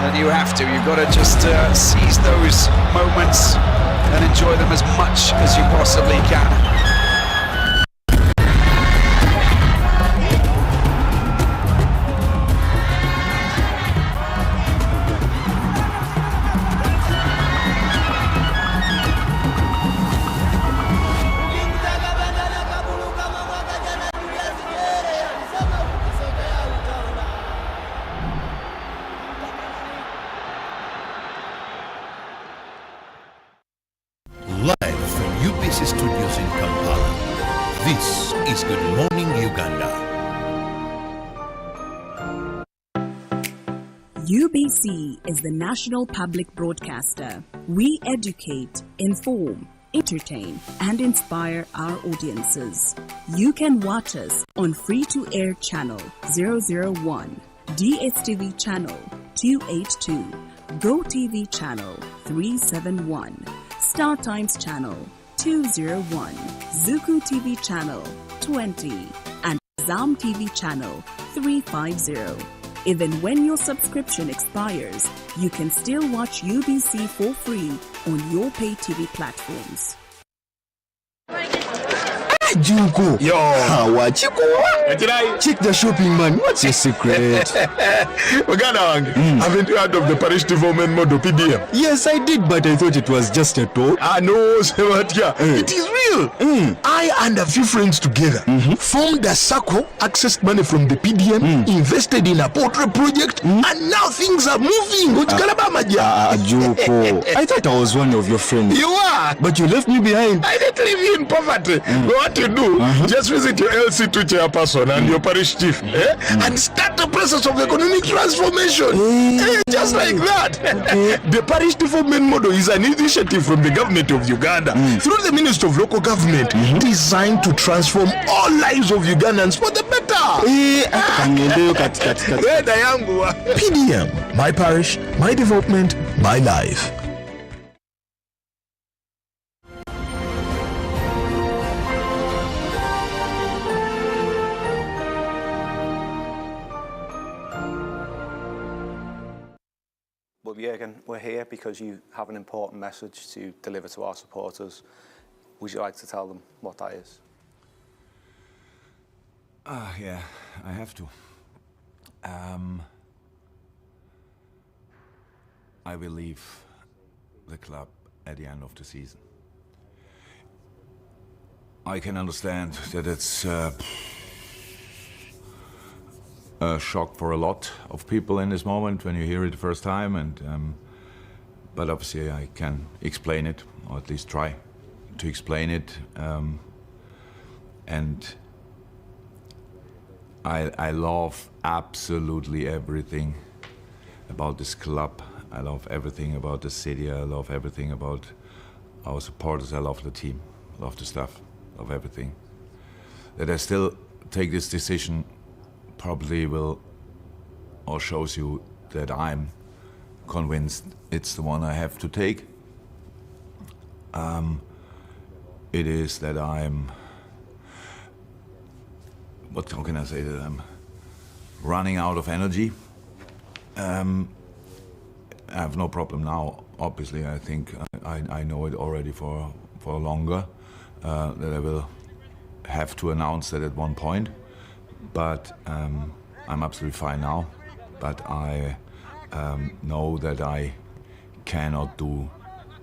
And you have to, you've got to just seize those moments and enjoy them as much as you possibly can. is Good Morning Uganda. UBC is the national public broadcaster. We educate, inform, entertain, and inspire our audiences. You can watch us on free-to-air channel 001, DSTV channel 282, GoTV channel 371, Star Times channel 201, Zuku TV channel 20, and Zam TV channel 350. Even when your subscription expires, you can still watch UBC for free on your pay TV platforms. Junko. Yo. Wachiko. Check the shopping, man. What's your secret? Uganda, haven't you heard of the parish development model PDM? Yes, I did, but I thought it was just a talk. No, Sebatia. It is real. I and a few friends together formed a circle, accessed money from the PDM, invested in a poultry project, and now things are moving. Junko. I thought I was one of your friends. You are. But you left me behind. I didn't leave you in poverty. What you do, just visit your LC2 chairperson and your parish chief and start the process of economic transformation. Just like that. The parish development model is an initiative from the government of Uganda through the Ministry of Local Government designed to transform all lives of Ugandans for the better. PDM, my parish, my development, my life. Well, Jürgen, we're here because you have an important message to deliver to our supporters. Would you like to tell them what that is? Yeah, I have to. I will leave the club at the end of the season. I can understand that it's a shock for a lot of people in this moment when you hear it the first time, but obviously I can explain it, or at least try to explain it, and I love absolutely everything about this club. I love everything about the city. I love everything about our supporters. I love the team, love the staff, love everything. That I still take this decision probably will, or shows you that I'm convinced it's the one I have to take. It is that I'm, how can I say, that I'm running out of energy. I have no problem now, obviously. I think I know it already for longer, that I will have to announce that at one point. But I'm absolutely fine now. But I know that I cannot do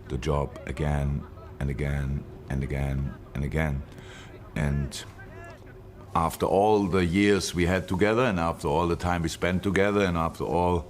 the job again and again and again and again. And after all the years we had together, and after all the time we spent together, and after all